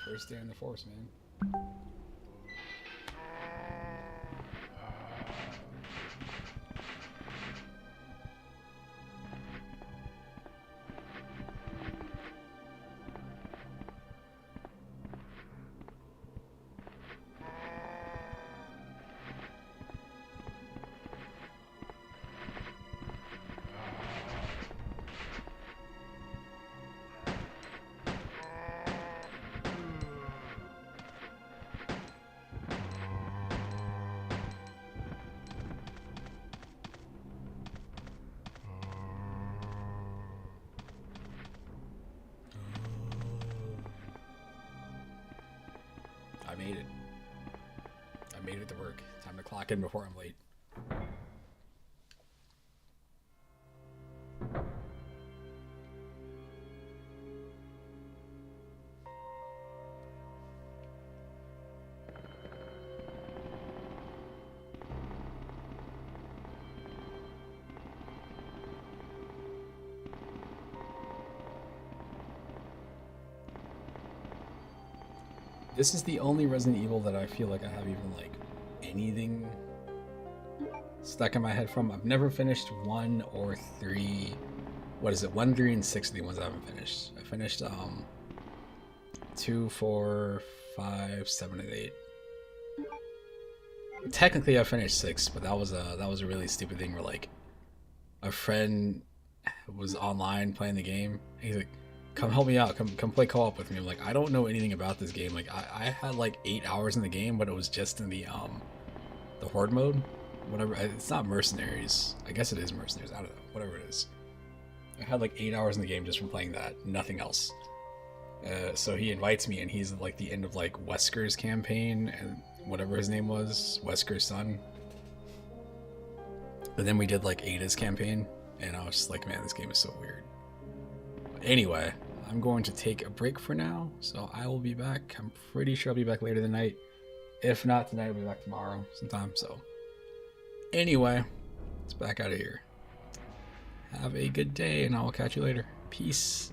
First day in the force, man. I made it. I made it to work. Time to clock in before I'm late. This is the only Resident Evil that I feel like I have even like anything stuck in my head from. I've never finished 1 or 3. What is it? 1, 3, and 6 are the ones I haven't finished. I finished 2, 4, 5, 7, and 8. Technically I finished 6, but that was a really stupid thing where like a friend was online playing the game. He's like, come help me out, come play co-op with me. I'm like, I don't know anything about this game. Like I had like 8 hours in the game, but it was just in the horde mode, whatever. It's not mercenaries. I guess it is mercenaries. I don't know, whatever it is. I had like 8 hours in the game just from playing that, nothing else. So he invites me, and he's at like the end of like Wesker's campaign and whatever his name was, Wesker's son. And then we did like Ada's campaign, and I was just like, man, this game is so weird. Anyway, I'm going to take a break for now, so I will be back. I'm pretty sure I'll be back later tonight. If not tonight, I'll be back tomorrow sometime. So anyway, let's back out of here. Have a good day, and I will catch you later. Peace.